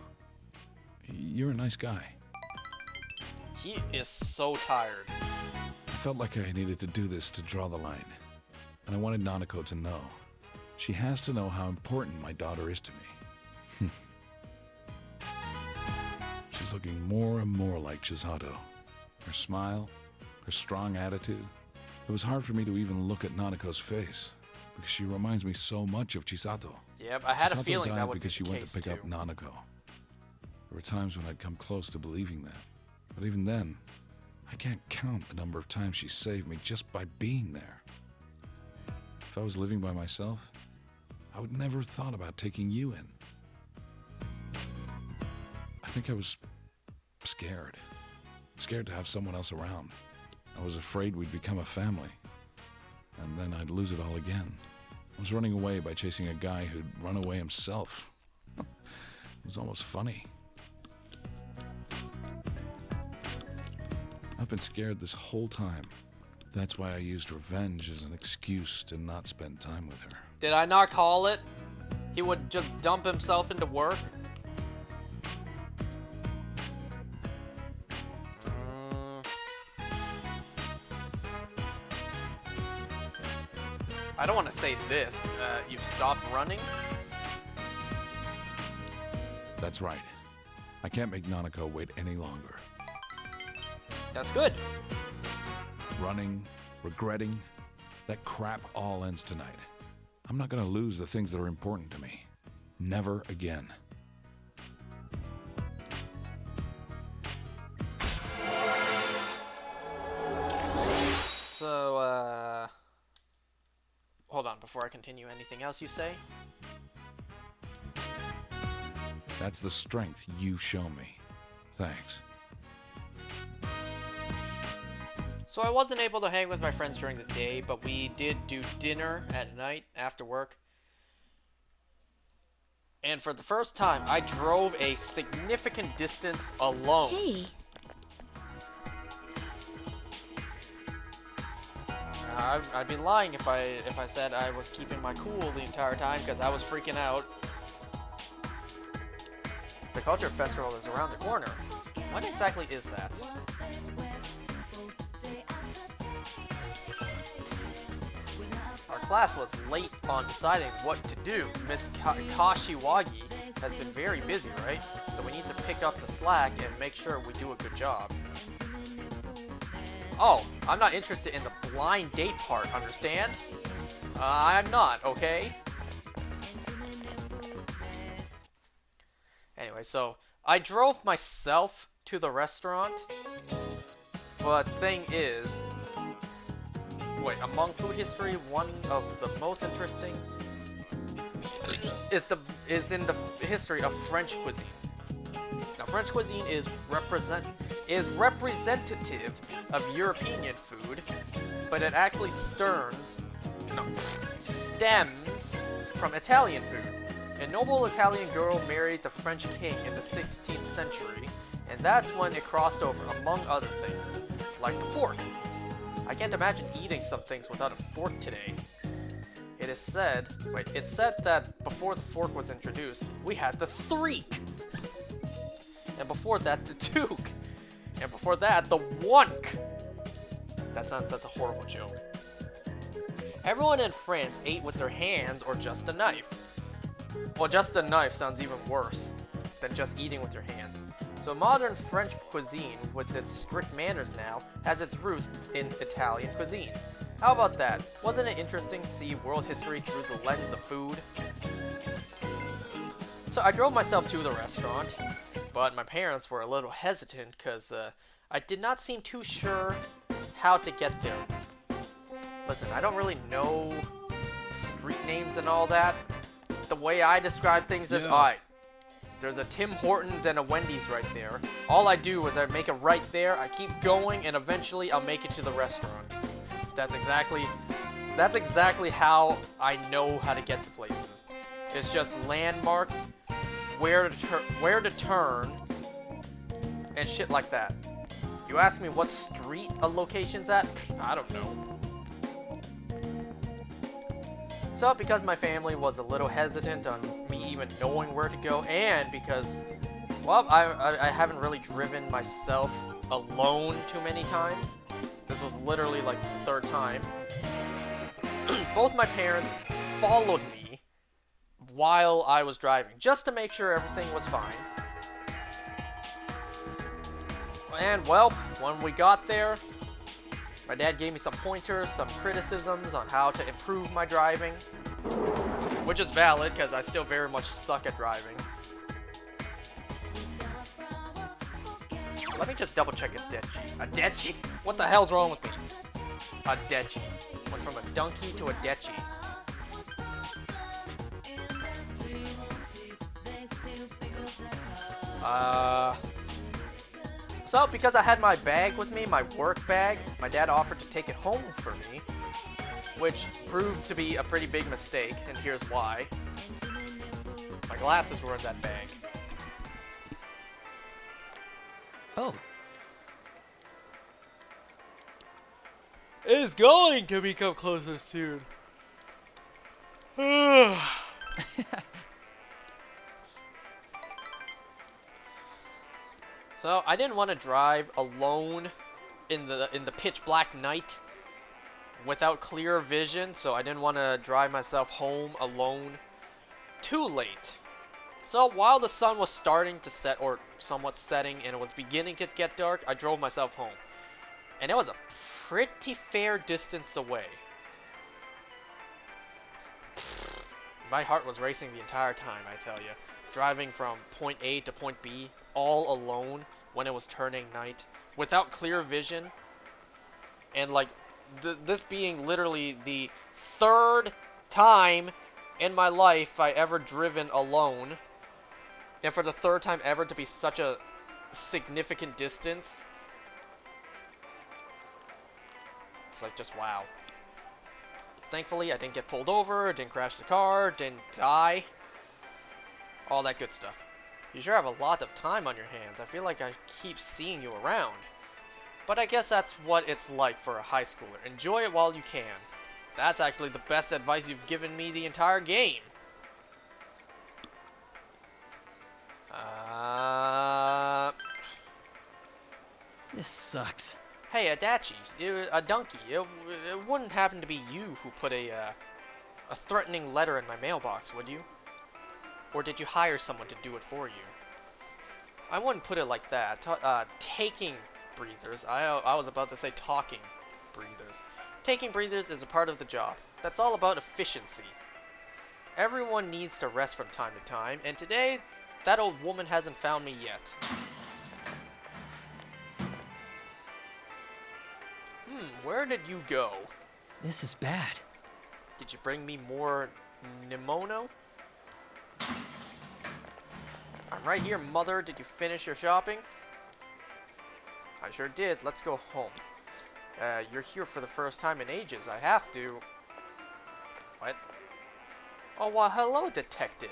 You're a nice guy. He is so tired. I felt like I needed to do this to draw the line. And I wanted Nanako to know. She has to know how important my daughter is to me. She's looking more and more like Chisato. Her smile, her strong attitude. It was hard for me to even look at Nanako's face, because she reminds me so much of Chisato. Yep, I had a Chisato feeling died that would be because she the went case to pick up too. Nanako. There were times when I'd come close to believing that. But even then, I can't count the number of times she saved me just by being there. If I was living by myself, I would never have thought about taking you in. I think I was scared. Scared to have someone else around. I was afraid we'd become a family. And then I'd lose it all again. I was running away by chasing a guy who'd run away himself. It was almost funny. I've been scared this whole time. That's why I used revenge as an excuse to not spend time with her. Did I not call it? He would just dump himself into work? I don't want to say this. You stopped running? That's right. I can't make Nanako wait any longer. That's good. Running, regretting, that crap all ends tonight. I'm not gonna lose the things that are important to me. Never again. So, hold on, before I continue, anything else you say? That's the strength you show me. Thanks. So I wasn't able to hang with my friends during the day, but we did do dinner at night after work. And for the first time, I drove a significant distance alone. Hey. I'd be lying if I said I was keeping my cool the entire time, because I was freaking out. The Culture Festival is around the corner. When exactly is that? Our class was late on deciding what to do. Miss Kashiwagi has been very busy, right? So we need to pick up the slack and make sure we do a good job. Oh, I'm not interested in the blind date part, understand? I'm not, okay? Anyway, so I drove myself to the restaurant, but thing is, wait, among food history, one of the most interesting is in the history of French cuisine. Now, French cuisine is representative of European food, but it actually stems from Italian food. A noble Italian girl married the French king in the 16th century, and that's when it crossed over, among other things, like the fork. I can't imagine eating some things without a fork today. It's said that before the fork was introduced, we had the threek. And before that, the toque. And before that, the wunk. That's a horrible joke. Everyone in France ate with their hands or just a knife. Well, just a knife sounds even worse than just eating with your hands. So modern French cuisine, with its strict manners now, has its roots in Italian cuisine. How about that? Wasn't it interesting to see world history through the lens of food? So I drove myself to the restaurant, but my parents were a little hesitant because I did not seem too sure how to get there. Listen, I don't really know street names and all that. The way I describe things is, alright, there's a Tim Hortons and a Wendy's right there. All I do is I make a right there, I keep going, and eventually I'll make it to the restaurant. That's exactly how I know how to get to places. It's just landmarks, where to turn, and shit like that. You ask me what street a location's at? I don't know. So, because my family was a little hesitant on me even knowing where to go, and because, well, I haven't really driven myself alone too many times. This was literally like the third time. Both my parents followed me while I was driving, just to make sure everything was fine. And, well, when we got there, my dad gave me some pointers, some criticisms on how to improve my driving, which is valid because I still very much suck at driving. Let me just double check a dechi. A dechi? What the hell's wrong with me? A dechi. Went from a donkey to a dechi. So, because I had my bag with me, my work bag, my dad offered to take it home for me, which proved to be a pretty big mistake, and here's why. My glasses were in that bag. Oh. It's going to become closer soon. So I didn't want to drive alone in the pitch black night without clear vision, so I didn't want to drive myself home alone too late. So while the sun was starting to set, or somewhat setting, and it was beginning to get dark, I drove myself home. And it was a pretty fair distance away. My heart was racing the entire time, I tell you. Driving from point A to point B, all alone, when it was turning night, without clear vision. And, like, this being literally the third time in my life I ever driven alone. And for the third time ever to be such a significant distance. It's like, just wow. Thankfully, I didn't get pulled over, didn't crash the car, didn't die. All that good stuff. You sure have a lot of time on your hands. I feel like I keep seeing you around. But I guess that's what it's like for a high schooler. Enjoy it while you can. That's actually the best advice you've given me the entire game. This sucks. Hey, Adachi, Adunky, it wouldn't happen to be you who put a threatening letter in my mailbox, would you? Or did you hire someone to do it for you? I wouldn't put it like that. Taking breathers. I was about to say talking breathers. Taking breathers is a part of the job. That's all about efficiency. Everyone needs to rest from time to time, and today, that old woman hasn't found me yet. Where did you go? This is bad. Did you bring me more Nimono? I'm right here, mother. Did you finish your shopping? I sure did. Let's go home. You're here for the first time in ages. I have to... What? Oh, well, hello, detective.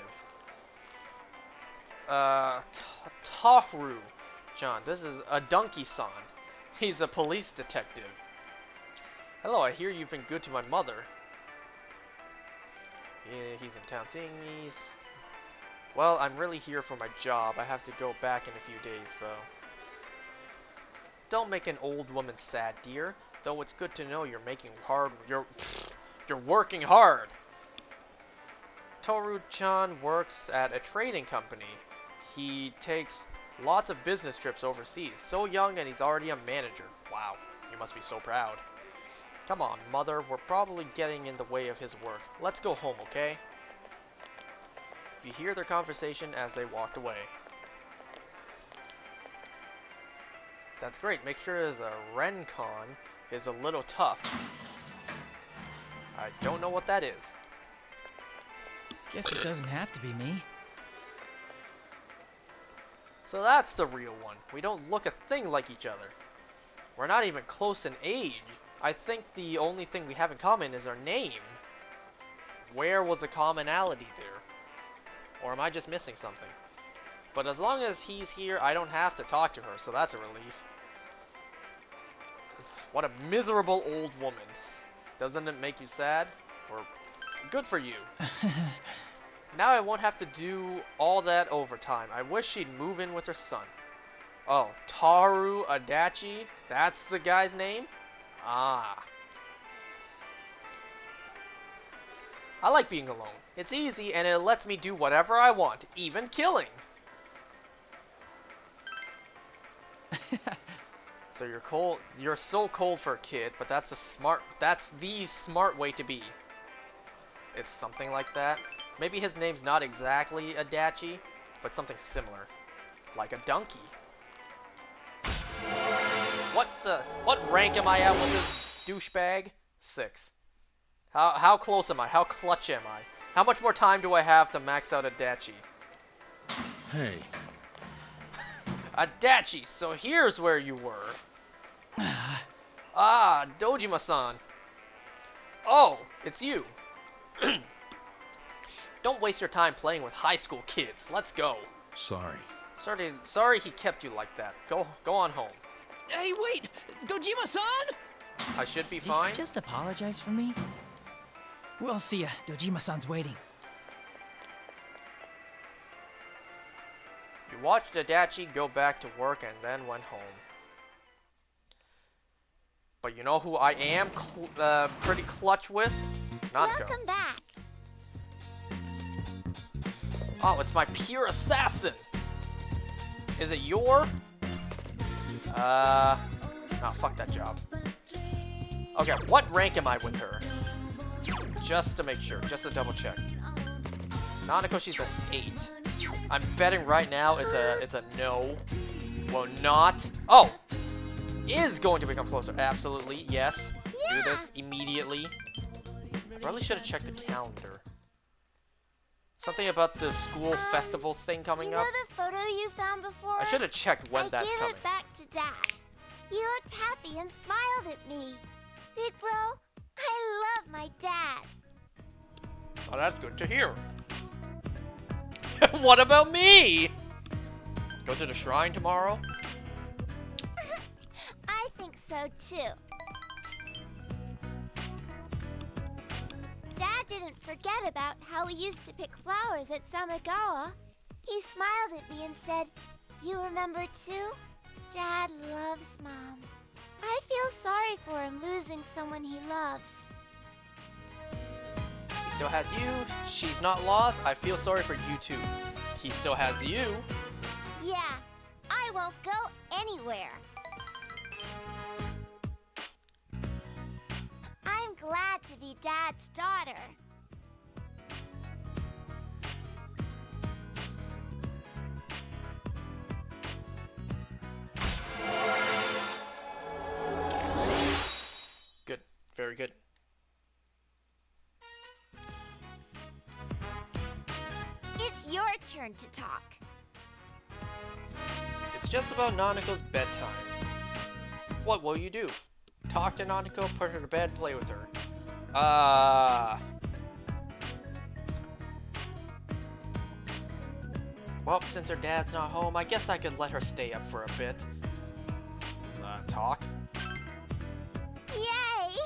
Taru, John. This is Adunky-san. He's a police detective. Hello, I hear you've been good to my mother. Yeah, he's in town seeing me. Well, I'm really here for my job. I have to go back in a few days, though. Don't make an old woman sad, dear. Though it's good to know you're making hard. You're working hard. Toru-chan works at a trading company. He takes lots of business trips overseas. So young and he's already a manager. Wow, you must be so proud. Come on, Mother. We're probably getting in the way of his work. Let's go home, okay? You hear their conversation as they walked away. That's great. Make sure the Rencon is a little tough. I don't know what that is. Guess it doesn't have to be me. So that's the real one. We don't look a thing like each other. We're not even close in age. I think the only thing we have in common is our name. Where was the commonality there? Or am I just missing something? But as long as he's here, I don't have to talk to her, so that's a relief. What a miserable old woman. Doesn't it make you sad? Or good for you. Now I won't have to do all that overtime. I wish she'd move in with her son. Oh, Taru Adachi? That's the guy's name? Ah. I like being alone. It's easy and it lets me do whatever I want, even killing. So you're cold. You're so cold for a kid, but that's the smart way to be. It's something like that. Maybe his name's not exactly Adachi, but something similar. Like a donkey. What rank am I at with this douchebag? 6. How close am I? How clutch am I? How much more time do I have to max out Adachi? Hey. Adachi, so here's where you were. Ah, Dojima-san. Oh, it's you. Don't waste your time playing with high school kids. Let's go. Sorry. Sorry he kept you like that. Go on home. Hey, wait! Dojima-san! I should be Did fine. you just apologize for me? We'll see ya. Dojima-san's waiting. You watched Adachi go back to work and then went home. But you know who I am pretty clutch with? Natsuko. Welcome back. Oh, it's my pure assassin. Is it your? Oh, fuck that job. Okay, what rank am I with her? Just to make sure, just to double check. Nanako, she's an 8. I'm betting right now it's a no. Well, not. Oh, is going to become closer. Absolutely, yes. Yeah. Do this immediately. I really should have checked the calendar. Something about the school festival thing coming up. You know the photo you found before? I should have checked when that's I gave coming. it back to Dad. He looked happy and smiled at me. Big bro, I love my dad. Oh, that's good to hear. What about me? Go to the shrine tomorrow? I think so too. Dad didn't forget about how we used to pick flowers at Samigawa. He smiled at me and said, "You remember too? Dad loves Mom." I feel sorry for him losing someone he loves. He still has you. She's not lost. I feel sorry for you too. He still has you. Yeah, I won't go anywhere. I'm glad to be Dad's daughter. Good. Very good. It's your turn to talk. It's just about Nanako's bedtime. What will you do? Talk to Nanako, put her to bed, play with her. Well, since her dad's not home, I guess I could let her stay up for a bit. Talk? Yay!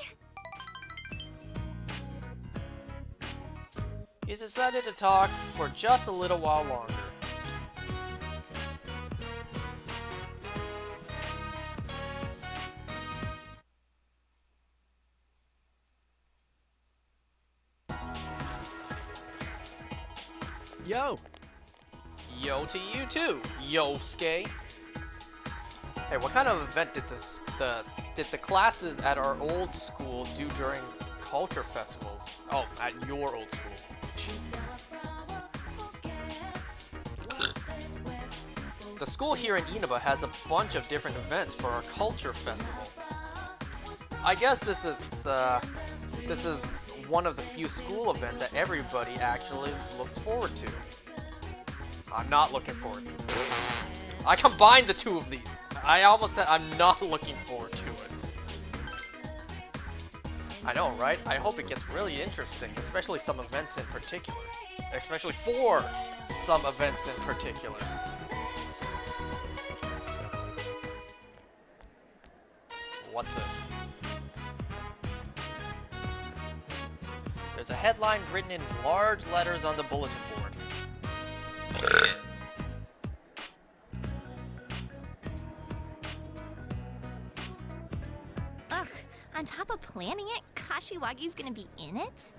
You decided to talk for just a little while longer. Yo! Yo to you too, Yosuke. Hey, what kind of event did the classes at our old school do during culture festivals? Oh, at your old school. The school here in Inaba has a bunch of different events for our culture festival. I guess this is one of the few school events that everybody actually looks forward to. I'm not looking forward to it. I combined the two of these. I almost said I'm not looking forward to it. I know, right? I hope it gets really interesting, especially some events in particular. Especially for some events in particular. What's this? There's a headline written in large letters on the bulletin board. Ugh, on top of planning it, Kashiwagi's gonna be in it?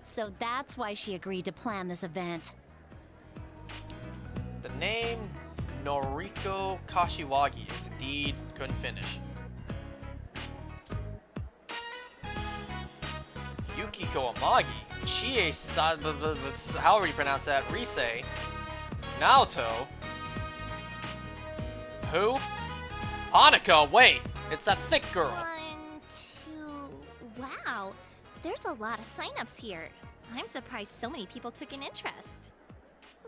So that's why she agreed to plan this event. The name Noriko Kashiwagi is indeed couldn't finish. Yukiko Amagi, Chie however you pronounce that, Rise, Naoto. Who? Hanako, wait! It's that thick girl! 1, 2... Wow, there's a lot of signups here. I'm surprised so many people took an interest.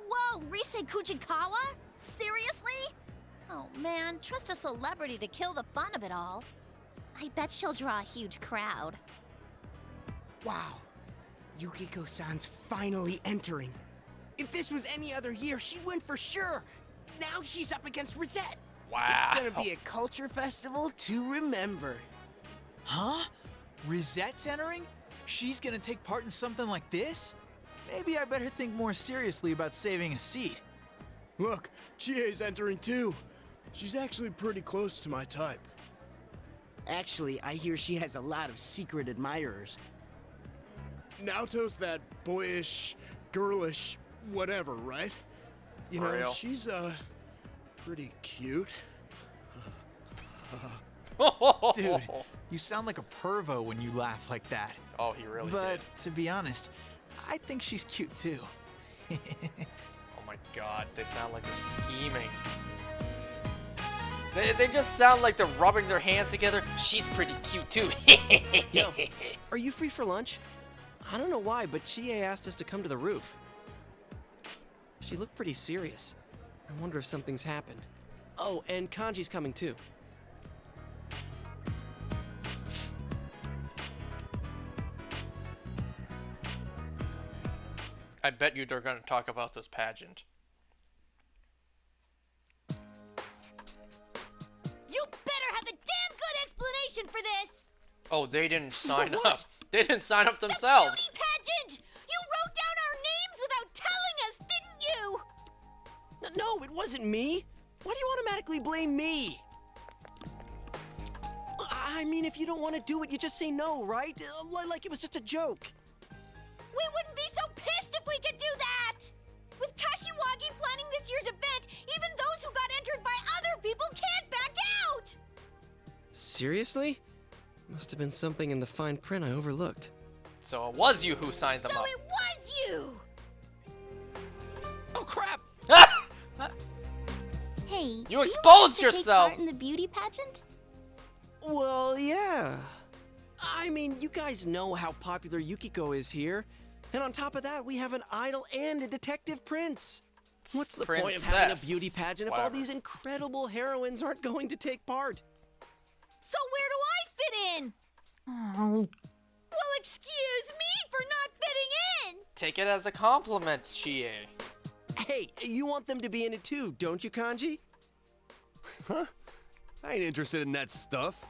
Whoa, Rise Kujikawa? Seriously? Oh man, trust a celebrity to kill the fun of it all. I bet she'll draw a huge crowd. Wow. Yukiko-san's finally entering. If this was any other year, she'd win for sure. Now she's up against Rosette. Wow. It's gonna be a culture festival to remember. Huh? Rosette's entering? She's gonna take part in something like this? Maybe I better think more seriously about saving a seat. Look, Chie's entering too. She's actually pretty close to my type. Actually, I hear she has a lot of secret admirers. Naoto's that boyish, girlish, whatever, right? You know, real? she's, pretty cute. Dude, you sound like a pervo when you laugh like that. Oh, he really But did. to be honest, I think she's cute too. Oh my god, they sound like they're scheming. They just sound like they're rubbing their hands together. She's pretty cute too. Yo, are you free for lunch? I don't know why, but Chie asked us to come to the roof. She looked pretty serious. I wonder if something's happened. Oh, and Kanji's coming too. I bet you they're gonna talk about this pageant. You better have a damn good explanation for this! Oh, they didn't sign up. They didn't sign up themselves. The beauty pageant! You wrote down our names without telling us, didn't you? No, it wasn't me. Why do you automatically blame me? I mean, if you don't want to do it, you just say no, right? Like it was just a joke. We wouldn't be so pissed if we could do that! With Kashiwagi planning this year's event, even those who got entered by other people can't back out! Seriously? Must have been something in the fine print I overlooked. So it was you who signed them So up. it was you! Oh crap! Hey, You exposed yourself! Take part in the beauty pageant? Well, yeah. I mean, you guys know how popular Yukiko is here. And on top of that, we have an idol and a detective prince. What's the point of having a beauty pageant if all Whatever. these incredible heroines aren't going to take part? So where do I fit in? Oh. Well, excuse me for not fitting in! Take it as a compliment, Chie. Hey, you want them to be in it too, don't you, Kanji? Huh? I ain't interested in that stuff.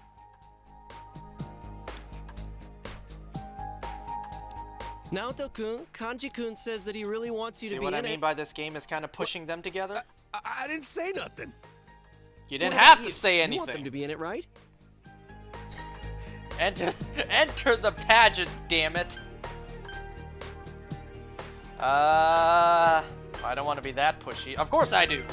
Naoto-kun, Kanji-kun says that he really wants you See to be what in I mean it. by this game is kind of pushing them together? I didn't say nothing. You didn't What have about to you? say You anything. want them to be in it, right? Enter the pageant, damn it. I don't want to be that pushy. Of course I do.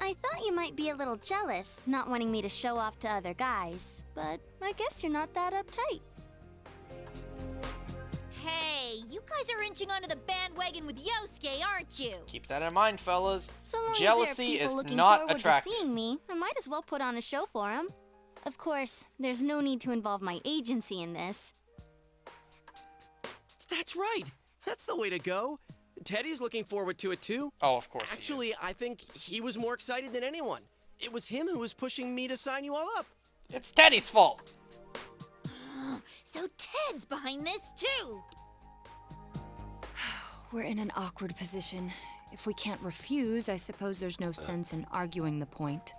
I thought you might be a little jealous, not wanting me to show off to other guys, but I guess you're not that uptight. Hey, you guys are inching onto the bandwagon with Yosuke, aren't you? Keep that in mind, fellas. So long as Jealousy there are people is looking not forward attractive. to seeing me, I might as well put on a show for them. Of course, there's no need to involve my agency in this. That's right. That's the way to go. Teddy's looking forward to it too. Oh, of course. Actually, I think he was more excited than anyone. It was him who was pushing me to sign you all up. It's Teddy's fault. So Ted's behind this too. We're in an awkward position. If we can't refuse, I suppose there's no sense in arguing the point.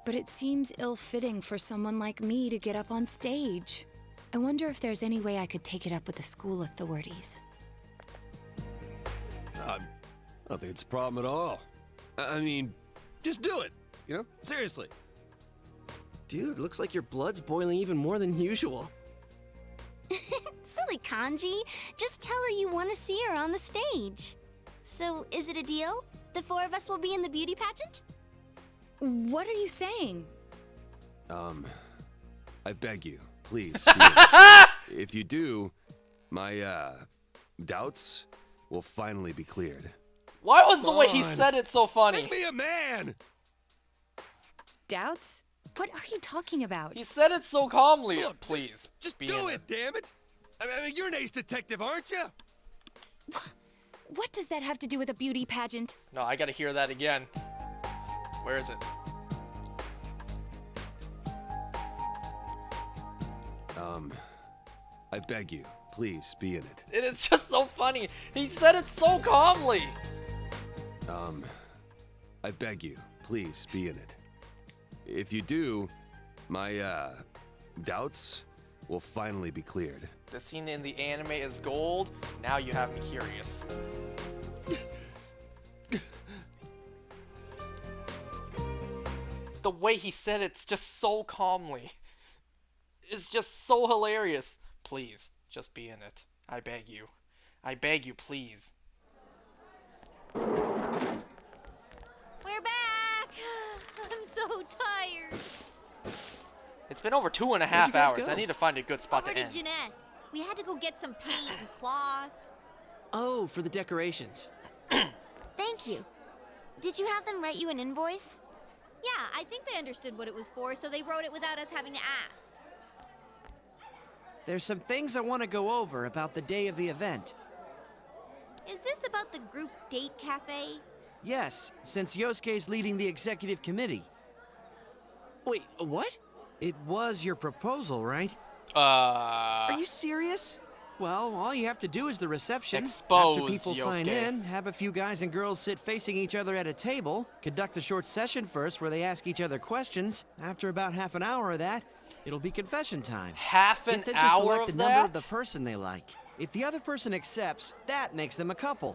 But it seems ill-fitting for someone like me to get up on stage. I wonder if there's any way I could take it up with the school authorities. I don't think it's a problem at all. I mean, just do it. You know, seriously. Dude, looks like your blood's boiling even more than usual. Silly Kanji, just tell her you want to see her on the stage. So, is it a deal? The four of us will be in the beauty pageant? What are you saying? I beg you, please. If you do, my, doubts will finally be cleared. Why was the way Come he on. said it so funny? Make me a man! Doubts? What are you talking about? He said it so calmly. Look, Please, Just be do in it, damn it! I mean, you're an ace detective, aren't you? What does that have to do with a beauty pageant? No, I gotta hear that again. Where is it? I beg you, please be in it. It is just so funny. He said it so calmly. I beg you, please be in it. If you do, my, doubts will finally be cleared. The scene in the anime is gold. Now you have me curious. The way he said it's just so calmly. It's just so hilarious. Please, just be in it. I beg you. I beg you, please. We're back. I'm so tired. It's been over 2.5 Where'd you guys hours. go? I need to find a good spot Over to to end. Jeunesse. We had to go get some paint and cloth. Oh, for the decorations. Thank you. Did you have them write you an invoice? Yeah, I think they understood what it was for, so they wrote it without us having to ask. There's some things I want to go over about the day of the event. Is this about the group date cafe? Yes, since Yosuke's leading the executive committee. Wait, what? It was your proposal, right? Are you serious? Well, all you have to do is the reception. Exposed, After people sign Yosuke. in, have a few guys and girls sit facing each other at a table, conduct a short session first where they ask each other questions. After about half an hour of that, it'll be confession time. Half an Get them to hour select of the number of that? the person they like. If the other person accepts, that makes them a couple.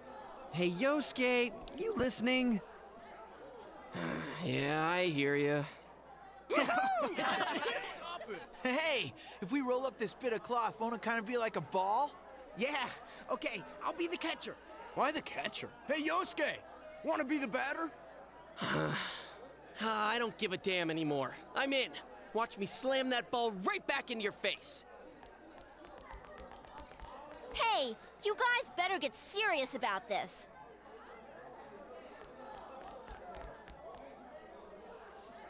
Hey, Yosuke, you listening? Yeah, I hear you. Hey, if we roll up this bit of cloth, won't it kind of be like a ball? Yeah, okay, I'll be the catcher. Why the catcher? Hey, Yosuke, want to be the batter? I don't give a damn anymore. I'm in. Watch me slam that ball right back into your face. Hey, you guys better get serious about this.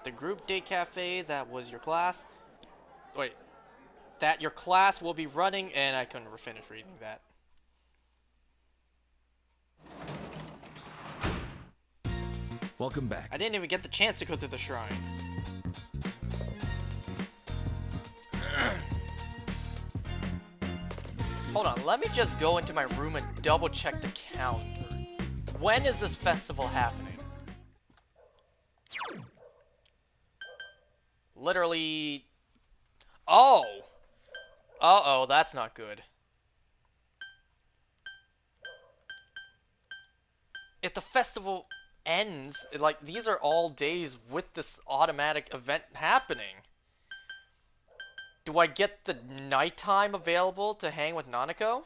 The group date cafe that was your class. Wait. That your class will be running, and I couldn't finish reading that. Welcome back. I didn't even get the chance to go to the shrine. Hold on, let me just go into my room and double check the calendar. When is this festival happening? Literally... Oh! Uh-oh, that's not good. If the festival ends, like, these are all days with this automatic event happening. Do I get the nighttime available to hang with Nanako?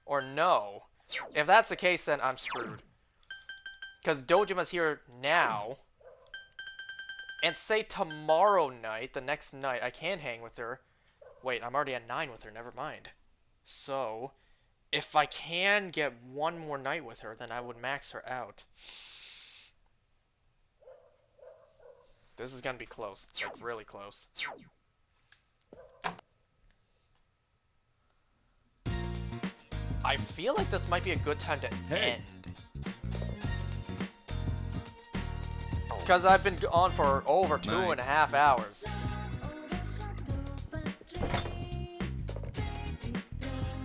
Or no? If that's the case, then I'm screwed. Because Dojima's here now. And say tomorrow night, the next night, I can hang with her. Wait, I'm already at 9 with her, never mind. So, if I can get one more night with her, then I would max her out. This is gonna be close, like really close. I feel like this might be a good time to end. Because I've been on for over 2.5 hours.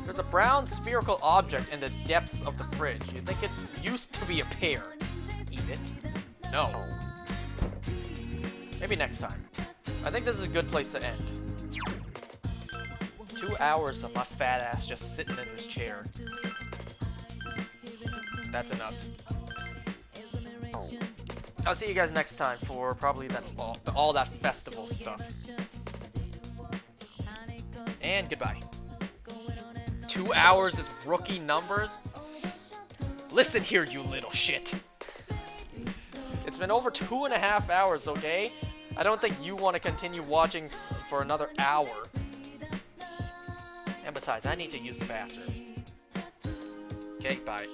There's a brown spherical object in the depths of the fridge. You'd think it used to be a pear. Eat it? No. Maybe next time. I think this is a good place to end. 2 hours of my fat ass just sitting in this chair. That's enough. I'll see you guys next time for probably that all that festival stuff. And goodbye. 2 hours is rookie numbers? Listen here, you little shit. It's been over 2.5 hours, okay? I don't think you want to continue watching for another hour. And besides, I need to use the bathroom. Okay, bye.